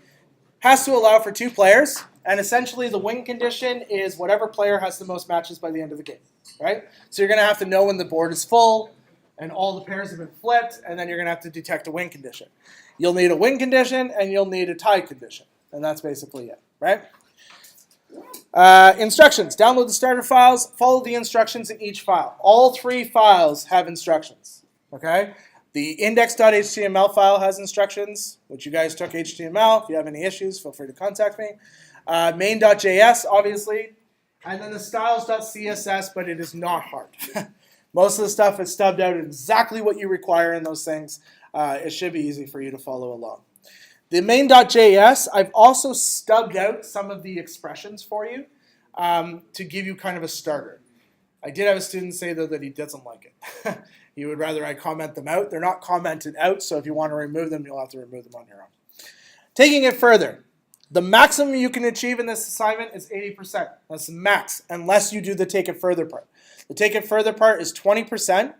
Has to allow for 2 players, and essentially the win condition is whatever player has the most matches by the end of the game, right? So you're going to have to know when the board is full and all the pairs have been flipped, and then you're going to have to detect a win condition. You'll need a win condition, and you'll need a tie condition, and that's basically it, right? Instructions. Download the starter files. Follow the instructions in each file. All 3 files have instructions, okay? The index.html file has instructions, which you guys took HTML. If you have any issues, feel free to contact me. Main.js, obviously. And then the styles.css, but it is not hard. Most of the stuff is stubbed out exactly what you require in those things. It should be easy for you to follow along. The main.js, I've also stubbed out some of the expressions for you to give you kind of a starter. I did have a student say, though, that he doesn't like it. He would rather I comment them out. They're not commented out, so if you want to remove them, you'll have to remove them on your own. Taking it further, the maximum you can achieve in this assignment is 80%. That's the max, unless you do the take it further part. The take it further part is 20%,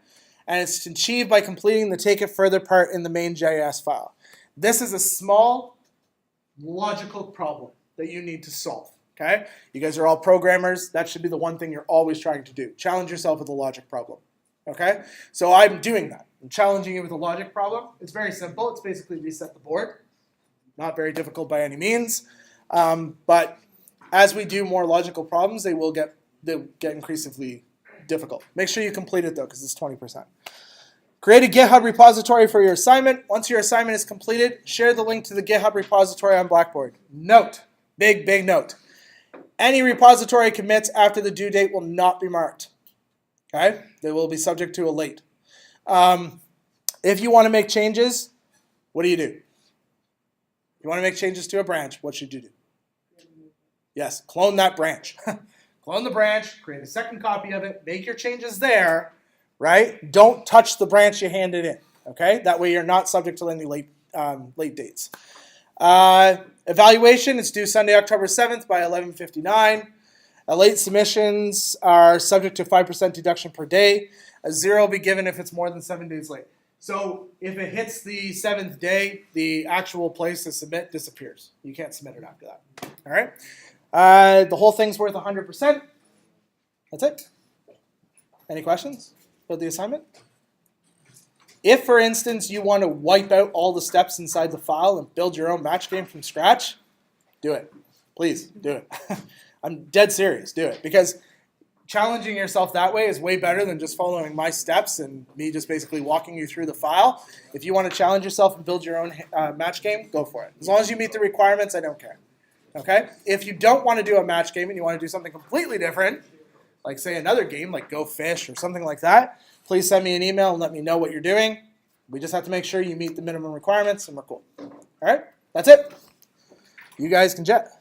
and it's achieved by completing the take it further part in the main.js file. This is a small logical problem that you need to solve. Okay? You guys are all programmers. That should be the one thing you're always trying to do. Challenge yourself with a logic problem. Okay? So I'm doing that. I'm challenging you with a logic problem. It's very simple. It's basically reset the board. Not very difficult by any means. But as we do more logical problems, they'll get increasingly difficult. Make sure you complete it, though, because it's 20%. Create a GitHub repository for your assignment. Once your assignment is completed, share the link to the GitHub repository on Blackboard. Note, big note. Any repository commits after the due date will not be marked. Okay? They will be subject to a late. If you want to make changes, what do? You want to make changes to a branch, what should you do? Yes, clone that branch. Clone the branch, create a second copy of it, make your changes there, right? Don't touch the branch you handed in, okay? That way you're not subject to any late dates. Evaluation is due Sunday, October 7th by 11:59. Late submissions are subject to 5% deduction per day. A 0 will be given if it's more than 7 days late. So if it hits the 7th day, the actual place to submit disappears. You can't submit it after that. All right? The whole thing's worth 100%. That's it. Any questions about the assignment? If, for instance, you want to wipe out all the steps inside the file and build your own match game from scratch, do it. Please, do it. I'm dead serious. Do it. Because challenging yourself that way is way better than just following my steps and me just basically walking you through the file. If you want to challenge yourself and build your own match game, go for it. As long as you meet the requirements, I don't care. Okay? If you don't want to do a match game and you want to do something completely different, like say another game like Go Fish or something like that, please send me an email and let me know what you're doing. We just have to make sure you meet the minimum requirements and we're cool. All right, that's it. You guys can jet.